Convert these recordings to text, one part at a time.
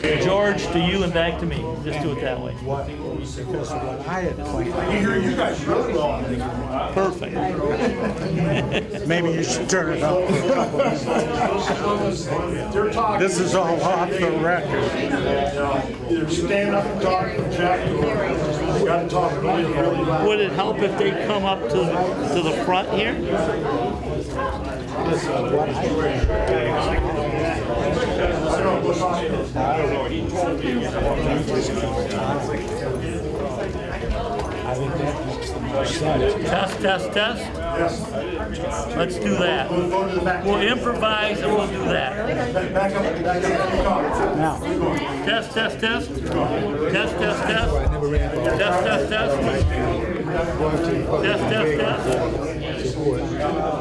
George to you and back to me. Just do it that way. Because what I had planned. I can hear you guys really well. Perfect. Maybe you should turn it up for a couple minutes. This is all off the record. Either stand up and talk or Jack. You got to talk really loud. Would it help if they come up to the front here? This is what I think that makes the most sense. Test. Yes. Let's do that. We'll improvise and we'll do that. Back up. Now, Test. Test. Test. Test.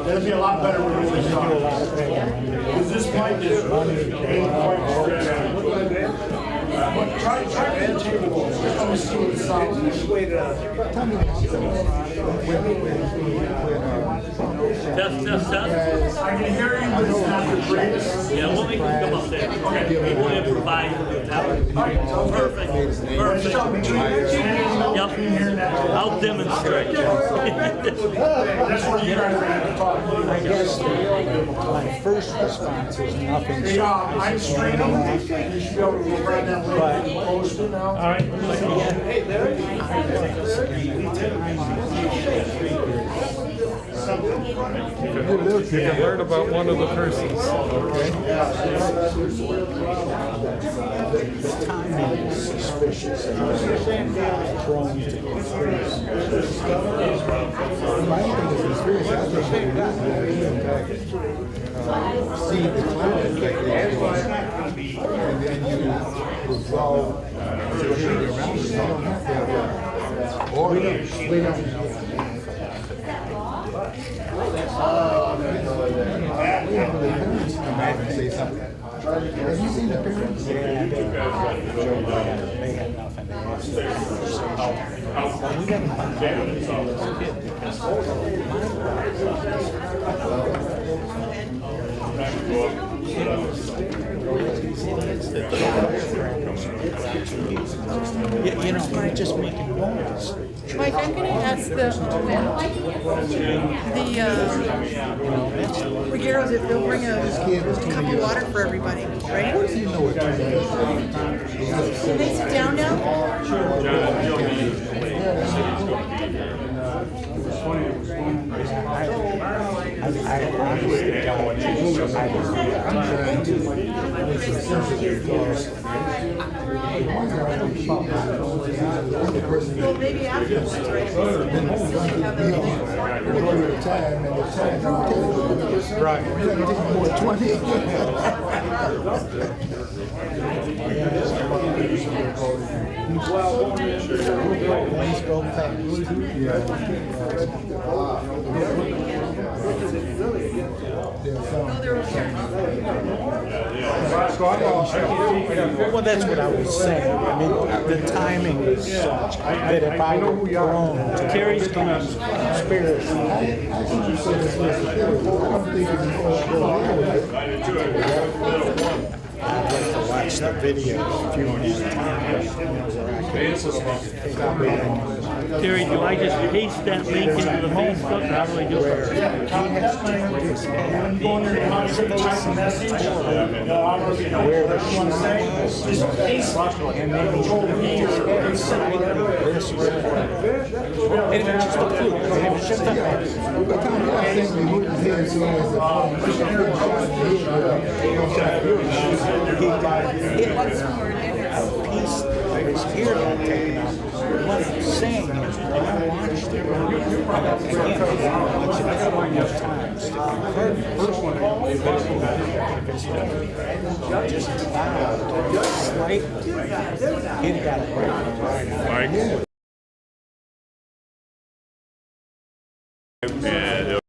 That'd be a lot better when we start. Because this mic is ain't quite straight. Try to table. Let me see what it sounds like. Test. I can hear you, but it's not the greatest. Yeah, we'll make them come up there. Okay. We'll improvise and do that. Perfect. Yep. I'll demonstrate. That's where you guys are going to talk. I guess my first response is nothing. Hey, I'm streaming. You should be able to grab that link and post it now. All right. You can learn about one of the persons. Okay. The timing is suspicious. Prone to increase. My thing is conspiracy. I think see the climate that they're doing, and then you resolve security around it. You don't have to have order. We don't. We have the parents come back and say something. Have you seen the parents? They had nothing to answer. We didn't find out as a kid because you know, we're just making moments. Mike, I'm going to ask the Rigeros if they'll bring a cup of water for everybody, right? What do you know what Can they sit down now? I honestly don't. Well, maybe afterwards, right? Right. Please go fast. Well, that's what I was saying. I mean, the timing is such that if I were prone to Terry's conspiracy, I'd like to watch the video a few more times. Terry, do I just paste that link into the Facebook? How do I do it? Where the shoe was, and then he inside this record. And it was just a fluke. And it was just a he got hit. A piece of his ear got taken off. What I'm saying is, when I watched it, again, I watched it a enough times to confirm just loud, slightly, he got it right. And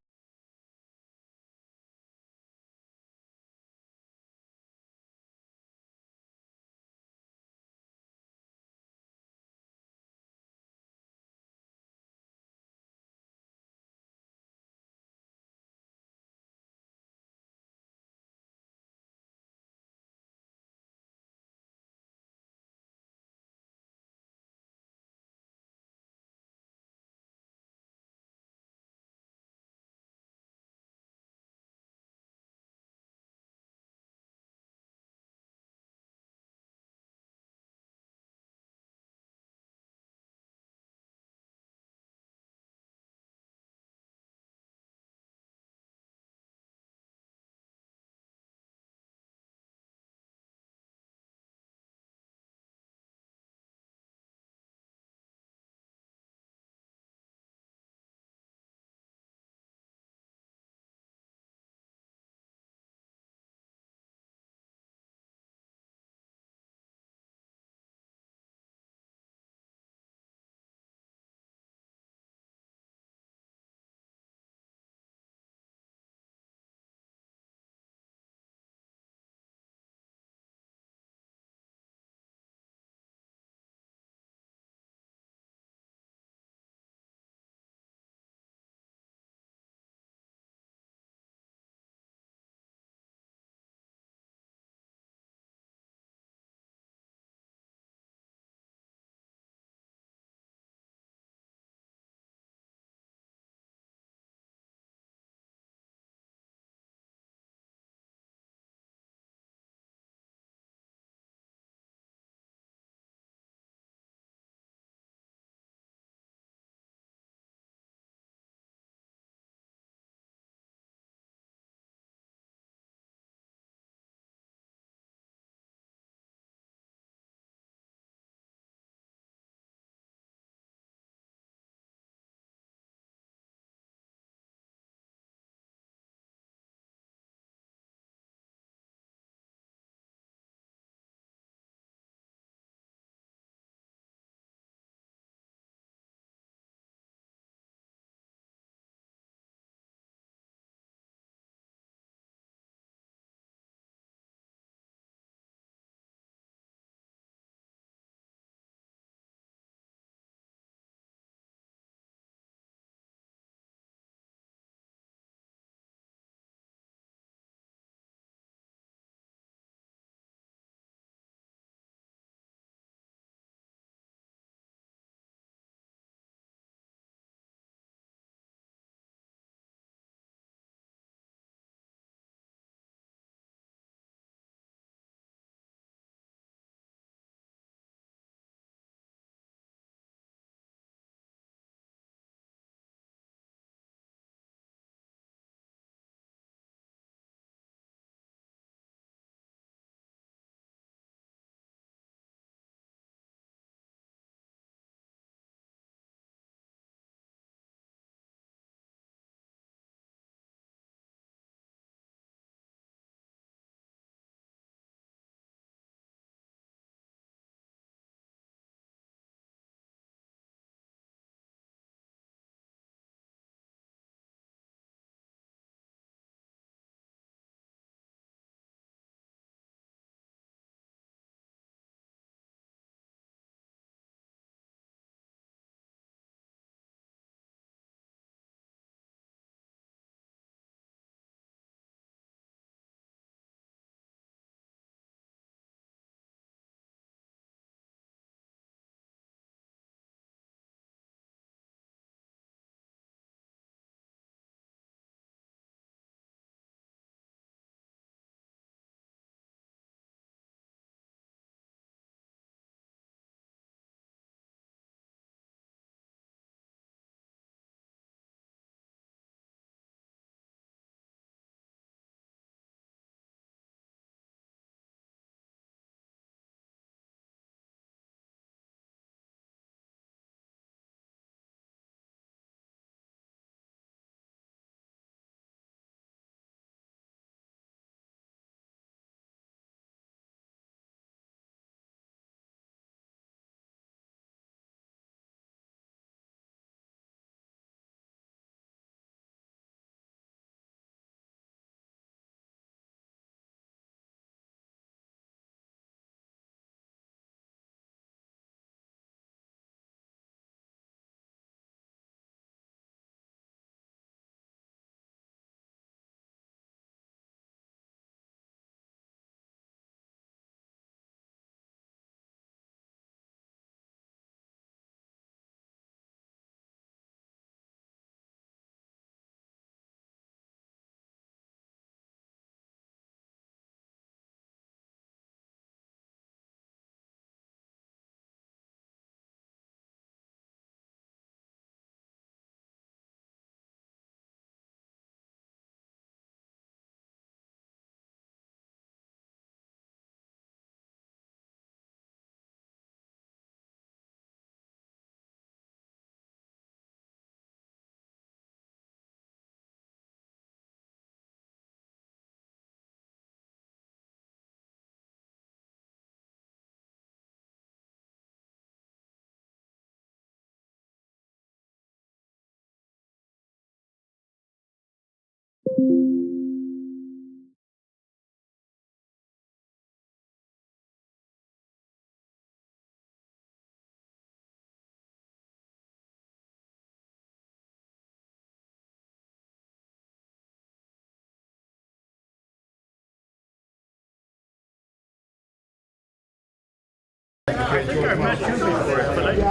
Yeah,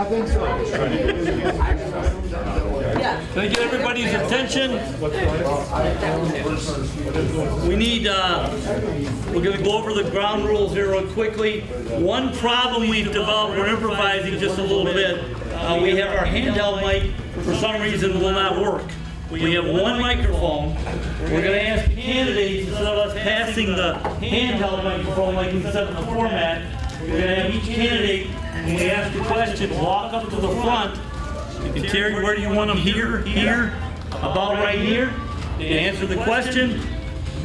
I think so. Can I get everybody's attention? We need, we're gonna go over the ground rules here real quickly. One problem we've developed, we're improvising just a little bit. We have our handheld mic, for some reason, will not work. We have one microphone. We're gonna ask candidates, instead of us passing the handheld microphone like we said in the format, we're gonna have each candidate, when we ask a question, walk up to the front. And Terry, where do you want them? Here, here, about right here? To answer the question,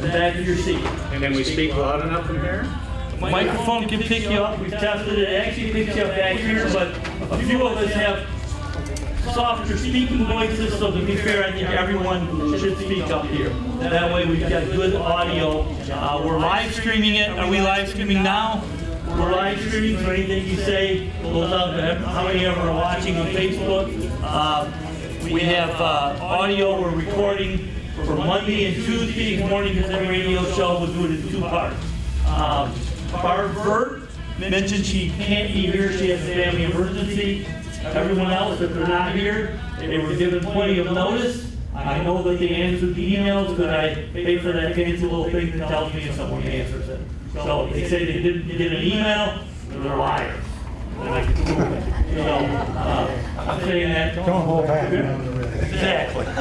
back to your seat. Can we speak loud enough from here? The microphone can pick you up. We've tested it. It actually picks you up back here, but a few of us have softer speaking voices, so to be fair, I think everyone should speak up here. That way we've got good audio. We're live streaming it. Are we live streaming now? We're live streaming, so anything you say goes out to how many of you are watching on Facebook. We have audio we're recording for Monday and Tuesday morning because every radio show will do it in 2 parts. Bert mentioned she can't be here, she has a family emergency. Everyone else, if they're not here, they were given plenty of notice. I know that they answered the emails, but I pay for that fancy little thing that tells me if someone answers it. So if they say they didn't get an email, they're liars. And I can prove it. So, I'm saying that. Don't hold back. Exactly. I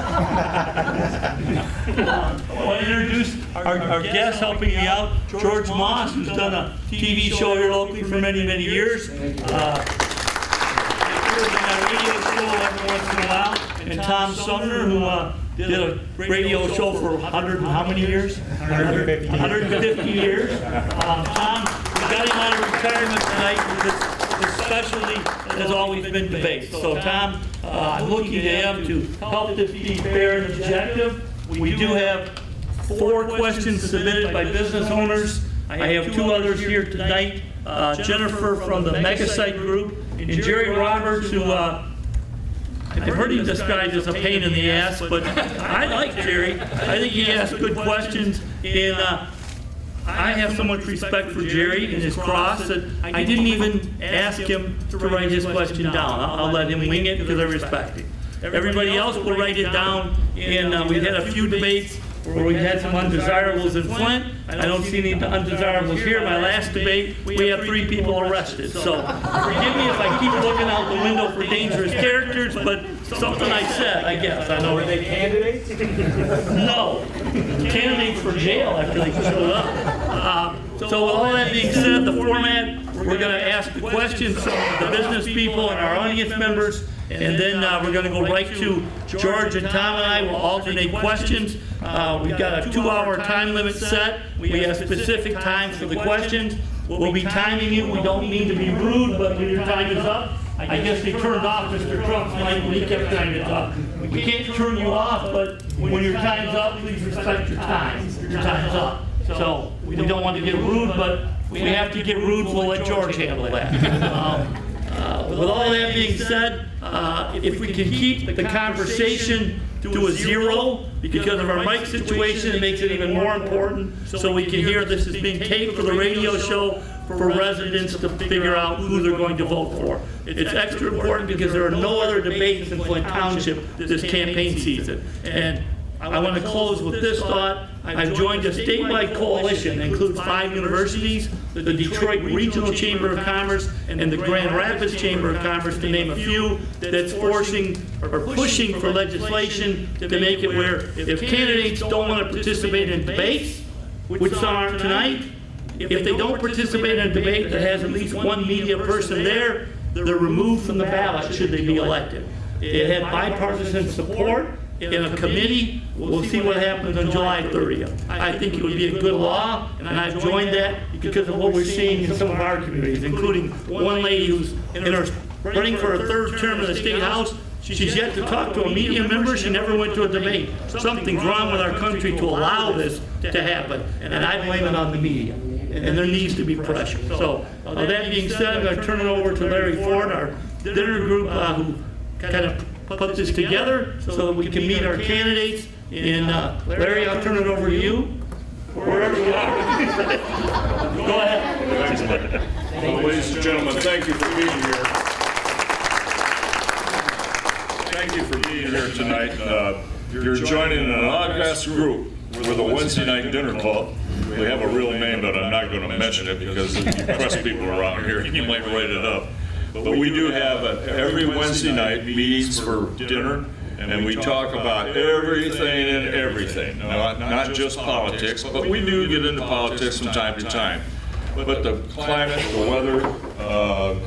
want to introduce our guest helping me out, George Moss, who's done a TV show here locally for many, many years. Radio show every once in a while, and Tom Sumner, who did a radio show for 100 and how many years? 150 years. Tom, we got him out of retirement tonight because his specialty has always been debate. So Tom, I'm looking to him to help this be fair and objective. We do have 4 questions submitted by business owners. I have 2 others here tonight. Jennifer from the Megasite Group, and Jerry Roberts, who I've heard him described as a pain in the ass, but I like Jerry. I think he asks good questions, and I have so much respect for Jerry and his cross that I didn't even ask him to write his question down. I'll let him wing it because I respect him. Everybody else will write it down, and we've had a few debates where we had some undesirables in Flint. I don't see any undesirables here. My last debate, we had 3 people arrested. So forgive me if I keep looking out the window for dangerous characters, but something I said, I guess. I know. Were they candidates? No. Candidates for jail after they showed up. So with all that being said, the format, we're going to ask the questions from the business people and our audience members, and then we're going to go right to George and Tom and I will alternate questions. We've got a 2-hour time limit set. We have specific times for the questions. We'll be timing you. We don't mean to be rude, but when your time is up, I guess they turned off Mr. Trump's mic when he kept trying to talk. We can't turn you off, but when your time's up, please respect your time. Your time's up. So we don't want to get rude, but we have to get rude. We'll let George handle that. With all that being said, if we can keep the conversation to a 0, because of our mic situation, it makes it even more important so we can hear this is being taped for the radio show for residents to figure out who they're going to vote for. It's extra important because there are no other debates in Flint Township this campaign season. And I want to close with this thought. I've joined a statewide coalition that includes 5 universities, the Detroit Regional Chamber of Commerce, and the Grand Rapids Chamber of Commerce, to name a few, that's forcing or pushing for legislation to make it where if candidates don't want to participate in debates, which some aren't tonight, if they don't participate in a debate that has at least 1 media person there, they're removed from the ballot should they be elected. It had bipartisan support in a committee. We'll see what happens on July 30th. I think it would be a good law, and I've joined that because of what we're seeing in some of our communities, including one lady who's running for a 3rd term in the state house, She's yet to talk to a media member. She never went to a debate. Something's wrong with our country to allow this to happen, and I blame it on the media. And there needs to be pressure. So, that being said, I'm going to turn it over to Larry Ford, our dinner group, who kind of put this together so that we can meet our candidates. And Larry, I'll turn it over to you, wherever you are. Go ahead. Well, ladies and gentlemen, thank you for being here. Thank you for being here tonight. You're joining an august group with a Wednesday night dinner club. We have a real name, but I'm not going to mention it because if you press people around here, you might write it up. But we do have every Wednesday night meetings for dinner, and we talk about everything and everything. Not just politics, but we do get into politics from time to time. But the climate, the weather,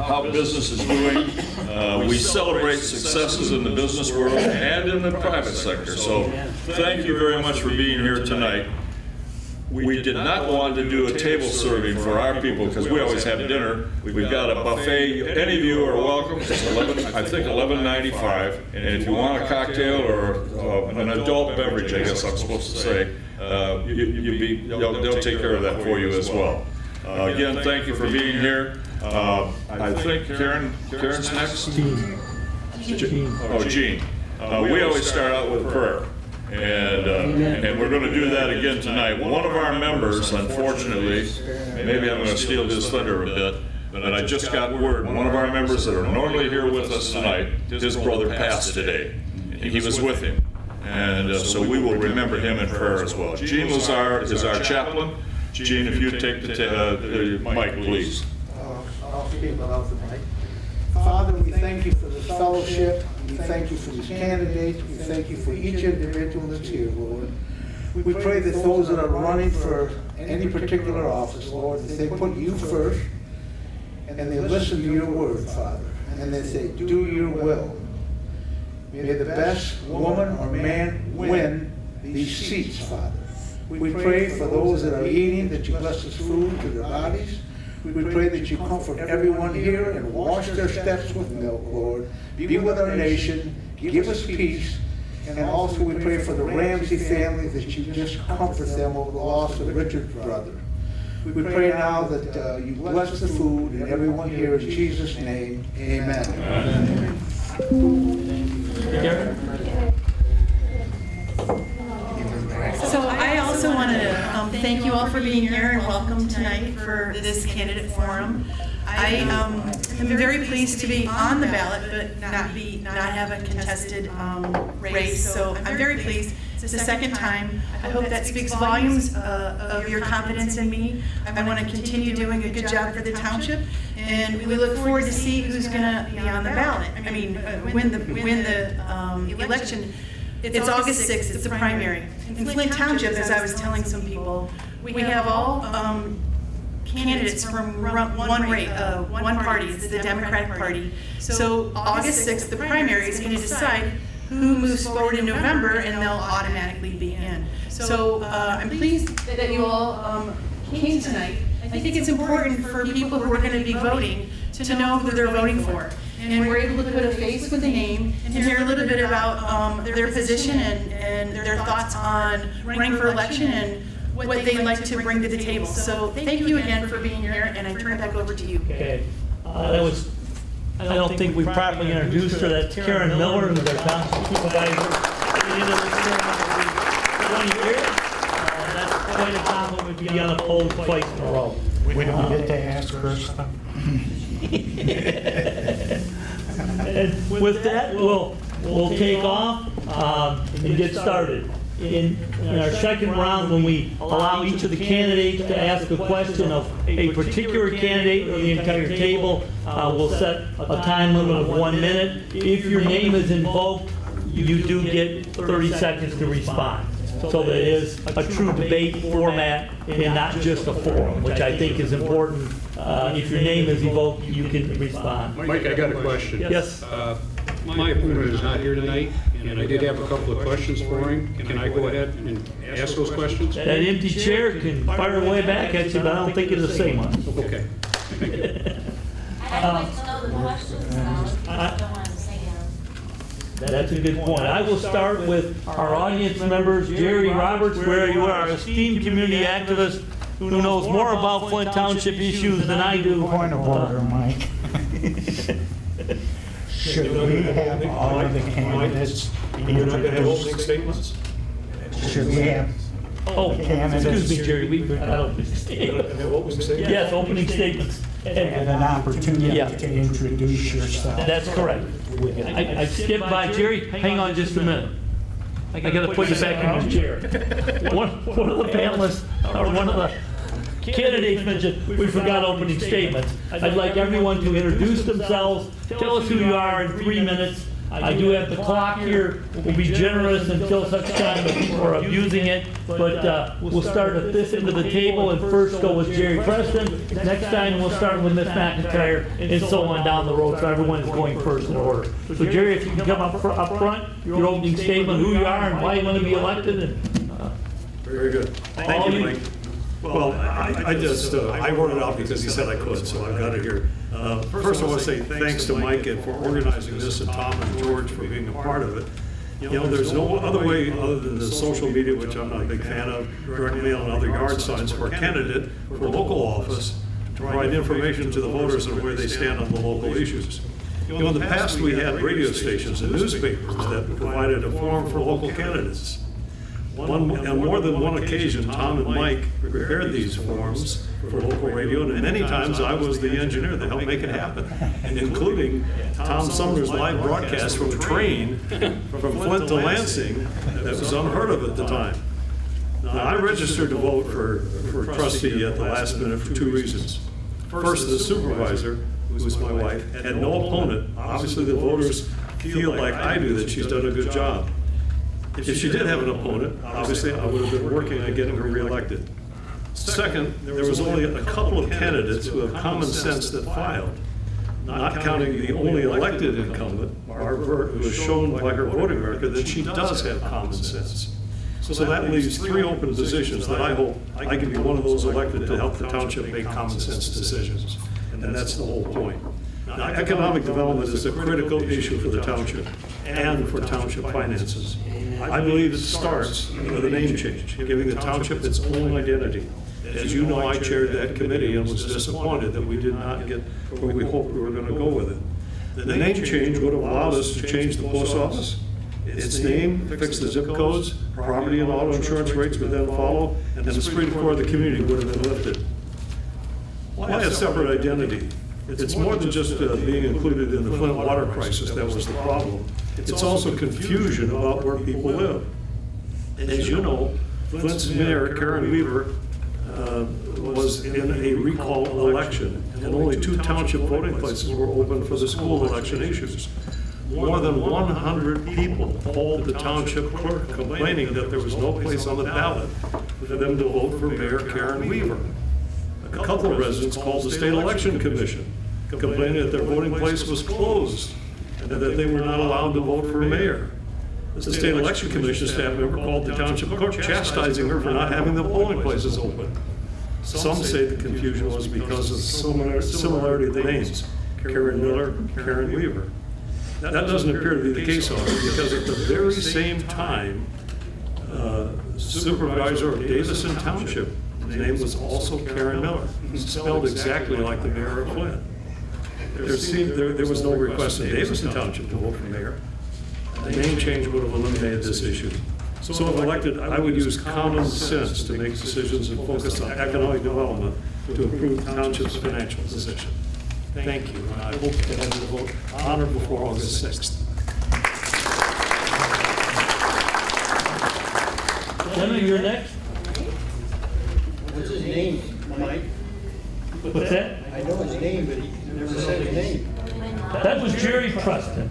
how business is doing, we celebrate successes in the business world and in the private sector. So thank you very much for being here tonight. We did not want to do a table serving for our people because we always have dinner. We've got a buffet. Any of you are welcome. It's $11.95. And if you want a cocktail or an adult beverage, I guess I'm supposed to say, they'll take care of that for you as well. Again, thank you for being here. I think Karen's next. Gene. Oh, Gene. We always start out with prayer. And we're going to do that again tonight. One of our members, unfortunately, maybe I'm going to steal his thunder a bit, but I just got word, one of our members that are normally here with us tonight, his brother passed today. He was with him. And so we will remember him in prayer as well. Gene is our chaplain. Gene, if you take the mic, please. I'll speak without the mic. Father, we thank you for this fellowship. We thank you for these candidates. We thank you for each individual that's here, Lord. We pray that those that are running for any particular office, Lord, that they put you first and they listen to your word, Father, and they say, do your will. May the best woman or man win these seats, Father. We pray for those that are eating, that you bless this food to their bodies. We pray that you comfort everyone here and wash their steps with milk, Lord. Be with our nation, give us peace, and also we pray for the Ramsey family that you just comfort them over the loss of Richard's brother. We pray now that you bless the food and everyone here in Jesus' name, amen. So I also wanted to thank you all for being here and welcome tonight for this candidate forum. I am very pleased to be on the ballot, but not have a contested race. So I'm very pleased. It's the second time. I hope that speaks volumes of your confidence in me. I want to continue doing a good job for the township, and we look forward to see who's going to be on the ballot. I mean, win the election. It's August 6th, it's the primary. In Flint Township, as I was telling some people, we have all candidates from one party, it's the Democratic Party. So August 6th, the primary is going to decide who moves forward in November, and they'll automatically be in. So I'm pleased that you all came tonight. I think it's important for people who are going to be voting to know who they're voting for. And we're able to put a face with a name and hear a little bit about their position and their thoughts on running for election and what they'd like to bring to the table. So thank you again for being here, and I turn it back over to you. Okay. I don't think we properly introduced her. That's Karen Miller, who's our township supervisor. At the end of this term, 20 years. That's quite a compliment to be on the polls twice in a row. We don't get to ask her stuff. And with that, we'll take off and get started. In our second round, when we allow each of the candidates to ask a question of a particular candidate or the entire table, we'll set a time limit of 1 minute. If your name is invoked, you do get 30 seconds to respond. So that it is a true debate format and not just a forum, which I think is important. If your name is evoked, you can respond. Mike, I got a question. Yes. My opponent is not here tonight, and I did have a couple of questions for him. Can I go ahead and ask those questions? That empty chair can fire away back at you, but I don't think it'll say much. Okay. I'd like to know the questions, though. I don't want to say them. That's a good point. I will start with our audience members. Jerry Roberts, where you are, our esteemed community activist who knows more about Flint Township issues than I do. Point of order, Mike. Should we have all of the candidates You're not going to have opening introduced? statements? Should we have Oh, excuse me, Jerry, we forgot opening You're not statements. going to have opening statements? Yes, opening statements. and an opportunity Yeah. to introduce yourself? That's correct. I skipped by, Jerry, hang on just a minute. I gotta put you back in your chair. One of the panelists, or one of the candidates mentioned, we forgot opening statements. I'd like everyone to introduce themselves, tell us who you are in 3 minutes. I do have the clock here, we'll be generous until such time that people are abusing it, but we'll start at this end of the table and first go with Jerry Preston. Next time, we'll start with Ms. McIntyre and so on down the road, so everyone is going first in order. So Jerry, if you can come up front, your opening statement, who you are and why you want to be elected, and Very good. Thank you, Mike. Well, I just, I wrote it out because he said I could, so I've got it here. First, I want to say thanks to Mike for organizing this and Tom and George for being a part of it. You know, there's no other way other than the social media, which I'm not a big fan of, direct mail and other yard signs for a candidate for local office to provide information to the voters on where they stand on the local issues. You know, in the past, we had radio stations and newspapers that provided a forum for local candidates. On more than one occasion, Tom and Mike prepared these forums for local radio, and many times I was the engineer that helped make it happen, and including Tom Sumner's live broadcast from a train from Flint to Lansing that was unheard of at the time. Now, I registered to vote for trustee at the last minute for 2 reasons. First, the supervisor, who was my wife, had no opponent. Obviously, the voters feel like I do that she's done a good job. If she did have an opponent, obviously I would have been working on getting her reelected. Second, there was only a couple of candidates who have common sense that filed, not counting the only elected incumbent, Barbara, who has shown by her voting record that she does have common sense. So that leaves 3 open positions that I hope I can be one of those elected to help the township make common sense decisions. And that's the whole point. Now, economic development is a critical issue for the township and for township finances. I believe it starts with a name change, giving the township its own identity. As you know, I chaired that committee and was disappointed that we did not get where we hoped we were going to go with it. The name change would have allowed us to change the post office, its name, fix the zip codes, property and auto insurance rates would then follow, and the Supreme Court of the community would have been lifted. Why a separate identity? It's more than just being included in the Flint water crisis that was the problem. It's also confusion about where people live. As you know, Flint's mayor, Karen Weaver, was in a recall election, and only 2 township voting places were open for the school election issues. More than 100 people polled the township clerk complaining that there was no place on the ballot for them to vote for Mayor Karen Weaver. A couple of residents called the state election commission, complaining that their voting place was closed and that they were not allowed to vote for mayor. The state election commission staff member called the township clerk, chastising her for not having the polling places open. Some say the confusion was because of similarity of the names, Karen Miller, Karen Weaver. That doesn't appear to be the case, however, because at the very same time, supervisor of Davison Township, his name was also Karen Miller, spelled exactly like the mayor of Flint. There was no request in Davison Township to vote for mayor. The name change would have eliminated this issue. So if elected, I would use common sense to make decisions and focus on economic development to improve the township's financial position. Thank you, and I hope to have the vote on or before August 6th. Jenna, you're next. What's his name, Mike? What's that? I know his name, but he never said his name. That was Jerry Preston.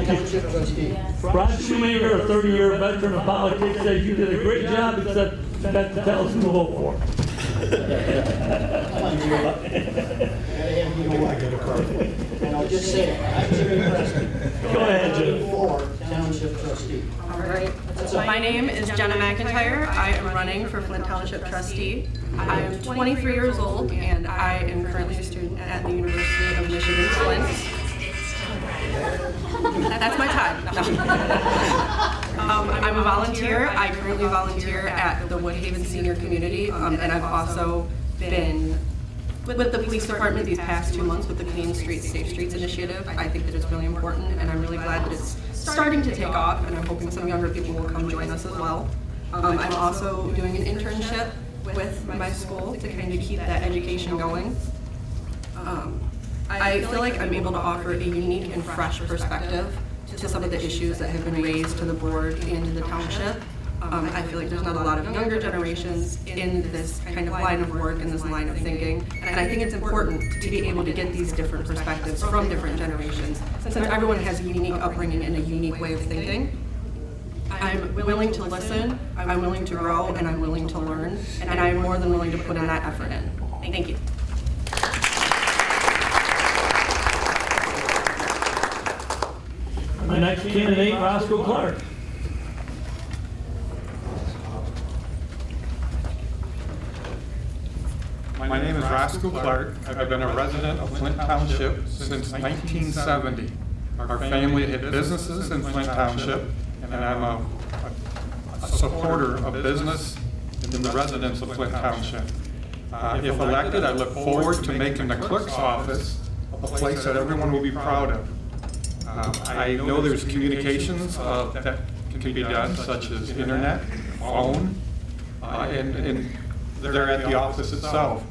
Township trustee. Ron Shoemaker, a 30-year veteran of politics, says you did a great job, except forgot to tell us who to vote for. And I'll just say, I'm Jerry Preston. Go ahead, Jim. For Township trustee. All right. So my name is Jenna McIntyre. I am running for Flint Township trustee. I am 23 years old, and I am currently a student at the University of Michigan, Flint. That's my time. No. I'm a volunteer. I currently volunteer at the Woodhaven Senior Community, and I've also been with the police department these past 2 months with the Clean Streets, Safe Streets initiative. I think that it's really important, and I'm really glad that it's starting to take off, and I'm hoping some younger people will come join us as well. I'm also doing an internship with my school to kind of keep that education going. I feel like I'm able to offer a unique and fresh perspective to some of the issues that have been raised to the board and to the township. I feel like there's not a lot of younger generations in this kind of line of work and this line of thinking. And I think it's important to be able to get these different perspectives from different generations, since everyone has a unique upbringing and a unique way of thinking. I'm willing to listen, I'm willing to grow, and I'm willing to learn, and I'm more than willing to put in that effort in. Thank you. The next candidate, Roscoe Clark. My name is Roscoe Clark. I've been a resident of Flint Township since 1970. Our family had businesses in Flint Township, and I'm a supporter of business in the residents of Flint Township. If elected, I look forward to making the clerk's office a place that everyone will be proud of. I know there's communications that can be done, such as internet, phone, and they're at the office itself.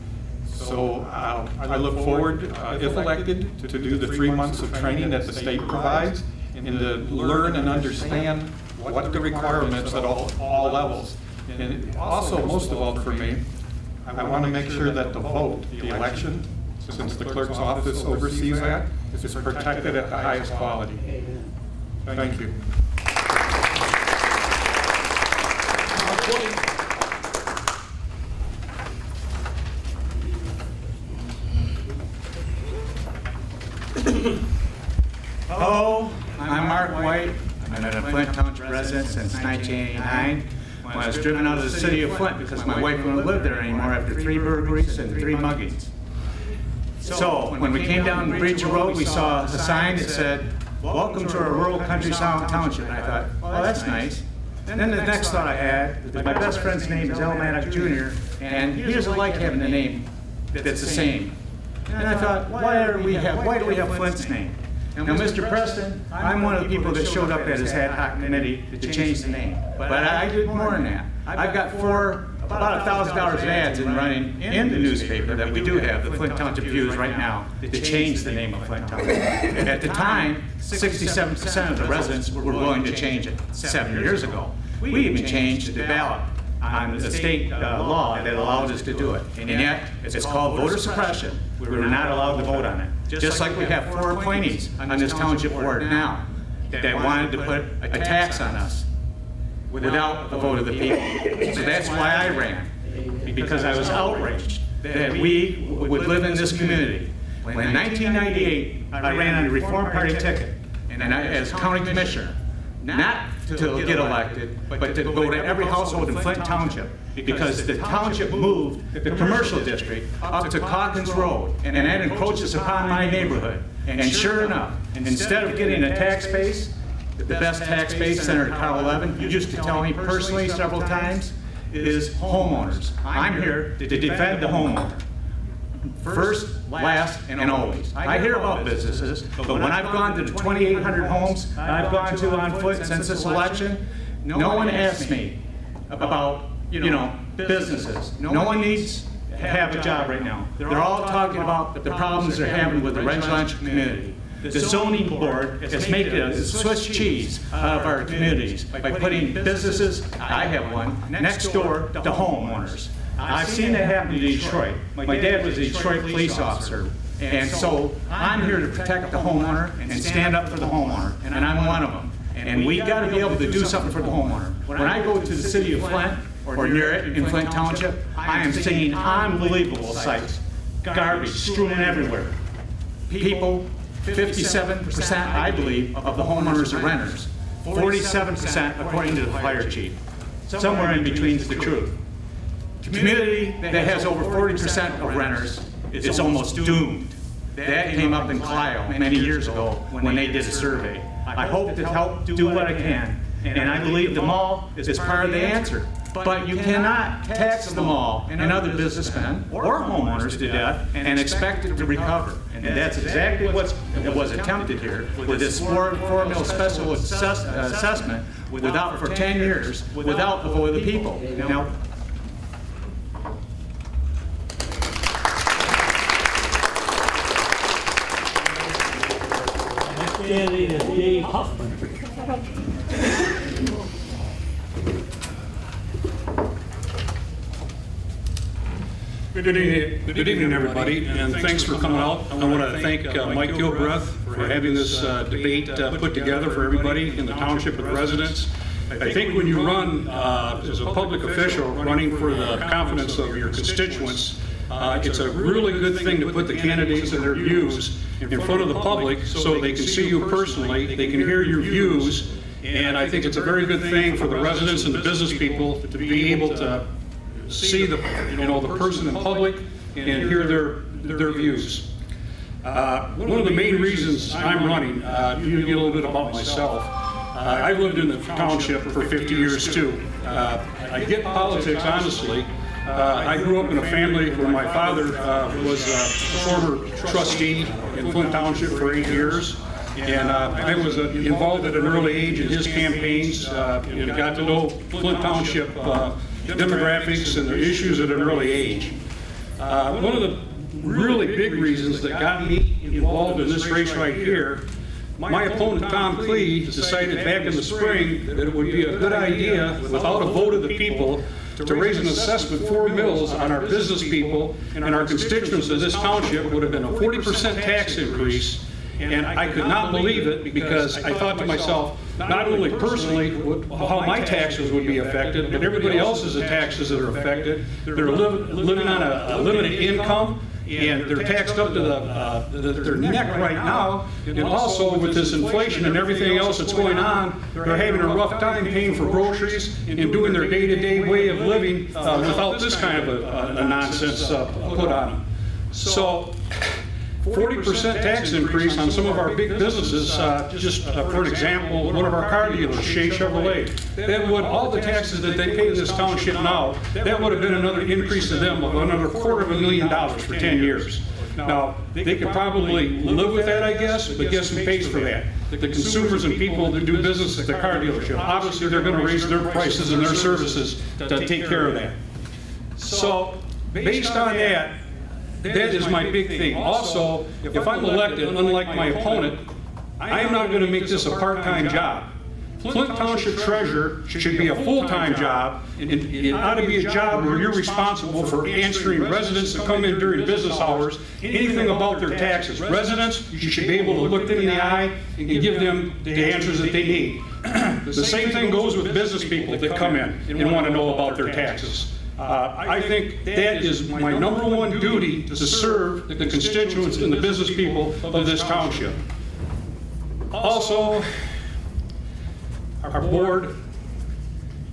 So I look forward, if elected, to do the 3 months of training that the state provides and to learn and understand what the requirements at all levels. And also, most of all for me, I want to make sure that the vote, the election, since the clerk's office oversees that, is protected at the highest quality. Thank you. Hello, I'm Mark White. I've been a Flint Township resident since 1989, when I was driven out of the city of Flint because my wife wouldn't live there anymore after 3 burglaries and 3 muggings. So when we came down Breach Road, we saw a sign that said, "Welcome to our rural country township." And I thought, well, that's nice. And then the next thought I had was my best friend's name is L. Maddox Jr., and he doesn't like having a name that's the same. And I thought, why do we have Flint's name? Now, Mr. Preston, I'm one of the people that showed up at his ad hoc committee to change the name. But I did more than that. I've got about $1,000 of ads running in the newspaper that we do have, the Flint Township Views right now, to change the name of Flint Township. At the time, 67% of the residents were willing to change it 7 years ago. We even changed the ballot on the state law that allowed us to do it. And yet, it's called voter suppression. We were not allowed to vote on it. Just like we have 4 appointees on this township board now that wanted to put a tax on us without the vote of the people. So that's why I ran, because I was outraged that we would live in this community. When in 1998, I ran on a Reform Party ticket, and as county commissioner, not to get elected, but to go to every household in Flint Township, because the township moved the commercial district up to Calkins Road, and that encroaches upon my neighborhood. And sure enough, instead of getting a tax base, the best tax base, Senator Carl Levin, you used to tell me personally several times, is homeowners. I'm here to defend the homeowner. First, last, and always. I hear about businesses, but when I've gone to the 2,800 homes I've gone to on foot since this election, no one asks me about, businesses. No one needs to have a job right now. They're all talking about the problems they're having with the residential community. The zoning board has made a Swiss cheese out of our communities by putting businesses, I have one, next door to homeowners. I've seen that happen in Detroit. My dad was a Detroit police officer, and so I'm here to protect the homeowner and stand up for the homeowner, and I'm one of them. And we got to be able to do something for the homeowner. When I go to the city of Flint, or near it in Flint Township, I am seeing unbelievable sights. Garbage strewn everywhere. People, 57%, I believe, of the homeowners are renters. 47% according to the fire chief. Somewhere in between is the truth. Community that has over 40% of renters is almost doomed. That came up in Clio many years ago when they did a survey. I hope to help do what I can, and I believe the mall is part of the answer. But you cannot tax the mall and other businessmen or homeowners to death and expect it to recover. And that's exactly what was attempted here with this 4 mil special assessment without, for 10 years, without the vote of the people. Now, Candidate is Dave Huffman. Good evening, everybody, and thanks for coming out. I want to thank Mike Gilbreth for having this debate put together for everybody in the township with residents. I think when you run as a public official, running for the confidence of your constituents, it's a really good thing to put the candidates and their views in front of the public so they can see you personally, they can hear your views, and I think it's a very good thing for the residents and the business people to be able to see the person in public and hear their views. One of the main reasons I'm running, you get a little bit about myself. I've lived in the township for 50 years too. I get politics honestly. I grew up in a family where my father was a former trustee in Flint Township for 8 years. And I was involved at an early age in his campaigns and got to know Flint Township demographics and the issues at an early age. One of the really big reasons that got me involved in this race right here, my opponent Tom Klee decided back in the spring that it would be a good idea, without a vote of the people, to raise an assessment 4 mills on our business people and our constituents of this township. Would have been a 40% tax increase. And I could not believe it, because I thought to myself, not only personally how my taxes would be affected, but everybody else's taxes that are affected. They're living on a limited income, and they're taxed up to their neck right now. And also with this inflation and everything else that's going on, they're having a rough time paying for groceries and doing their day-to-day way of living without this kind of a nonsense put on them. So 40% tax increase on some of our big businesses, just for an example, one of our car dealers, Shea Chevrolet, that would, all the taxes that they pay this township now, that would have been another increase to them of another $250,000 for 10 years. Now, they could probably live with that, I guess, but guess who pays for that? The consumers and people that do business at the car dealership. Obviously, they're going to raise their prices and their services to take care of that. So, based on that, that is my big thing. Also, if I'm elected, unlike my opponent, I am not going to make this a part-time job. Flint Township Treasurer should be a full-time job, and it ought to be a job where you're responsible for answering residents that come in during business hours, anything about their taxes. Residents, you should be able to look them in the eye and give them the answers that they need. The same thing goes with business people that come in and want to know about their taxes. I think that is my #1 duty, to serve the constituents and the business people of this township. Also, our board,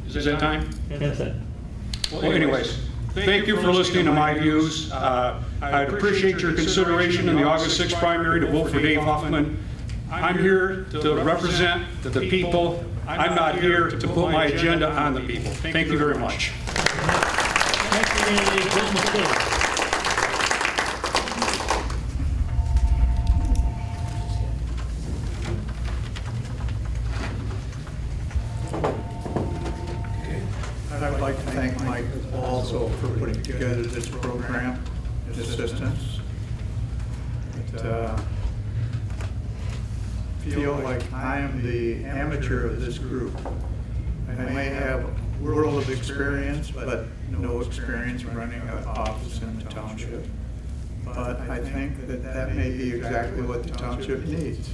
is that time? That's it. Well, anyways, thank you for listening to my views. I'd appreciate your consideration in the August 6th primary to vote for Dave Huffman. I'm here to represent the people. I'm not here to put my agenda on the people. Thank you very much. I'd like to thank Mike also for putting together this program, his assistance. I feel like I am the amateur of this group. I may have a world of experience, but no experience running an office in the township. But I think that may be exactly what the township needs.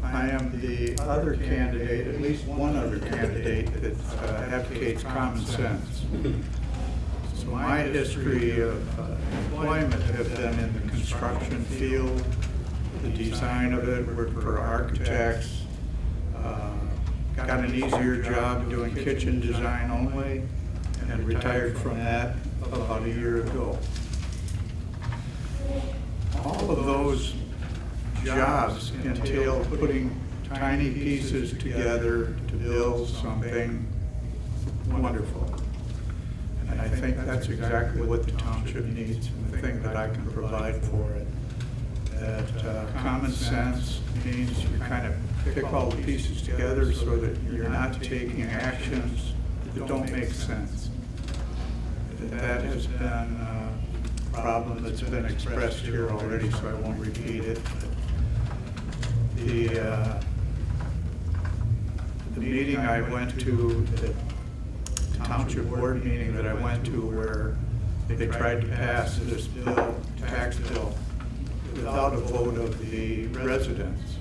I am the other candidate, at least one other candidate, that advocates common sense. So my history of employment have been in the construction field, the design of it, worked for architects, got an easier job doing kitchen design only, and retired from that about a year ago. all of those jobs entail putting tiny pieces together to build something wonderful. And I think that's exactly what the township needs, and the thing that I can provide for it. That common sense means you kind of pick all the pieces together so that you're not taking actions that don't make sense. That has been a problem that's been expressed here already, so I won't repeat it. The meeting I went to, the township board meeting that I went to, where they tried to pass this bill, tax bill, without a vote of the residents.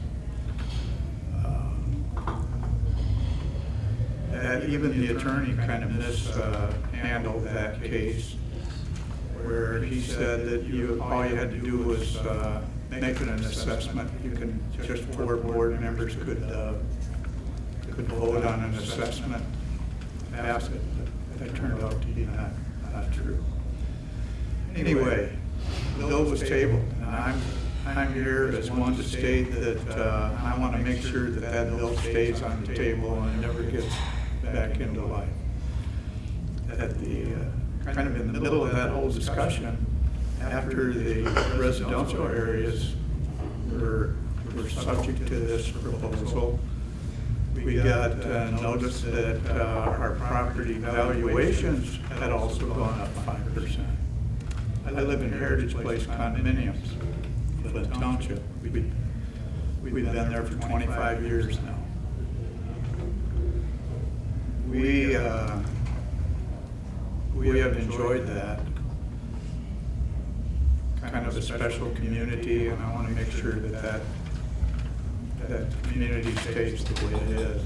That even the attorney kind of mishandled that case, where he said that all you had to do was make an assessment. You can, just 4 board members could vote on an assessment, pass it. That turned out to be not true. Anyway, the bill was tabled, and I'm here as one to state that I want to make sure that that bill stays on the table and never gets back into life. At the kind of in the middle of that whole discussion, after the residential areas were subject to this proposal, we got notice that our property valuations had also gone up 5%. I live in Heritage Place condominiums, Flint Township. We've been there for 25 years now. We have enjoyed that kind of a special community, and I want to make sure that community stays the way it is.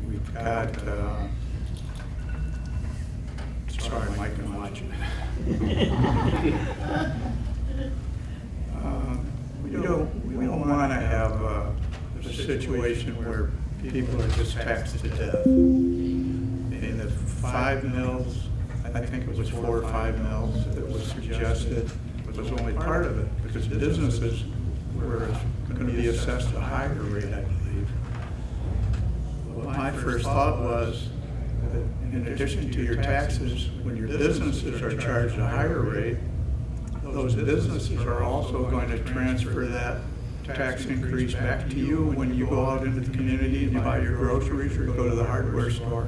We've got, sorry, Mike, I'm watching. We don't want to have a situation where people are just taxed to death. In the 5 mills, I think it was 4 or 5 mills that was suggested, was only part of it, because businesses were going to be assessed a higher rate, I believe. Well, my first thought was that in addition to your taxes, when your businesses are charged a higher rate, those businesses are also going to transfer that tax increase back to you when you go out into the community and you buy your groceries or go to the hardware store.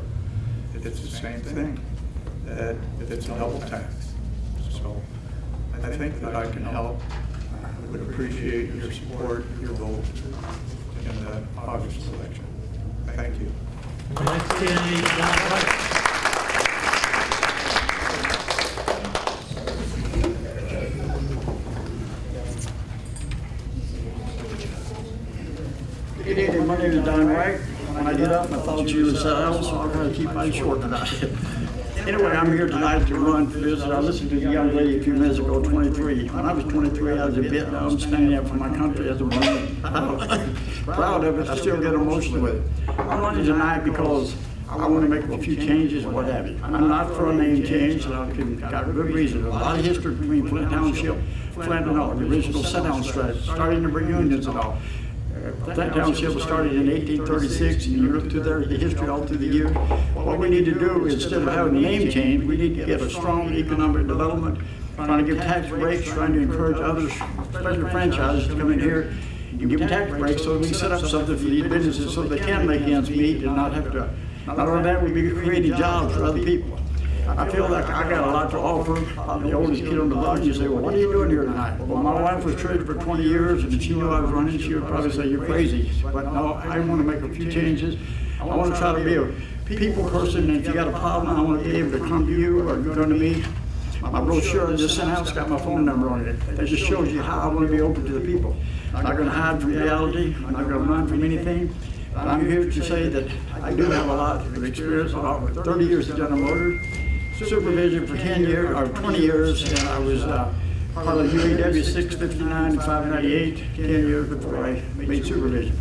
It's the same thing, that it's a double tax. So I think that I can help. I would appreciate your support, your vote in the August election. Thank you. Good evening, my name is Dynamite. When I get up, I thought you was out, so I'm going to keep mine short tonight. Anyway, I'm here tonight to run for this. I listened to the young lady a few minutes ago, 23. When I was 23, I was in Vietnam, standing up for my country as a Marine. Proud of it. I still get emotional with it. I'm running tonight because I want to make a few changes and what have you. I'm not for a name change, and I've got a good reason. A lot of history between Flint Township, Flint and all, the original set-down strategy, starting to bring unions and all. Flint Township was started in 1836, and you look through the history all through the years. What we need to do is, instead of having a name change, we need to get a strong economic development, trying to give tax breaks, trying to encourage others, especially franchises, to come in here and give them tax breaks so we can set up something for these businesses so they can make ends meet and not have to. Not only that, we'll be creating jobs for other people. I feel like I got a lot to offer. I'm the oldest kid on the block. You say, well, what are you doing here tonight? Well, my wife was treasurer for 20 years, and if she knew I was running, she would probably say, you're crazy. But no, I want to make a few changes. I want to try to be a people person, and if you got a problem, I want to be able to come to you or come to me. My brochure I just sent out, it's got my phone number on it. That just shows you how I want to be open to the people. I'm not going to hide from reality. I'm not going to run from anything. But I'm here to say that I do have a lot of experience. About 30 years at General Motors. Supervision for 10 years, or 20 years, and I was part of the UAW 659 and 598, 10 years before I made supervision.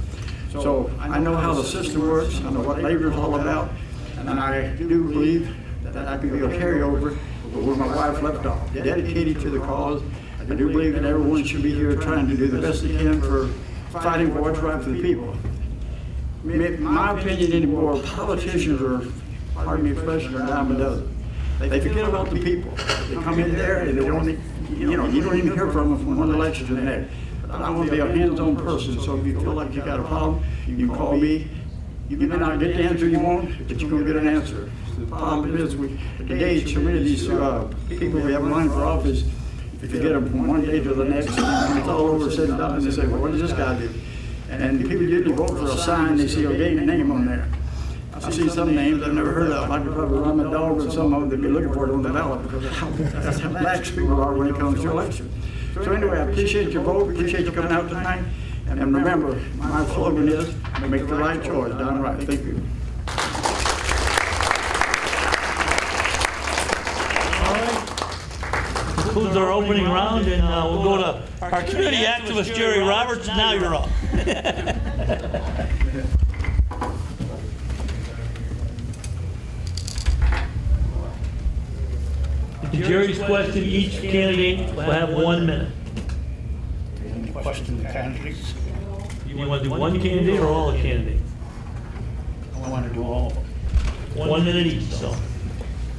So I know how the system works, I know what labor is all about, and I do believe that I can be a carryover where my wife left off, dedicated to the cause, I do believe that everyone should be here trying to do the best they can for fighting for what's right for the people. In my opinion anymore, politicians are, pardon me expression, are a dime a dozen. They forget about the people. They come in there and they don't, you don't even hear from them from one election to the next. But I want to be a hands-on person, so if you feel like you got a problem, you can call me. You may not get the answer you want, but you're going to get an answer. The problem is, today, so many of these people we have running for office, if you get them from one day to the next, when it's all over said and done, and they say, well, what does this guy do? And people usually vote for a sign, they see a name on there. I see some names I've never heard of. I could probably run my dog with some of them that'd be looking for it on the ballot, because that's how lax people are when it comes to election. So anyway, I appreciate your vote, appreciate you coming out tonight. And remember, my slogan is, make the right choice, done right. Thank you. All right. Concludes our opening round, and we'll go to our community activist, Jerry Roberts. Now you're up. To Jerry's question, each candidate will have 1 minute. Question the candidates. You want to do one candidate or all the candidates? I want to do all of them. 1 minute each, so.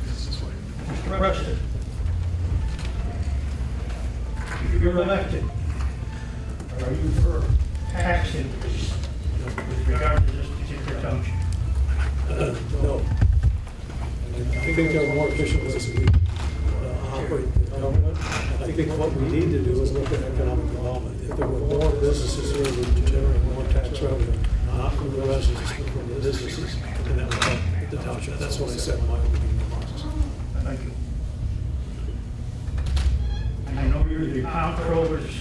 Mr. President, if you're elected, are you for tax increase with regard to this particular township? No. I think there are more efficient ways we operate the government. I think what we need to do is look at economic development. If there were more businesses here, we would generate more tax revenue, not from the residents, but from the businesses, and that would help the township. That's what I said in my opening remarks. Thank you. And I know you're the comptroller's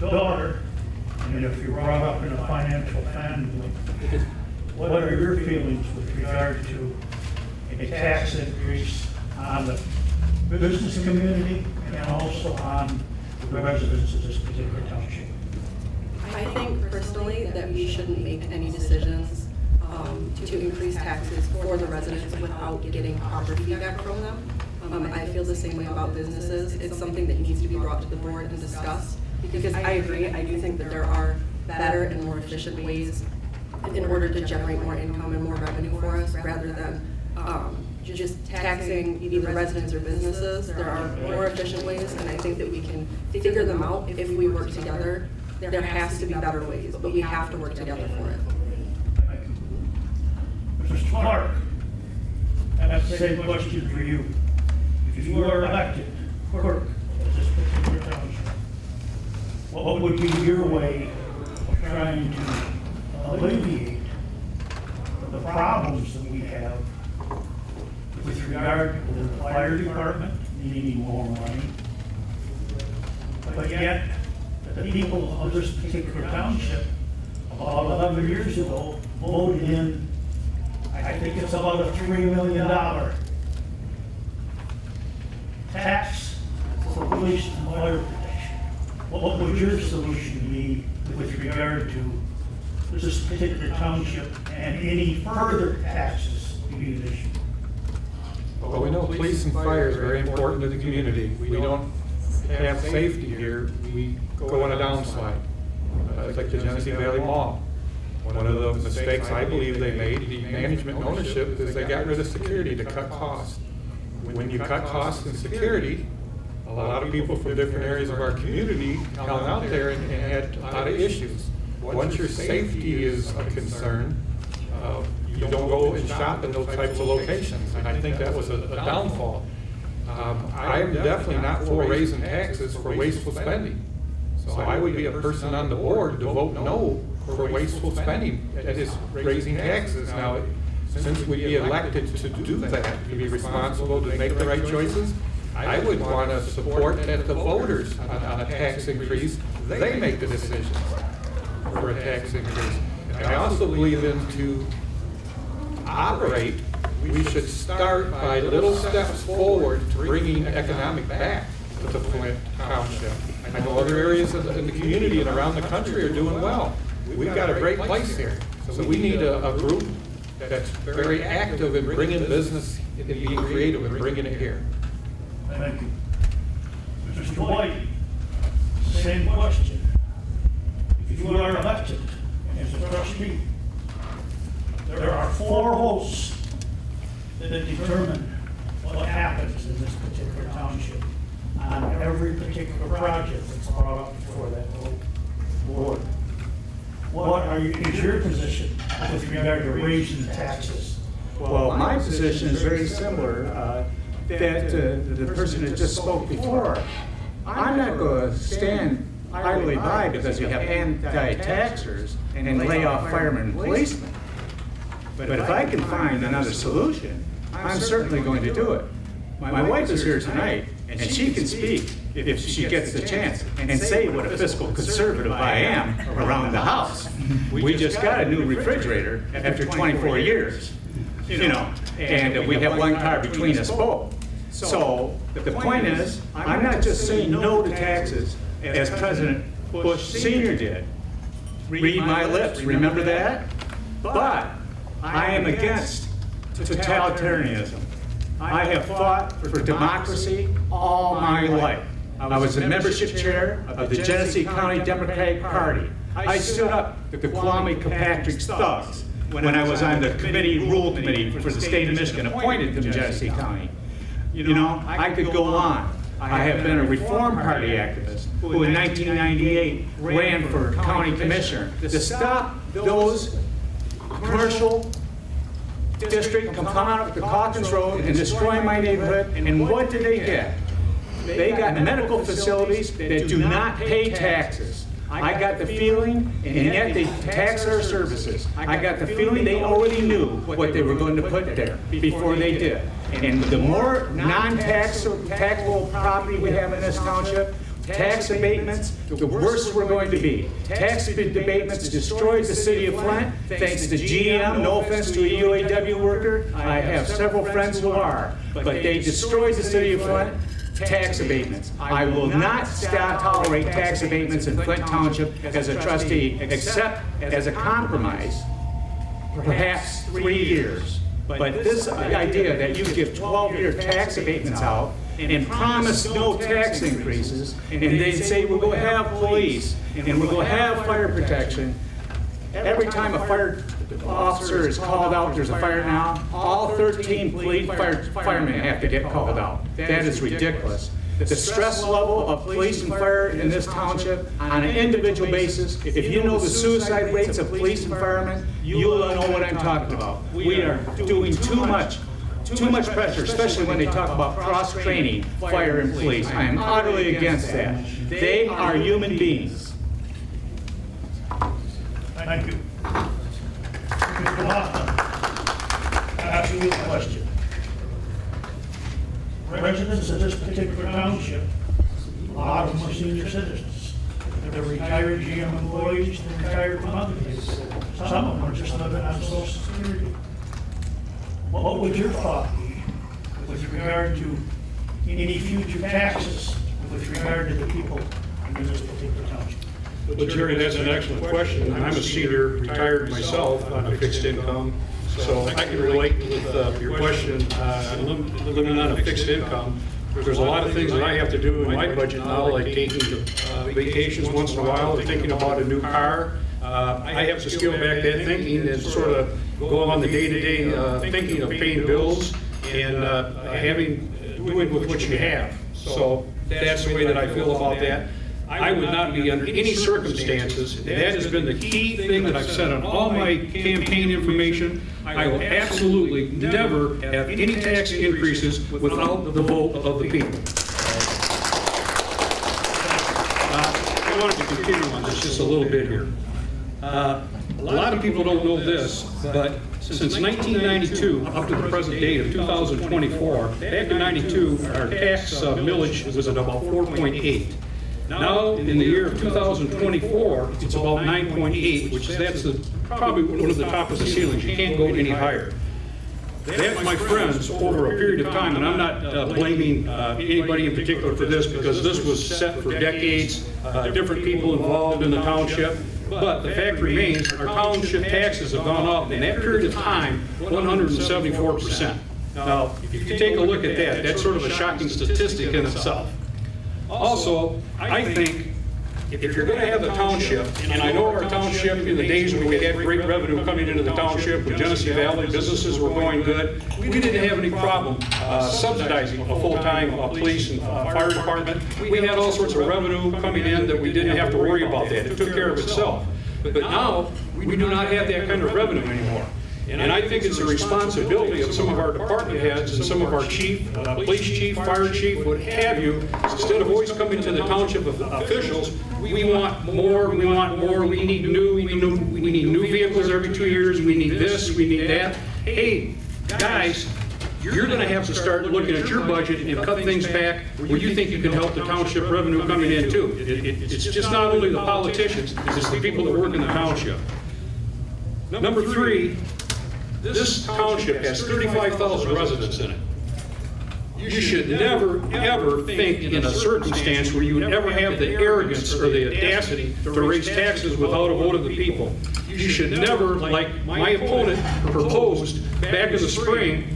daughter, and if you're brought up in a financial family, what are your feelings with regard to a tax increase on the business community and also on the residents of this particular township? I think personally that we shouldn't make any decisions to increase taxes for the residents without getting proper feedback from them. I feel the same way about businesses. It's something that needs to be brought to the board and discussed, because I agree, I do think that there are better and more efficient ways in order to generate more income and more revenue for us, rather than just taxing either residents or businesses. There are more efficient ways, and I think that we can figure them out if we work together. There has to be better ways, but we have to work together for it. Mr. Clark, I have the same question for you. If you are elected clerk of this particular township, what would be your way of trying to alleviate the problems that we have with regard to the fire department needing more money, but yet the people of this particular township about 11 years ago voted in, I think it's about a $3 million tax for police and fire protection. What would your solution be with regard to this particular township and any further taxes being issued? Well, we know police and fire is very important to the community. We don't have safety here. We go on a downslide. It's like the Genesee Valley Mall. One of the mistakes I believe they made, the management and ownership, is they got rid of security to cut costs. When you cut costs in security, a lot of people from different areas of our community come out there and had a lot of issues. Once your safety is a concern, you don't go and shop in those types of locations, and I think that was a downfall. I'm definitely not for raising taxes for wasteful spending. So I would be a person on the board to vote no for wasteful spending, that is raising taxes. Now, since we'd be elected to do that, to be responsible, to make the right choices, I would want to support that the voters on a tax increase, they make the decisions for a tax increase. And I also believe to operate, we should start by little steps forward to bringing economic back to Flint Township. I know other areas in the community and around the country are doing well. We've got a great place here. So we need a group that's very active in bringing business and being creative and bringing it here. Thank you. Mr. White, same question. If you are elected as a trustee, there are 4 votes that determine what happens in this particular township on every particular project that's brought up before that board. What is your position with regard to raising taxes? Well, my position is very similar, that the person that just spoke before. I'm not going to stand idly by because you have anti-taxers and lay off firemen and policemen. But if I can find another solution, I'm certainly going to do it. My wife is here tonight, and she can speak if she gets the chance and say what a fiscal conservative I am around the house. We just got a new refrigerator after 24 years, you know, and we have 1 car between us both. So the point is, I'm not just saying no to taxes as President Bush Sr. did. Read my lips, remember that? But I am against totalitarianism. I have fought for democracy all my life. I was the membership chair of the Genesee County Democratic Party. I stood up to the Kwame Kilpatrick's thugs when I was on the rule committee for the state of Michigan appointed to Genesee County. You know, I could go on. I have been a Reform Party activist who in 1998 ran for county commissioner to stop those commercial districts from coming out of the Calkins Road and destroying my neighborhood. And what did they get? They got medical facilities that do not pay taxes. I got the feeling, and yet they tax our services. I got the feeling they already knew what they were going to put there before they did. And the more non-taxable property we have in this township, tax abatements, the worse we're going to be. Tax abatements destroyed the city of Flint, thanks to GM, no offense to a UAW worker. I have several friends who are, but they destroyed the city of Flint. Tax abatements. I will not tolerate tax abatements in Flint Township as a trustee, except as a compromise, perhaps 3 years. But this idea that you give 12-year tax abatements out and promise no tax increases, and they say we're going to have police and we're going to have fire protection. Every time a fire officer is called out, there's a fire now, all 13 firemen have to get called out. That is ridiculous. The stress level of police and fire in this township on an individual basis, if you know the suicide rates of police and firemen, you will know what I'm talking about. We are doing too much pressure, especially when they talk about cross-training fire and police. I am utterly against that. They are human beings. Thank you. Mr. Hoffman, asking you a question. Residents of this particular township, a lot of them are senior citizens. They're retired GM employees, they're retired from other places. Some of them are just living on Social Security. What would your thought be with regard to any future taxes with regard to the people in this particular township? Well, Jerry, that's an excellent question. I'm a senior, retired myself on a fixed income, so I can relate with your question. Living on a fixed income, there's a lot of things that I have to do in my budget now, like taking vacations once in a while, thinking about a new car. I have to scale back that thinking and sort of go on the day-to-day thinking of paying bills and doing with what you have. So that's the way that I feel about that. I would not be under any circumstances, and that has been the key thing that I've said on all my campaign information. I will absolutely never have any tax increases without the vote of the people. I wanted to continue on this just a little bit here. A lot of people don't know this, but since 1992 up to the present date of 2024, back in 92, our tax millage was at about 4.8. Now, in the year of 2024, it's about 9.8, which that's probably one of the top of the ceilings. You can't go any higher. That, my friends, over a period of time, and I'm not blaming anybody in particular for this, because this was set for decades, different people involved in the township, but the fact remains, our township taxes have gone up in that period of time 174%. Now, if you take a look at that, that's sort of a shocking statistic in itself. Also, I think if you're going to have a township, and I know our township in the days when we had great revenue coming into the township, when Genesee Valley businesses were going good, we didn't have any problem subsidizing a full-time police and fire department. We had all sorts of revenue coming in that we didn't have to worry about that. It took care of itself. But now, we do not have that kind of revenue anymore. And I think it's a responsibility of some of our department heads and some of our chief, police chief, fire chief, what have you, instead of always coming to the township officials, we want more, we want more, we need new vehicles every 2 years, we need this, we need that. Hey, guys, you're gonna have to start looking at your budget and cut things back where you think you can help the township revenue coming in too. It's just not only the politicians, it's the people that work in the township. Number 3, this township has 35,000 residents in it. You should never, ever think in a circumstance where you would ever have the arrogance or the audacity to raise taxes without a vote of the people. You should never, like my opponent proposed back in the spring,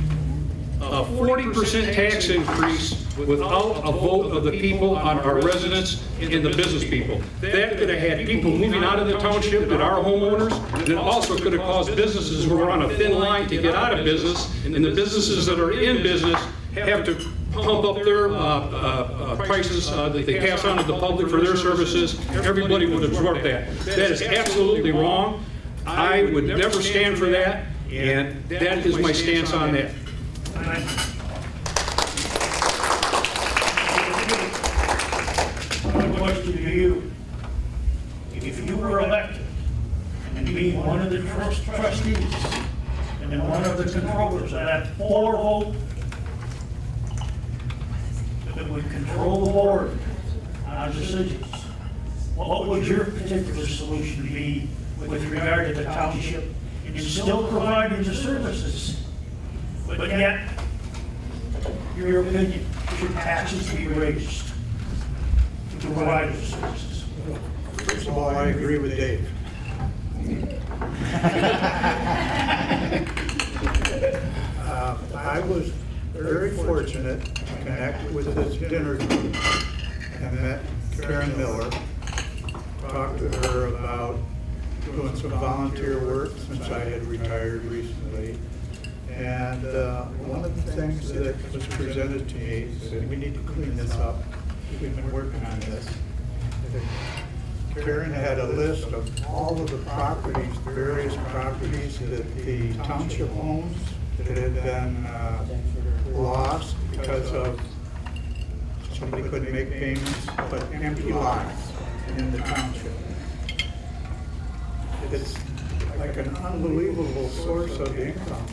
a 40% tax increase without a vote of the people on our residents and the business people. That could have had people moving out of the township that are homeowners, and it also could have caused businesses who are on a thin line to get out of business, and the businesses that are in business have to pump up their prices that they pass on to the public for their services. Everybody would absorb that. That is absolutely wrong. I would never stand for that, and that is my stance on that. My question to you, if you were elected and being one of the trustees and one of the controllers of that 4 vote that would control the board on decisions, what would your particular solution be with regard to the township in still providing the services? But yet, your opinion, should taxes be raised to provide the services? First of all, I agree with Dave. I was very fortunate to connect with this dinner group and met Karen Miller, talked to her about doing some volunteer work since I had retired recently. And one of the things that was presented to me said, we need to clean this up. We've been working on this. Karen had a list of all of the properties, the various properties that the township owns that had been lost because of somebody couldn't make payments, but empty lots in the township. It's like an unbelievable source of income.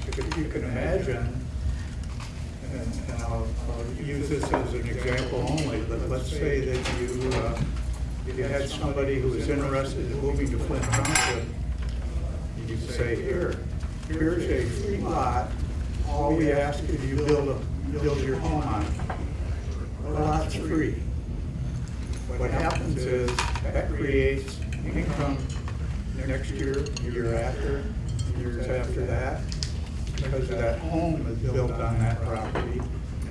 If you can imagine, and I'll use this as an example only, but let's say that you had somebody who was interested in moving to Flint Township, you say, here's a free lot, all we ask is you build your home on it. The lot's free. What happens is that creates income next year, year after, years after that, because that home is built on that property,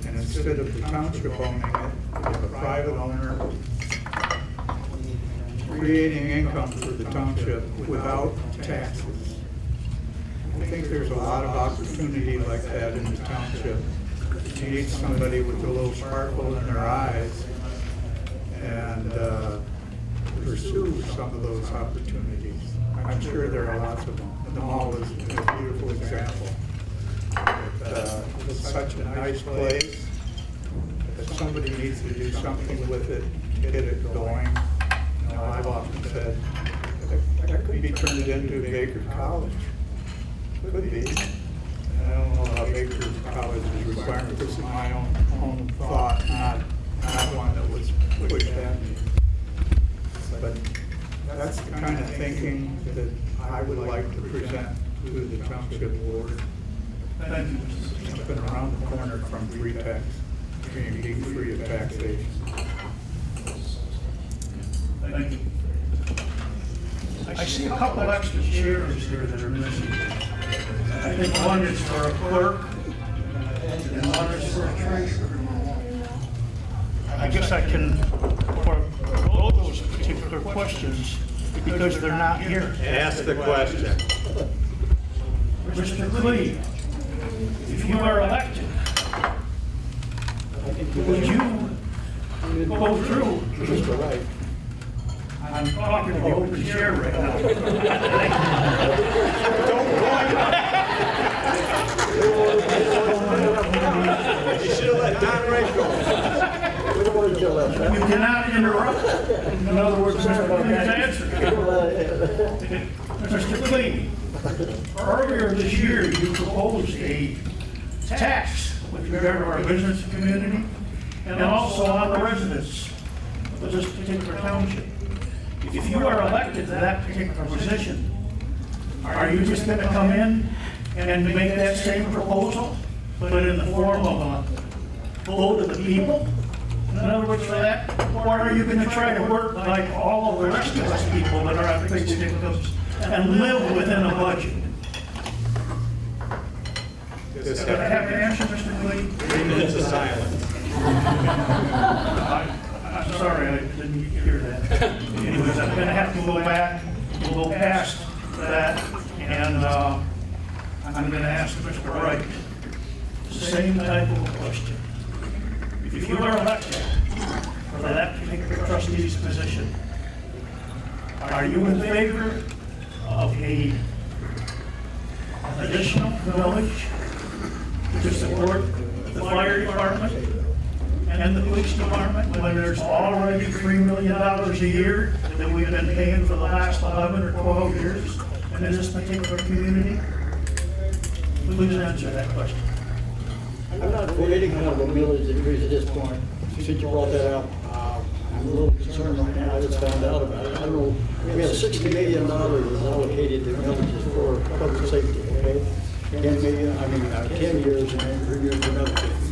and instead of the township owning it, you have a private owner creating income for the township without taxes. I think there's a lot of opportunity like that in the township. You need somebody with a little sparkle in their eyes and pursue some of those opportunities. I'm sure there are lots of them. The mall is a beautiful example. It's such a nice place that somebody needs to do something with it, get it going. You know, I've often said that could be turned into Baker College. Could be. And I don't know how Baker College is required. This is my own thought, not one that was pushed at me. But that's the kind of thinking that I would like to present to the township board. Thank you. It's been around the corner from free tax, being free of taxation. Thank you. I see a couple extra chairs here that are missing. I think one is for a clerk and one is for a treasurer. I guess I can, for know those particular questions because they're not here. Ask the question. Mr. Clee, if you are elected, would you go through? Mr. Wright. I'm talking to the open chair right now. You should have let Don Wright go. You cannot interrupt. In other words, Mr. Clee's answer. Mr. Clee, earlier this year, you proposed a tax with regard to our business community and also on the residents of this particular township. If you are elected to that particular position, are you just going to come in and make that same proposal, but in the form of a vote of the people? In other words, for that, or are you going to try to work like all of the rest of us people that are on fixed incomes and live within a budget? Can I have an answer, Mr. Clee? 3 minutes of silence. I'm sorry, I didn't hear that. Anyways, I'm going to have to go back, we'll go past that, and I'm going to ask Mr. Wright the same type of question. If you are elected for that particular trustee's position, are you in favor of an additional village to support the fire department and the police department when there's already $3 million a year that we've been paying for the last 11 or 12 years in this particular community? Please answer that question. I'm not for any kind of a millage increase at this point. Since you brought that up, I'm a little concerned right now. I just found out about it. I don't know, we have $60 million allocated to villages for public safety, okay? 10 million, 10 years and then 3 years another 50.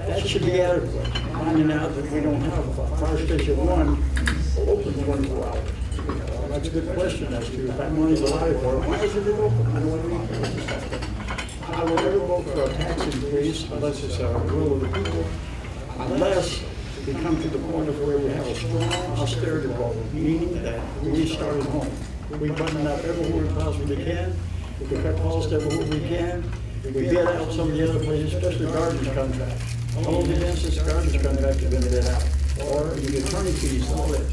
That should be adequate. Finding out that we don't have Fire Station 1 open 24 hours. That's a good question as to if that money's alive for it, why isn't it open? I don't want to I will never vote for a tax increase unless it's a will of the people, unless we come to the point of where we have a strong austerity program, meaning that we start at home. We button up everywhere we possibly can, we cut costs everywhere we can, we bid out some of the other places, especially garbage contracts. All the instances garbage contracts have been bid out. Or you get attorney fees, all that.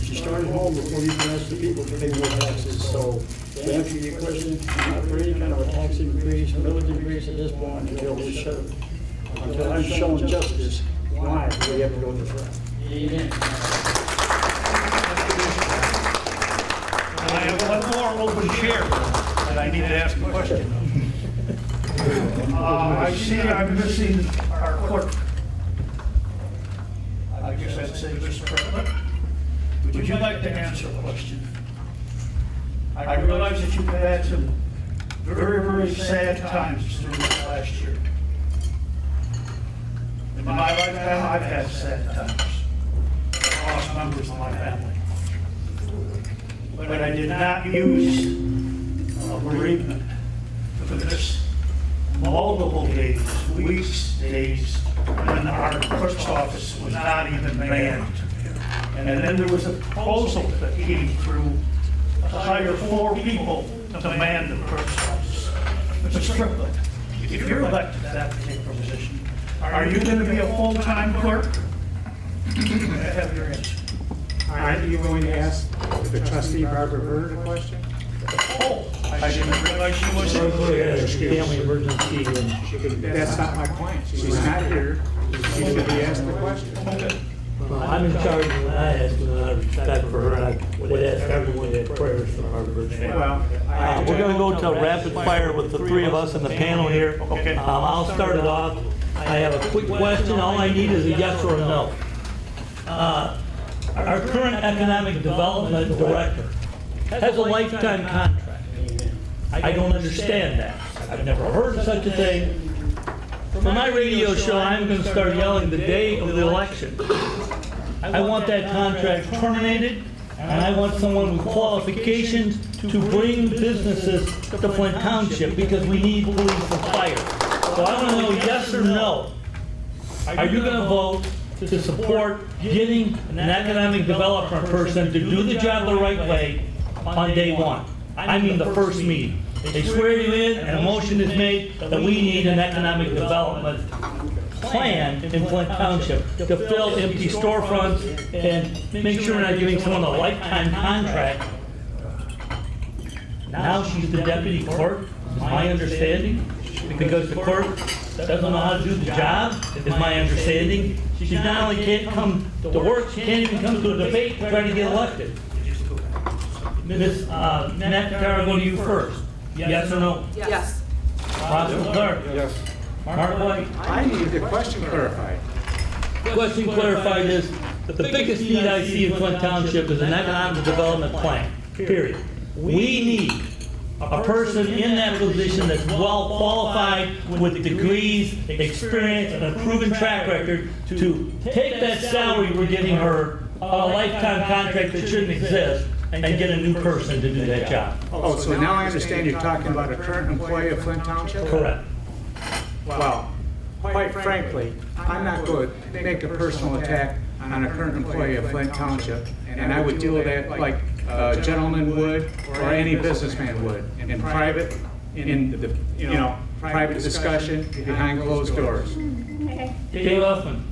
You start at home before you can ask the people to pay more taxes. So to answer your question, I'm not for any kind of a tax increase, millage increase at this point until we shut it. Until I'm shown justice, why do we have to go this route? Amen. I have one more open chair that I need to ask a question. I see I'm missing our clerk. I guess I'd say Mr. President. Would you like to answer a question? I realize that you've had some very, very sad times through this last year. In my lifetime, I've had sad times. I've lost members of my family. But I did not use bereavement for this multiple days, weeks, days, when our clerk's office was not even manned. And then there was a proposal that came through to hire 4 people to man the clerk's office. Mr. Strickland, if you're elected to that particular position, are you going to be a full-time clerk? I have your answer. Aren't you going to ask the trustee Barbara Bird a question? Oh, I didn't realize she was here. Family emergency, and that's not my point. She's not here. She should be asked the question. Well, I'm in charge, and I ask with a lot of respect for her, and I would ask everyone to have prayers for Barbara Bird. We're going to go to rapid fire with the 3 of us in the panel here. Okay. I'll start it off. I have a quick question. All I need is a yes or a no. Our current economic development director has a lifetime contract. I don't understand that. I've never heard of such a thing. For my radio show, I'm going to start yelling the day of the election. I want that contract terminated, and I want someone with qualifications to bring businesses to Flint Township because we need police and fire. So I want to know yes or no. Are you going to vote to support getting an economic development person to do the job the right way on day one. I mean the first meeting. They swear you in and a motion is made that we need an economic development plan in Flint Township to fill empty storefronts and make sure we're not giving someone a lifetime contract. Now she's the deputy clerk, is my understanding, because the clerk doesn't know how to do the job, is my understanding. She not only can't come to work, she can't even come to a debate trying to get elected. Ms. McIntyre, go to you first. Yes or no? Yes. Roscoe Clark? Yes. Mark White? I need the question clarified. Question clarified is, the biggest need I see in Flint Township is an economic development plan, period. We need a person in that position that's well qualified with degrees, experience, and a proven track record to take that salary we're giving her, a lifetime contract that shouldn't exist, and get a new person to do that job. Oh, so now I understand you're talking about a current employee of Flint Township? Correct. Well, quite frankly, I'm not going to make a personal attack on a current employee of Flint Township, and I would deal with that like a gentleman would, or any businessman would, in private, in the, private discussion, behind closed doors. Dave Huffman?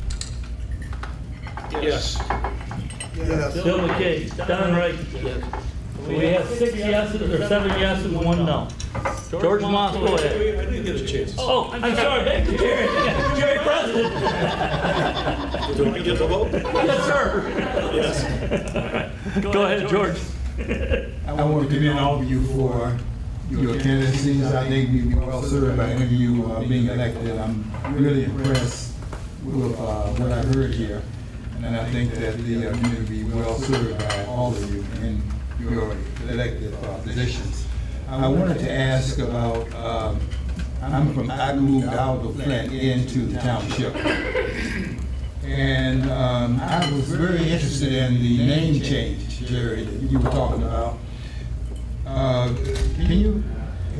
Yes. Bill McKay? Don Wright? Yes. We have 6 yeses, or 7 yeses, and 1 no. George Moss, go ahead. I didn't get a chance. Oh, I'm sorry, thank you, Jerry President. Do we get the vote? Yes, sir. Yes. Go ahead, George. I want to commend all of you for your candidacies. I think we've been well served by any of you being elected. I'm really impressed with what I heard here. And I think that the community will be well served by all of you in your elected positions. I wanted to ask about, I moved out of Flint into the township. And I was very interested in the name change, Jerry, that you were talking about. Can you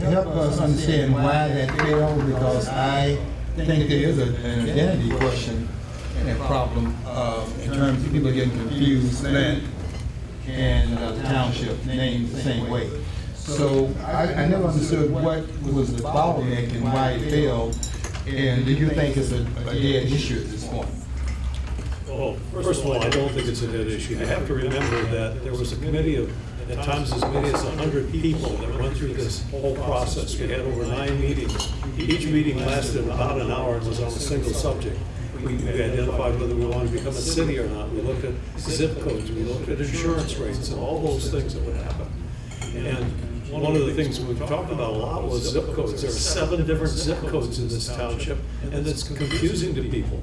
help us understand why that failed? Because I think there is an identity question and problem in terms of people getting confused, Flint and the township named the same way. So I never understood what was the bottleneck and why it failed, and do you think it's a dead issue at this point? Well, first of all, I don't think it's a dead issue. You have to remember that there was a committee of, at times as many as 100 people that went through this whole process. We had over 9 meetings. Each meeting lasted about an hour and was on a single subject. We identified whether we wanted to become a city or not. We looked at zip codes, we looked at insurance rates, and all those things that would happen. And one of the things we talked about a lot was zip codes. There are 7 different zip codes in this township, and it's confusing to people.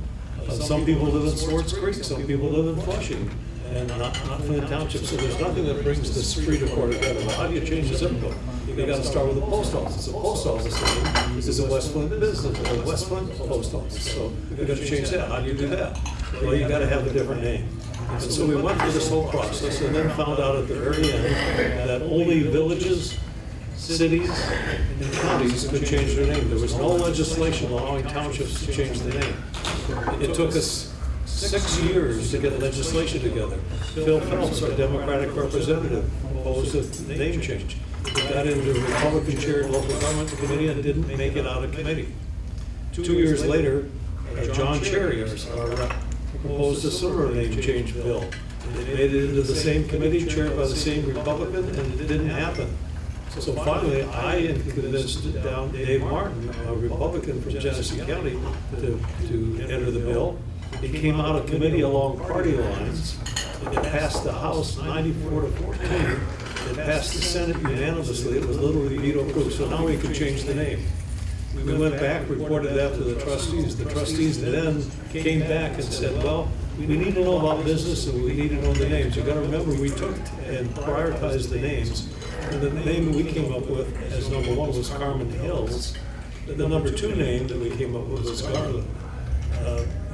Some people live in Swartz Creek, some people live in Flushing, and not Flint Township. So there's nothing that brings the street or core together. Well, how do you change the zip code? You got to start with the post office. The post office name is a West Flint business, or West Flint post office. So you got to change that. How do you do that? Well, you got to have a different name. And so we went through this whole process, and then found out at the very end that only villages, cities, and counties could change their name. There was no legislation allowing townships to change the name. It took us 6 years to get legislation together. Phil Phelps, our Democratic representative, opposed the name change. We got into a Republican-chaired local government committee and didn't make it out of committee. 2 years later, John Cherry, our rep, proposed a similar name change bill. It made it into the same committee, chaired by the same Republican, and it didn't happen. So finally, I convinced Dave Martin, a Republican from Genesee County, to enter the bill. It came out of committee along party lines. It passed the House 94-14. It passed the Senate unanimously. It was literally veto-proof. So now we could change the name. We went back, reported that to the trustees. The trustees then came back and said, well, we need to know about business and we need to know the names. You got to remember, we took and prioritized the names. And the name we came up with as number 1 was Carmen Hills. The number 2 name that we came up with was Garland.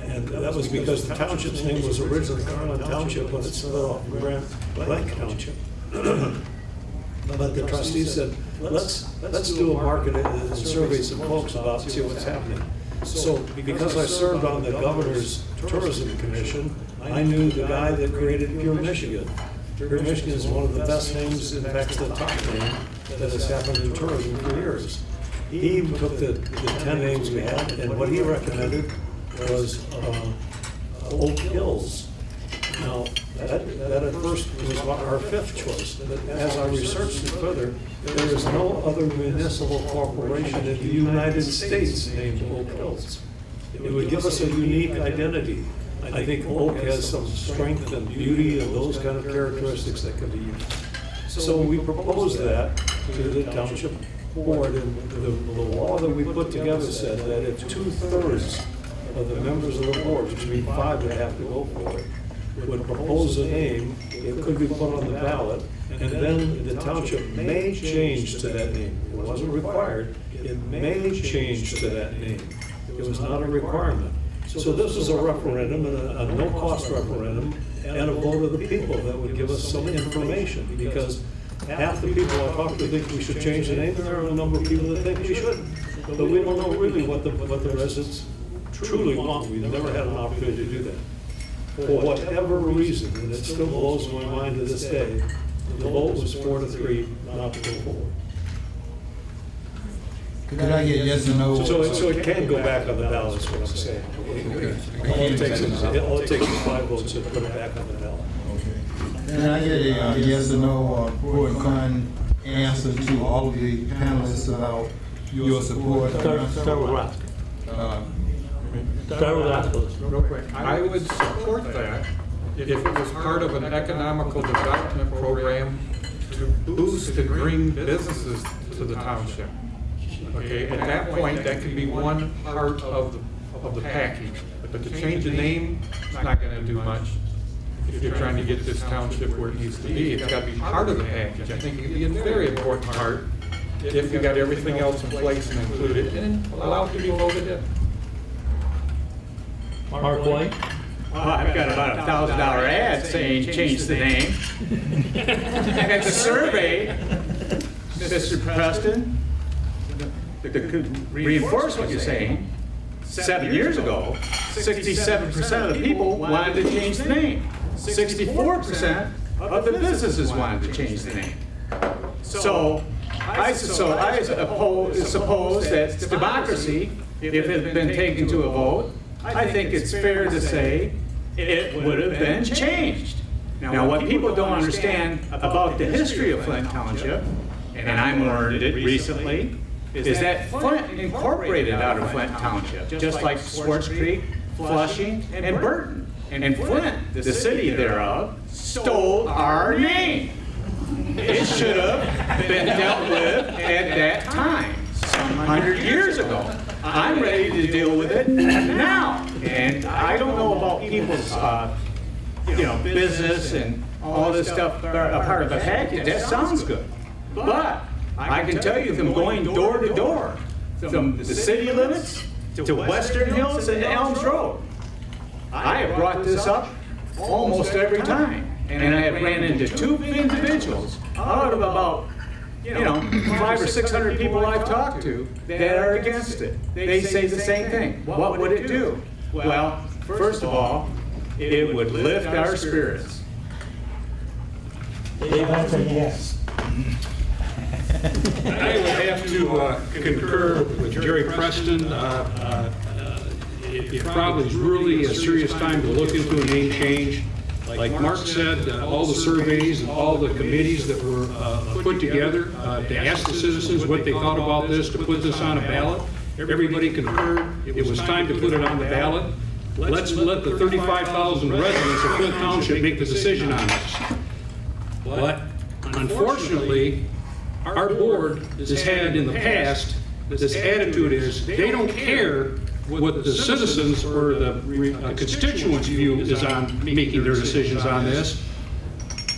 And that was because the township's name was originally Garland Township when it split off from Grant Blank Township. But the trustees said, let's do a market and survey some folks about, see what's happening. So because I served on the governor's tourism commission, I knew the guy that created Pure Michigan. Pure Michigan is one of the best names, in fact, the top name that has happened in tourism for years. He took the 10 names we had, and what he recommended was Oak Hills. Now, that at first was our 5th choice, but as I researched it further, there is no other municipal corporation in the United States named Oak Hills. It would give us a unique identity. I think Oak has some strength and beauty and those kind of characteristics that can be used. So we proposed that to the Township Board, and the law that we put together said that if 2/3 of the members of the board, which means 5 that have to go for it, would propose a name, it could be put on the ballot, and then the township may change to that name. It wasn't required, it may change to that name. It was not a requirement. So this was a referendum, and a no-cost referendum, and a vote of the people that would give us some information, because half the people I talk to think we should change the name, and there are a number of people that think we shouldn't. But we don't know really what the residents truly want. We've never had an opportunity to do that. For whatever reason, and it still blows my mind to this day, the vote was 4-3 not to go forward. Could I get yes or no? So it can go back on the ballot, is what I'm saying. All it takes is 5 votes to put it back on the ballot. Can I get a yes or no or pro and con answer to all of the panelists about your support? Start with Ross. Start with Ross, please. Real quick, I would support that if it was part of an economical development program to boost the green businesses to the township. Okay, at that point, that could be one part of the package. But to change the name, it's not gonna do much. If you're trying to get this township where it needs to be, it's gotta be part of the package. I think it could be a very important part if you got everything else in place and included and allow it to be voted in. Mark White? Well, I've got about a $1,000 ad saying change the name. I got the survey, Mr. Preston, that could reinforce what you're saying. 7 years ago, 67% of the people wanted to change the name. 64% of the businesses wanted to change the name. So I suppose that democracy, if it had been taken to a vote, I think it's fair to say it would have been changed. Now, what people don't understand about the history of Flint Township, and I learned it recently, is that Flint incorporated out of Flint Township, just like Swartz Creek, Flushing, and Burton. And Flint, the city thereof, stole our name. It should have been dealt with at that time, some 100 years ago. I'm ready to deal with it now. And I don't know about people's, business and all this stuff, a part of the package. That sounds good. But I can tell you from going door to door, from the city limits to Western Hills and to Elms Road, I have brought this up almost every time. And I have ran into 2 individuals out of about 500 or 600 people I've talked to that are against it. They say the same thing. What would it do? Well, first of all, it would lift our spirits. Yes. I would have to concur with Jerry Preston. It probably is really a serious time to look into a name change. Like Mark said, all the surveys and all the committees that were put together to ask the citizens what they thought about this, to put this on a ballot, everybody concurred. It was time to put it on the ballot. Let's let the 35,000 residents of Flint Township make the decision on this. But unfortunately, our board has had in the past, this attitude is they don't care what the citizens or the constituents' view is on making their decisions on this.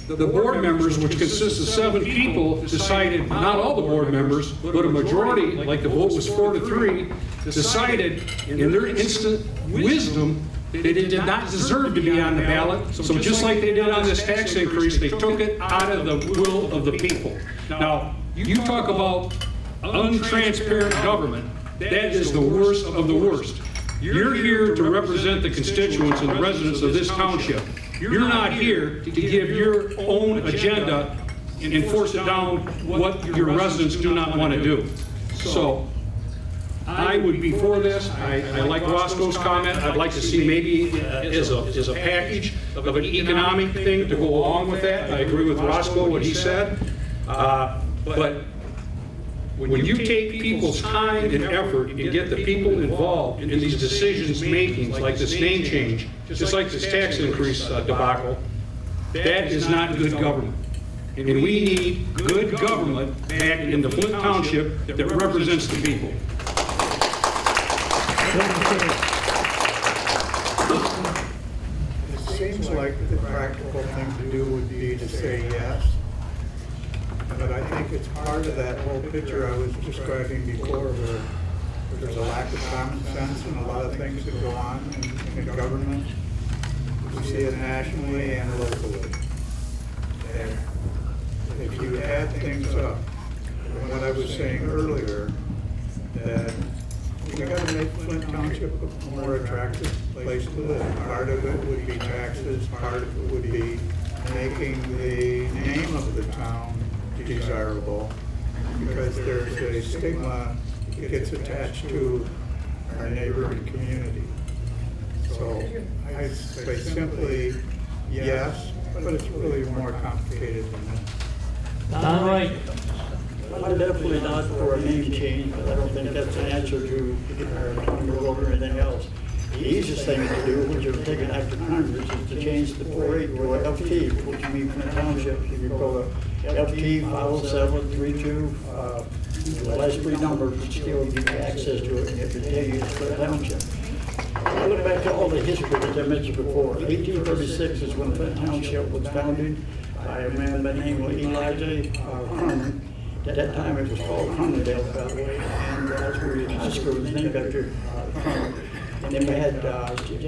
The board members, which consists of 7 people, decided, not all the board members, but a majority, like the vote was 4-3, decided in their instant wisdom that it did not deserve to be on the ballot. So just like they did on this tax increase, they took it out of the will of the people. Now, you talk about untransparent government. That is the worst of the worst. You're here to represent the constituents and the residents of this township. You're not here to give your own agenda and force it down what your residents do not want to do. So I would be for this. I like Roscoe's comment. I'd like to see maybe as a package of an economic thing to go along with that. I agree with Roscoe, what he said. But when you take people's time and effort and get the people involved in these decisions makings, like this name change, just like this tax increase debacle, that is not good government. And we need good government back in the Flint Township that represents the people. It seems like the practical thing to do would be to say yes. But I think it's part of that whole picture I was describing before, where there's a lack of common sense and a lot of things that go on in government. We see it nationally and locally. And if you add things up, what I was saying earlier, that we got to make Flint Township a more attractive place to live. Part of it would be taxes, part of it would be making the name of the town desirable, because there's a stigma that gets attached to our neighboring community. So I say simply yes, but it's really more complicated than that. Dynamite. I'm definitely not for a name change, but I don't think that's an answer to our county road or anything else. The easiest thing to do, which will take an act of Congress, is to change the 4-8 to a FT, which means Flint Township. If you go to FT 50732, the last three numbers would still give you access to it, and it would tell you it's Flint Township. I look back to all the history that I mentioned before. 1836 is when Flint Township was founded by a man by the name of Elijah Herman. At that time, it was called Hermandale, by the way, and that's where the high school was named after Herman. And then we had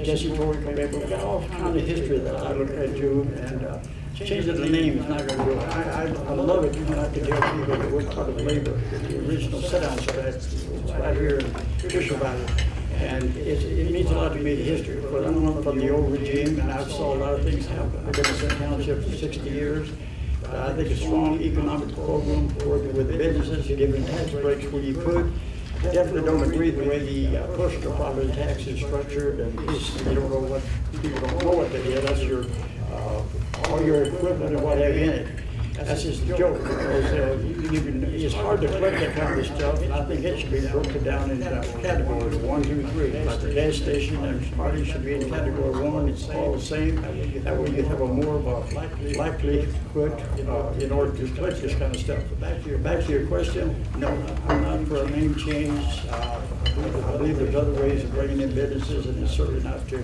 Jesse Torrey come back. We've got all kind of history that I look at too, and changing the name is not going to do it. I love it. You don't have to tell people that we're part of labor. The original sit-down strategy is right here in Fisher Valley. And it means a lot to me, the history. But I'm from the old regime, and I've saw a lot of things happen. I've been in Flint Township for 60 years. I think a strong economic program working with businesses, giving tax breaks where you could. Definitely don't agree the way the personal property tax is structured, and you don't know what, people don't know what that is. That's your, all your equipment and what have you in it. That's just a joke, because it's hard to collect that kind of stuff, and I think it should be broken down in categories, 1, 2, 3. Like the gas station and party should be in category 1, it's all the same. That way you have a more of a likelihood in order to collect this kind of stuff. But back to your question, no, I'm not for a name change. I believe there's other ways of bringing in businesses, and it's certainly not to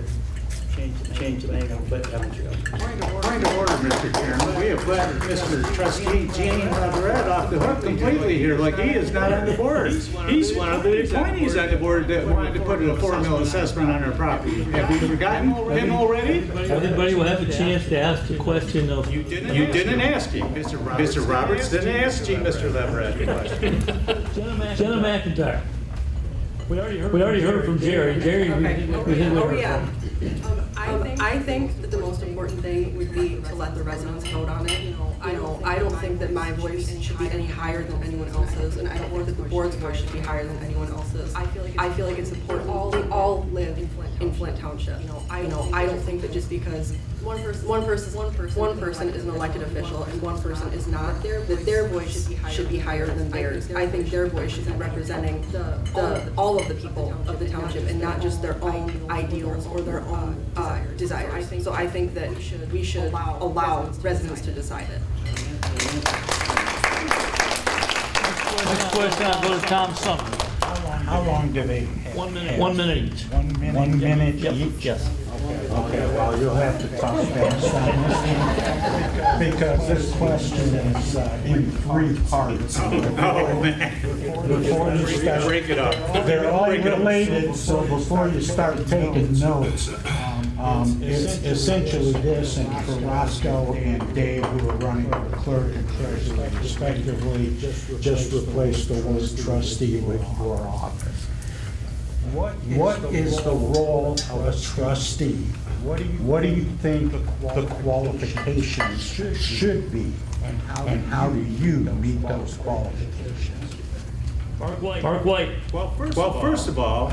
change the name of Flint Township. Point of order, Mr. Chairman. We have let Mr. Trustee Gene Leverett off the hook completely here, like he is not on the board. He's one of the appointees on the board that wanted to put a 4 mil assessment on our property. Have we forgotten him already? Everybody will have a chance to ask the question of... You didn't ask him. Mr. Roberts didn't ask Gene, Mr. Leverett the question. Jenna McIntyre. We already heard from Jerry. Jerry, I think that the most important thing would be to let the residents vote on it. I don't think that my voice should be any higher than anyone else's, and I don't think that the board's voice should be higher than anyone else's. I feel like it's important. We all live in Flint Township. I don't think that just because one person is an elected official and one person is not, that their voice should be higher than theirs. I think their voice should be representing all of the people of the township and not just their own ideals or their own desires. So I think that we should allow residents to decide it. Next question, I'll go to Tom Sumner. How long do they have? 1 minute. 1 minute each. 1 minute? 1 minute each? Yes. Okay, well, you'll have to talk fast on this one, because this question is in 3 parts. Oh, man. Before you start, break it up. They're all related, so before you start taking notes, it's essentially this, and for Roscoe and Dave, who are running for clerk and treasurer respectively, just replace the word trustee with your office. What is the role of a trustee? What do you think the qualifications should be? And how do you meet those qualifications? Mark White. Well, first of all,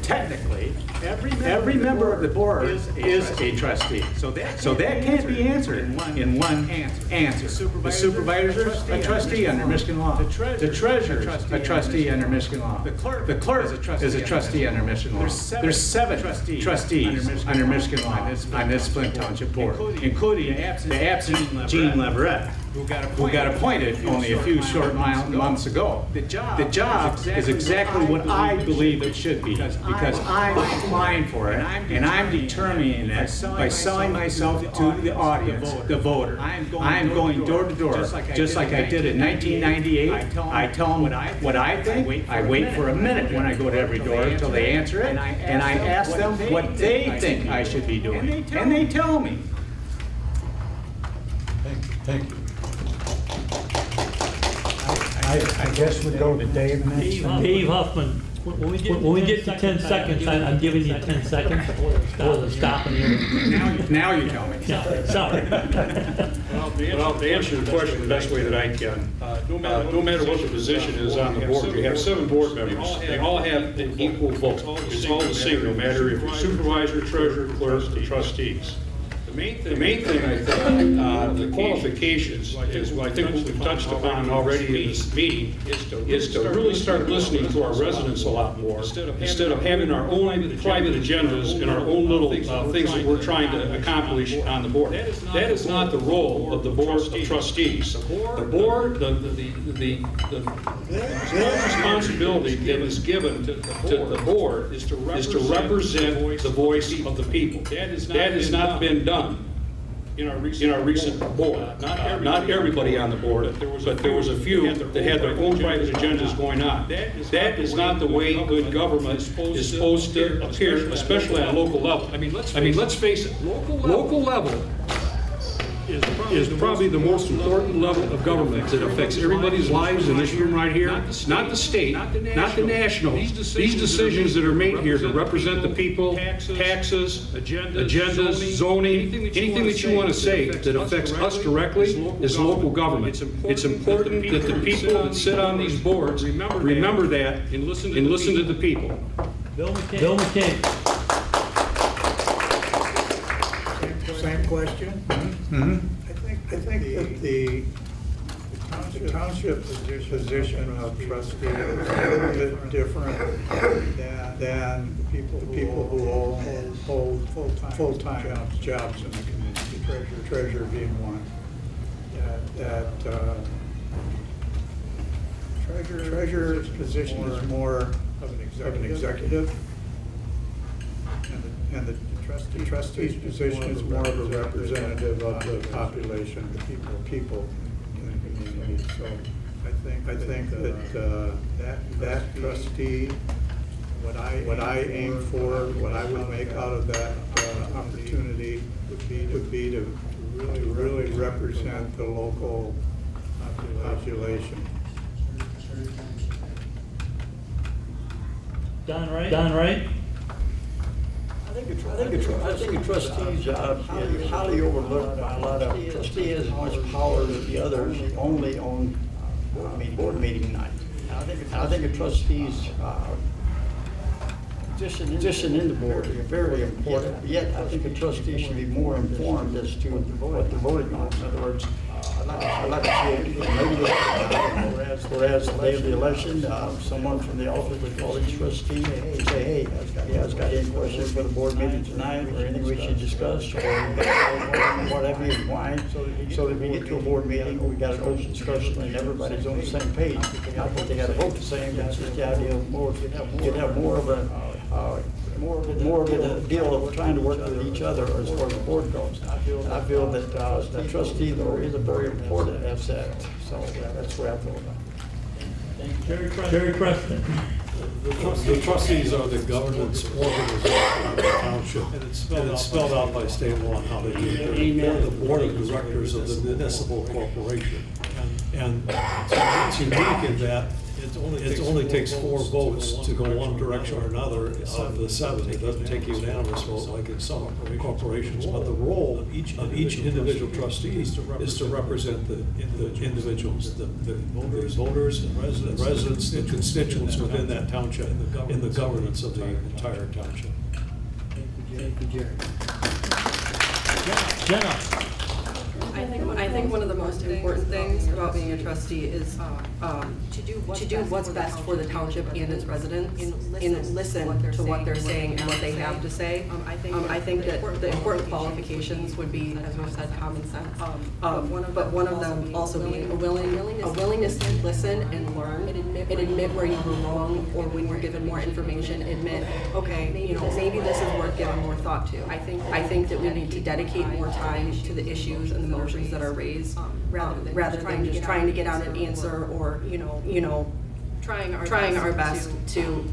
technically, every member of the board is a trustee. So that can't be answered in one answer. The supervisor's a trustee under Michigan law. The treasurer's a trustee under Michigan law. The clerk is a trustee under Michigan law. There's 7 trustees under Michigan law on this Flint Township board, including the absent Gene Leverett, who got appointed only a few short months ago. The job is exactly what I believe it should be, because I'm applying for it, and I'm determining it by selling myself to the audience, the voter. I'm going door to door, just like I did in 1998. I tell them what I think. I wait for a minute when I go to every door until they answer it, and I ask them what they think I should be doing, and they tell me. Thank you. I guess we go to Dave next. Dave Huffman. When we get to 10 seconds, I'm giving you 10 seconds for the stopping you. Now you tell me. Yeah, sorry. Well, to answer your question the best way that I can, no matter what the position is on the board, you have 7 board members. They all have an equal vote. It's all the same, no matter if you're supervisor, treasurer, clerk, or trustees. The main thing I think, the qualifications, is what I think what we've touched upon already in this meeting, is to really start listening to our residents a lot more, instead of having our own private agendas and our own little things that we're trying to accomplish on the board. That is not the role of the board of trustees. The board, the responsibility that is given to the board is to represent the voice of the people. That has not been done in our recent board. Not everybody on the board, but there was a few that had their own private agendas going on. That is not the way good government is supposed to appear, especially on a local level. I mean, let's face it, local level is probably the most important level of government that affects everybody's lives in this room right here. Not the state, not the national. These decisions that are made here to represent the people, taxes, agendas, zoning, anything that you want to say that affects us directly is local government. It's important that the people that sit on these boards remember that and listen to the people. Bill McCain. Same question. I think that the township position of trustee is a little bit different than people who hold full-time jobs in the community, treasurer being one. Treasurer's position is more of an executive, and the trustee's position is more of a representative of the population, the people in the community. So I think that trustee, what I aim for, what I would make out of that opportunity would be to really represent the local population. Don Wright. I think a trustee's job is highly overlooked by a lot of trustees. Has as much power as the others only on board meeting night. I think a trustee's position in the board is very important. Yet I think a trustee should be more informed as to what they're voting on. In other words, I'd like to see whereas the day of the election, someone from the office would call each trustee and say, hey, you guys got any questions for the board meeting tonight, or anything we should discuss, or whatever, and why, so that we get to a board meeting, we got an open discussion and everybody's on the same page. I think they got to vote the same, but it's just the idea of you'd have more of a deal of trying to work with each other as far as the board goes. I feel that the trustee, though, is a very important asset. So that's where I feel about it. Jerry Preston. The trustees are the governance organization of the township, and it's spelled out by state law how they do it. They're the board of directors of the municipal corporation. And it's unique in that it only takes 4 votes to go one direction or another of the 7. It doesn't take a unanimous vote like in some corporations, but the role of each individual trustee is to represent the individuals, the voters, the residents, the constituents within that township in the governance of the entire township. Thank you, Jerry. Jenna. I think one of the most important things about being a trustee is to do what's best for the township and its residents, and listen to what they're saying and what they have to say. I think that the important qualifications would be, as we've said, common sense. But one of them also being a willingness to listen and learn, and admit where you were wrong, or when you're given more information, admit, okay, maybe this is worth giving more thought to. I think that we need to dedicate more time to the issues and the motions that are raised, rather than just trying to get out an answer, or trying our best to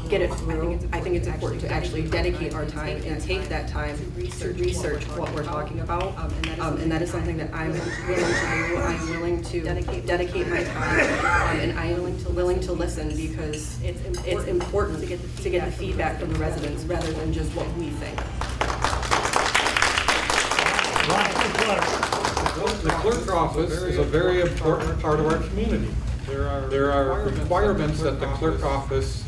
get it through. I think it's important to actually dedicate our time and take that time to research what we're talking about, and that is something that I'm willing to do. I'm willing to dedicate my time, and I am willing to listen, because it's important to get the feedback from the residents rather than just what we think. The clerk office is a very important part of our community. There are requirements that the clerk office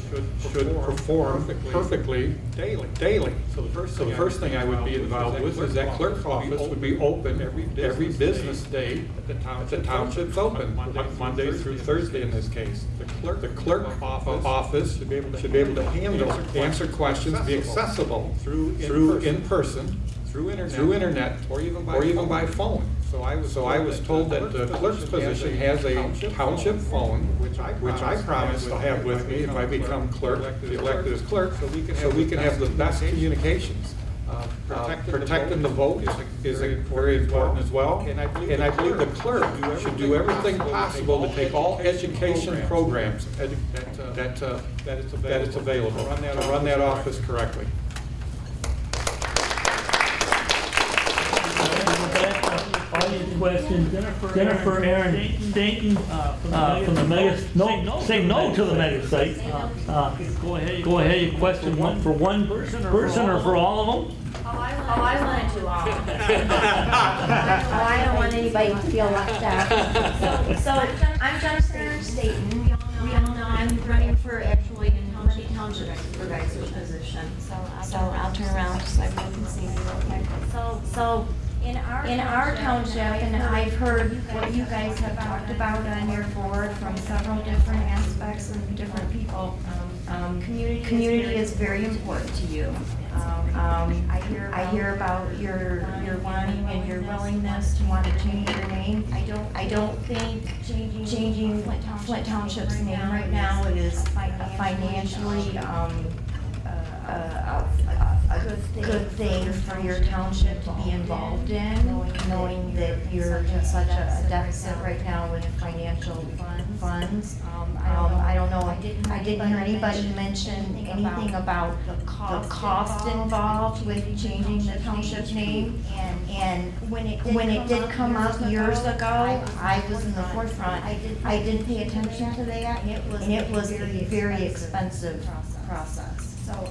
should perform perfectly daily. So the first thing I would be involved with is that clerk office would be open every business day that the township's open, Monday through Thursday in this case. The clerk office should be able to answer questions, be accessible through in person, through internet, or even by phone. So I was told that the clerk's position has a township phone, which I promise to have with me if I become clerk, elected as clerk, so we can have the best communications. Protecting the vote is very important as well, and I believe the clerk should do everything possible to take all education programs that it's available to run that office correctly. Audience questions. Jennifer Aaron Stanton from the Mega. Say no to the Mega site. Go ahead. You question one for one person or for all of them? I wanted to all. I don't want anybody to feel left out. So I'm Jennifer Aaron Stanton. We all know I'm running for actually in Township supervisor's position. So I'll turn around so everyone can see me real quick. So in our township, and I've heard what you guys have talked about on your board from several different aspects and different people. Community is very important to you. I hear about your wanting and your willingness to want to change your name. I don't think changing Flint Township's name right now is financially a good thing for your township to be involved in, knowing that you're in such a deficit right now with financial funds. I don't know, I didn't hear anybody mention anything about the cost involved with changing the township name. And when it did come up years ago, I was in the forefront. I did pay attention to that, and it was a very expensive process.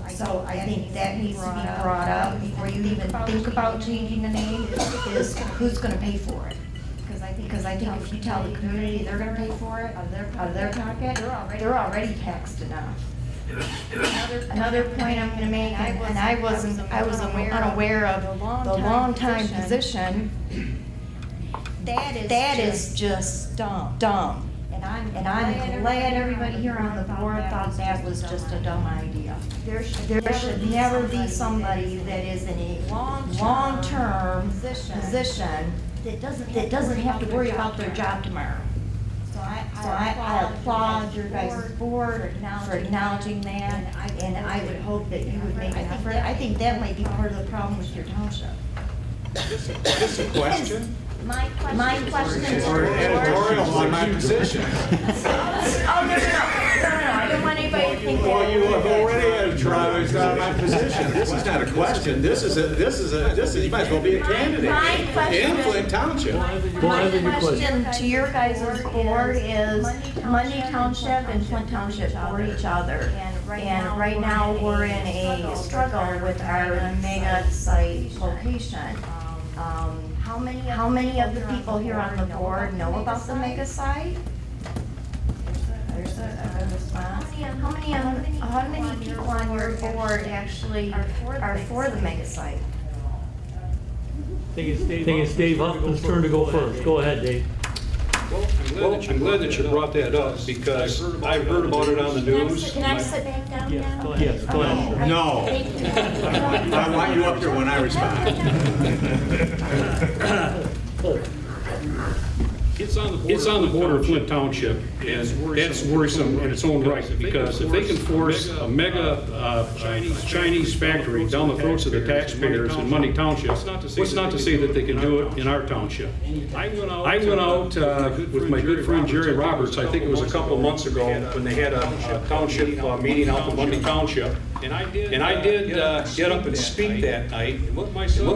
So I think that needs to be brought up before you even think about changing the name, is who's gonna pay for it? Because I think if you tell the community they're gonna pay for it out of their pocket, they're already taxed enough. Another point I'm gonna make, and I was unaware of the long-time position, that is just dumb. And I'm glad everybody here on the board thought that was just a dumb idea. There should never be somebody that is in a long-term position that doesn't have to worry about their job tomorrow. So I applaud your guys' board for acknowledging that, and I would hope that you would make an effort. I think that might be part of the problem with your township. Just a question? My question is Or an editorial on my position. Oh, no, I don't want anybody to think that. Well, you have already editorialized on my position. This is not a question. This is, you might as well be a candidate in Flint Township. My question to your guys' board is, Mundy Township and Flint Township for each other. And right now, we're in a struggle with our mega site location. How many of the people here on the board know about the mega site? There's a response. How many people on your board actually are for the mega site? I think it's Dave Huffman's turn to go first. Go ahead, Dave. Well, I'm glad that you brought that up because I've heard about it on the news. Can I sit back down now? Yes, go ahead. No. I want you up there when I respond. It's on the border of Flint Township, and that's worrisome in its own right, because if they can force a mega Chinese factory down the throats of the taxpayers in Mundy Township, what's not to say that they can do it in our township? I went out with my good friend Jerry Roberts, I think it was a couple of months ago, when they had a township meeting out in Mundy Township. And I did get up and speak that night. And what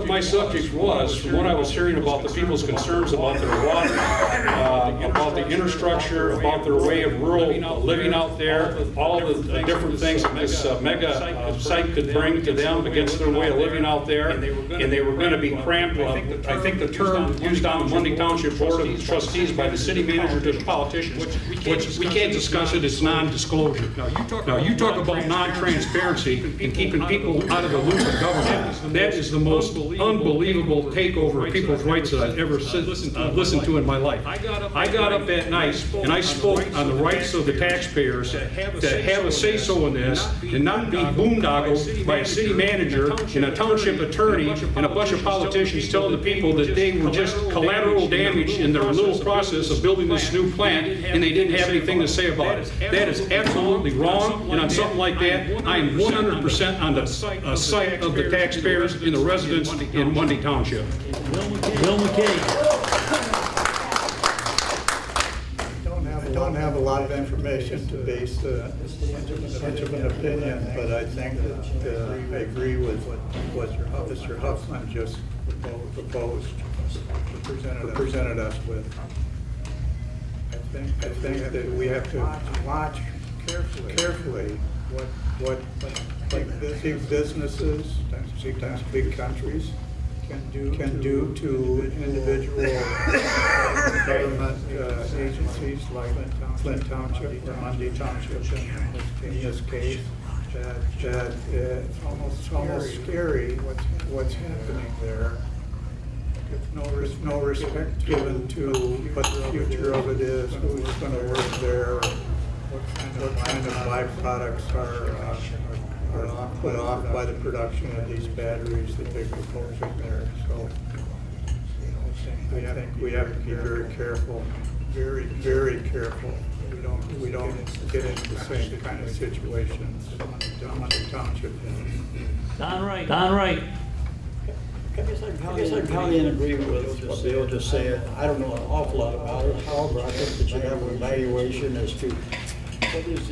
my subject was, from what I was hearing about the people's concerns about their water, about the infrastructure, about their way of rural living out there, all the different things that this mega site could bring to them against their way of living out there, and they were going to be cramped. I think the term used on the Mundy Township Board of Trustees by the city manager to the politicians, which we can't discuss it, it's non-disclosure. Now, you talk about non-transparency and keeping people out of the loop of government. That is the most unbelievable takeover of people's rights that I've ever listened to in my life. I got up that night and I spoke on the rights of the taxpayers to have a say-so in this and not be boondoggled by a city manager and a township attorney and a bunch of politicians telling the people that they were just collateral damage in their little process of building this new plant and they didn't have anything to say about it. That is absolutely wrong, and on something like that, I am 100% on the side of the taxpayers and the residents in Mundy Township. Bill McKay. I don't have a lot of information to base much of an opinion, but I think that I agree with what Mr. Huffman just proposed, presented us with. I think that we have to watch carefully what big businesses, sometimes big countries, can do to individual government agencies like Flint Township or Mundy Township in this case. That it's almost scary what's happening there. If no respect given to what the future of it is, who's going to work there, what kind of byproducts are put off by the production of these batteries that they're proposing there. So I think we have to be very careful, very, very careful. We don't get into the same kind of situations Mundy Township is. Don Wright. I guess I probably agree with what Bill just said. I don't know an awful lot about it. However, I think that you have an evaluation as to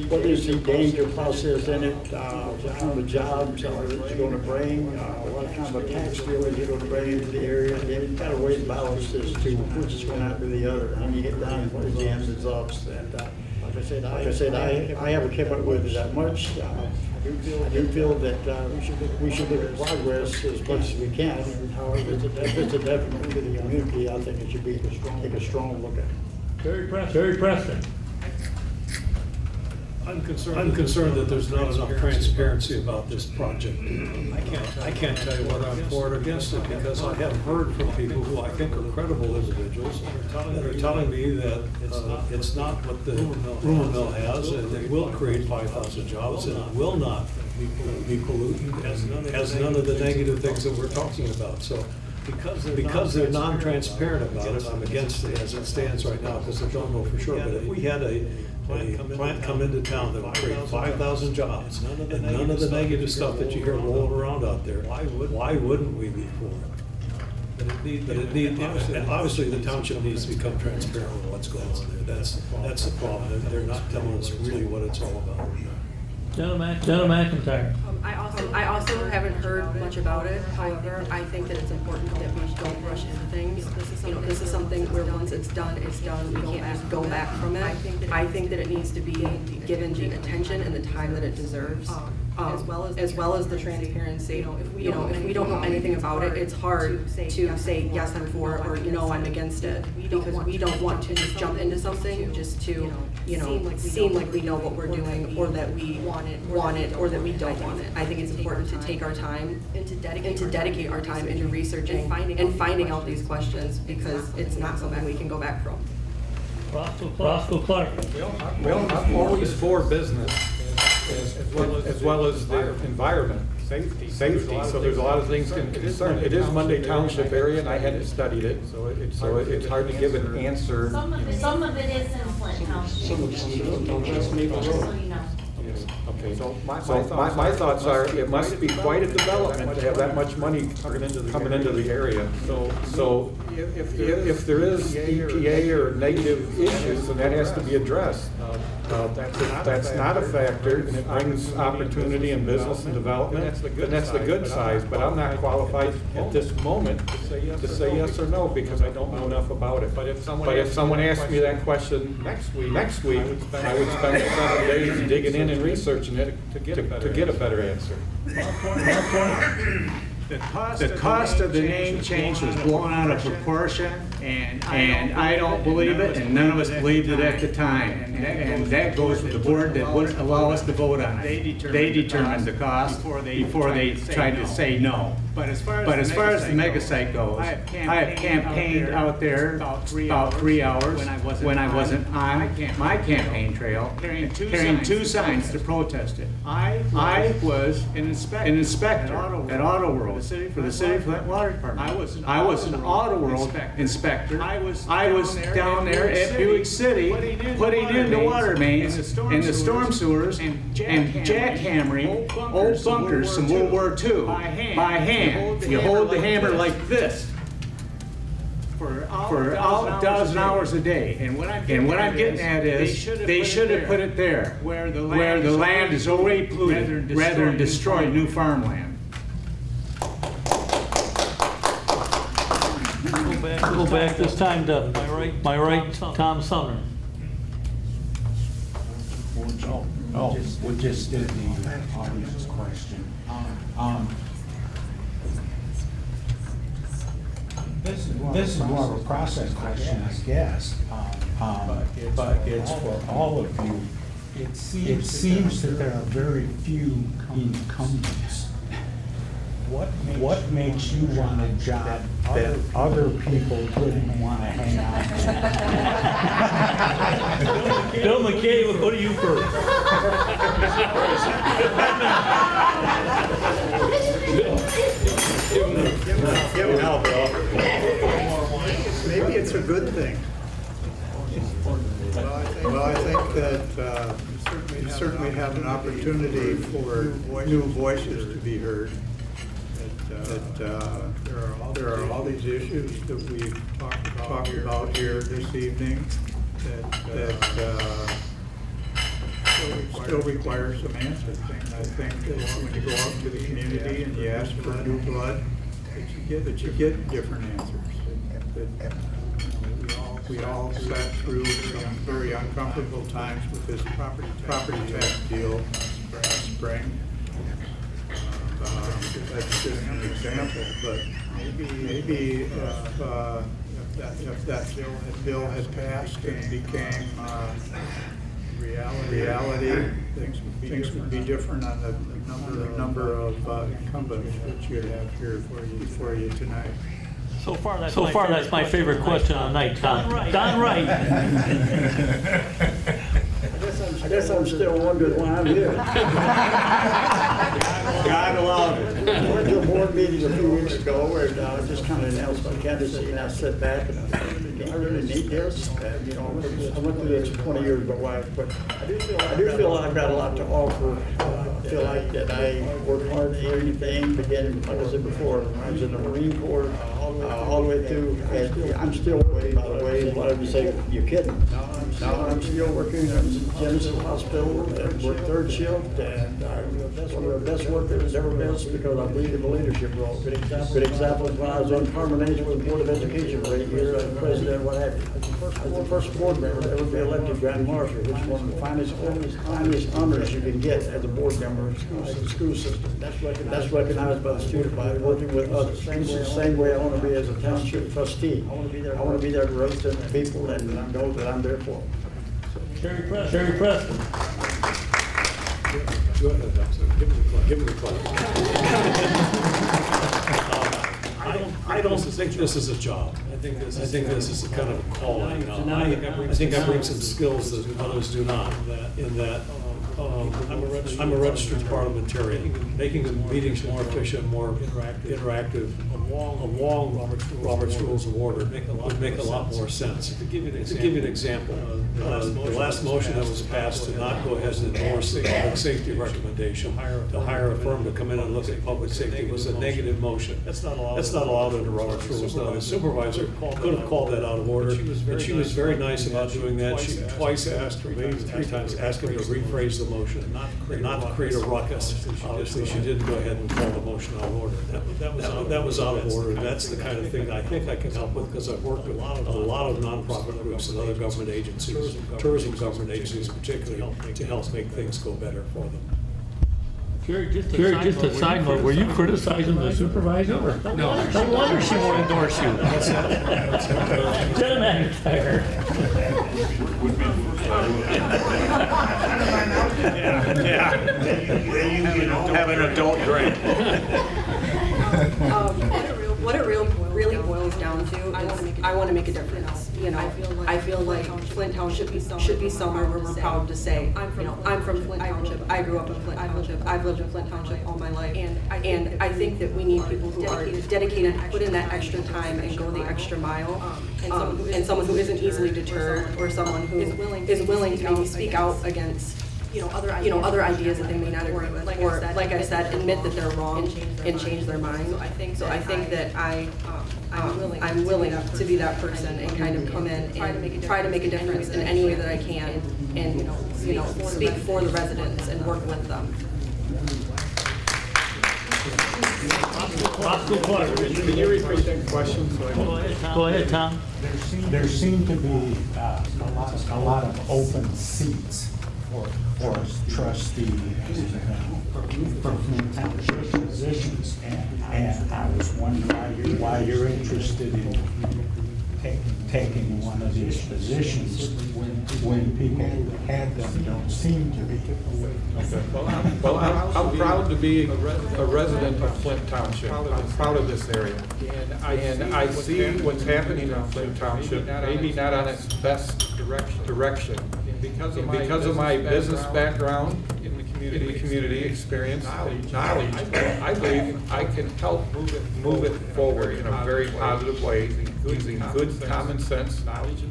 what is the danger process in it, what kind of jobs are it going to bring, what kind of a tax bill is it going to bring into the area. They've got to weigh the balance as to which is going to outdo the other. And you get down to what the ends and ups. And like I said, I haven't kept up with it that much. I do feel that we should look at progress as much as we can. However, if it's a detriment to the community, I think it should be take a strong look at it. Terry Preston. I'm concerned that there's not enough transparency about this project. I can't tell you whether I'm for or against it because I have heard from people who I think are credible individuals that are telling me that it's not what the rumor mill has, and it will create 5,000 jobs, and it will not be pollutant, has none of the negative things that we're talking about. So because they're non-transparent about it, I'm against it as it stands right now because I don't know for sure. But if we had a plant come into town that would create 5,000 jobs and none of the negative stuff that you hear rolling around out there, why wouldn't we be for it? But it needs, and obviously the township needs to become transparent with what's going on there. That's the problem. They're not telling us really what it's all about. Jenna McIntyre. I also haven't heard much about it. However, I think that it's important that we don't rush into things. This is something where once it's done, it's done. We can't just go back from it. I think that it needs to be given the attention and the time that it deserves. As well as the transparency. If we don't know anything about it, it's hard to say, yes, I'm for it, or, no, I'm against it. Because we don't want to just jump into something just to, seem like we know what we're doing, or that we want it, or that we don't want it. I think it's important to take our time and to dedicate our time into researching and finding out these questions, because it's not something we can go back from. Roscoe Clark. Well, I'm always for business, as well as the environment, safety. So there's a lot of things in concern. It is Monday Township area, and I hadn't studied it, so it's hard to give an answer. Some of it is in Flint Township. Just so you know. Okay, so my thoughts are, it must be quite a development to have that much money coming into the area. So if there is EPA or negative issues, then that has to be addressed. That's not a factor, and it brings opportunity and business and development, and that's the good side. But I'm not qualified at this moment to say yes or no, because I don't know enough about it. But if someone asked me that question next week, I would spend 7 days digging in and researching it to get a better answer. The cost of the name change was blown out of proportion, and I don't believe it, and none of us believed it at the time. And that goes with the board that wouldn't allow us to vote on it. They determined the cost before they tried to say no. But as far as the mega site goes, I have campaigned out there about 3 hours when I wasn't on my campaign trail, carrying 2 signs to protest it. I was an inspector at Auto World for the City of Flint Water Department. I was an Auto World inspector. I was down there at Buick City putting in the water mains and the storm sewers and jackhammering old bunkers from World War II by hand. You hold the hammer like this for a dozen hours a day. And what I'm getting at is they should have put it there where the land is already polluted rather than destroy new farmland. Go back this time to my right, Tom Sumner. We just did the audience question. This is more of a process question, I guess, but it's for all of you. It seems that there are very few incumbents. What makes you want a job that other people wouldn't want to hang on to? Bill McKay, we'll go to you first. Give it help, Bill. Maybe it's a good thing. Well, I think that we certainly have an opportunity for new voices to be heard. There are all these issues that we've talked about here this evening that still require some answers. I think that when you go out to the community and you ask for new blood, that you get different answers. We all sat through some very uncomfortable times with this property tax deal last spring. That's just an example, but maybe if that bill had passed and became reality, things would be different on the number of incumbents that you have here before you tonight. So far, that's my favorite question of the night, Tom. Don Wright. I guess I'm still wondering why I'm here. God allowed it. I went to a board meeting a few weeks ago where I just kind of announced my candidacy, and I sat back and I thought, do I really need this? I went through this 20 years with my wife, but I do feel like I've got a lot to offer. I feel like that I worked hard for anything, beginning, like I said before, when I was in the Marine Corps, all the way through. And I'm still working, by the way, whatever you say, you're kidding. Now I'm still working at Genesis Hospital, and work third shift, and I'm one of the best workers ever been, because I believe in the leadership role. Good example is when I was on combination with the Board of Education for 8 years, as president, what have you. I was the first board member to ever be elected Grand Marshal, which is one of the finest honors you can get as a board member in the school system. That's recognized by the student body, working with others. It's the same way I want to be as a township trustee. I want to be there to represent the people and know that I'm there for them. Terry Preston. Go ahead, give him the clap. I don't think this is a job. I think this is a kind of a calling. I think I bring some skills that others do not. In that, I'm a registered parliamentarian, making the meetings more efficient, more interactive along Robert's Rules of Order would make a lot more sense. To give you an example, the last motion that was passed to not go ahead and endorse the public safety recommendation, to hire a firm to come in and look at public safety, was a negative motion. That's not allowed under Robert's Rules. Now, the supervisor could have called that out of order, and she was very nice about doing that. She twice asked, or maybe 3 times, asked him to rephrase the motion and not to create a ruckus. Obviously, she didn't go ahead and call the motion out of order. That was out of order, and that's the kind of thing that I think I can help with, because I've worked with a lot of nonprofit groups and other government agencies, tourism government agencies particularly, to help make things go better for them. Jerry, just a side note, were you criticizing the supervisor? No. No wonder she won't endorse you. Jenna McIntyre. Yeah. Have an adult drink. What it really boils down to is I want to make a difference. You know, I feel like Flint Township should be somewhere where we're proud to say, you know, I'm from Flint Township. I grew up in Flint Township. I've lived in Flint Township all my life. And I think that we need people who are dedicated, put in that extra time and go the extra mile. And someone who isn't easily deterred, or someone who is willing to maybe speak out against other ideas that they may not agree with, or like I said, admit that they're wrong and change their mind. So I think that I'm willing to be that person and kind of come in and try to make a difference in any way that I can, and speak for the residents and work with them. Can you repeat that question? Go ahead, Tom. There seem to be a lot of open seats for trustees for Flint Township positions, and I was wondering why you're interested in taking one of these positions when people who had them don't seem to be. Well, I'm proud to be a resident of Flint Township. I'm proud of this area. And I see what's happening in Flint Township, maybe not on its best direction. Because of my business background, in the community experience, knowledge, I believe I can help move it forward in a very positive way, using good common sense,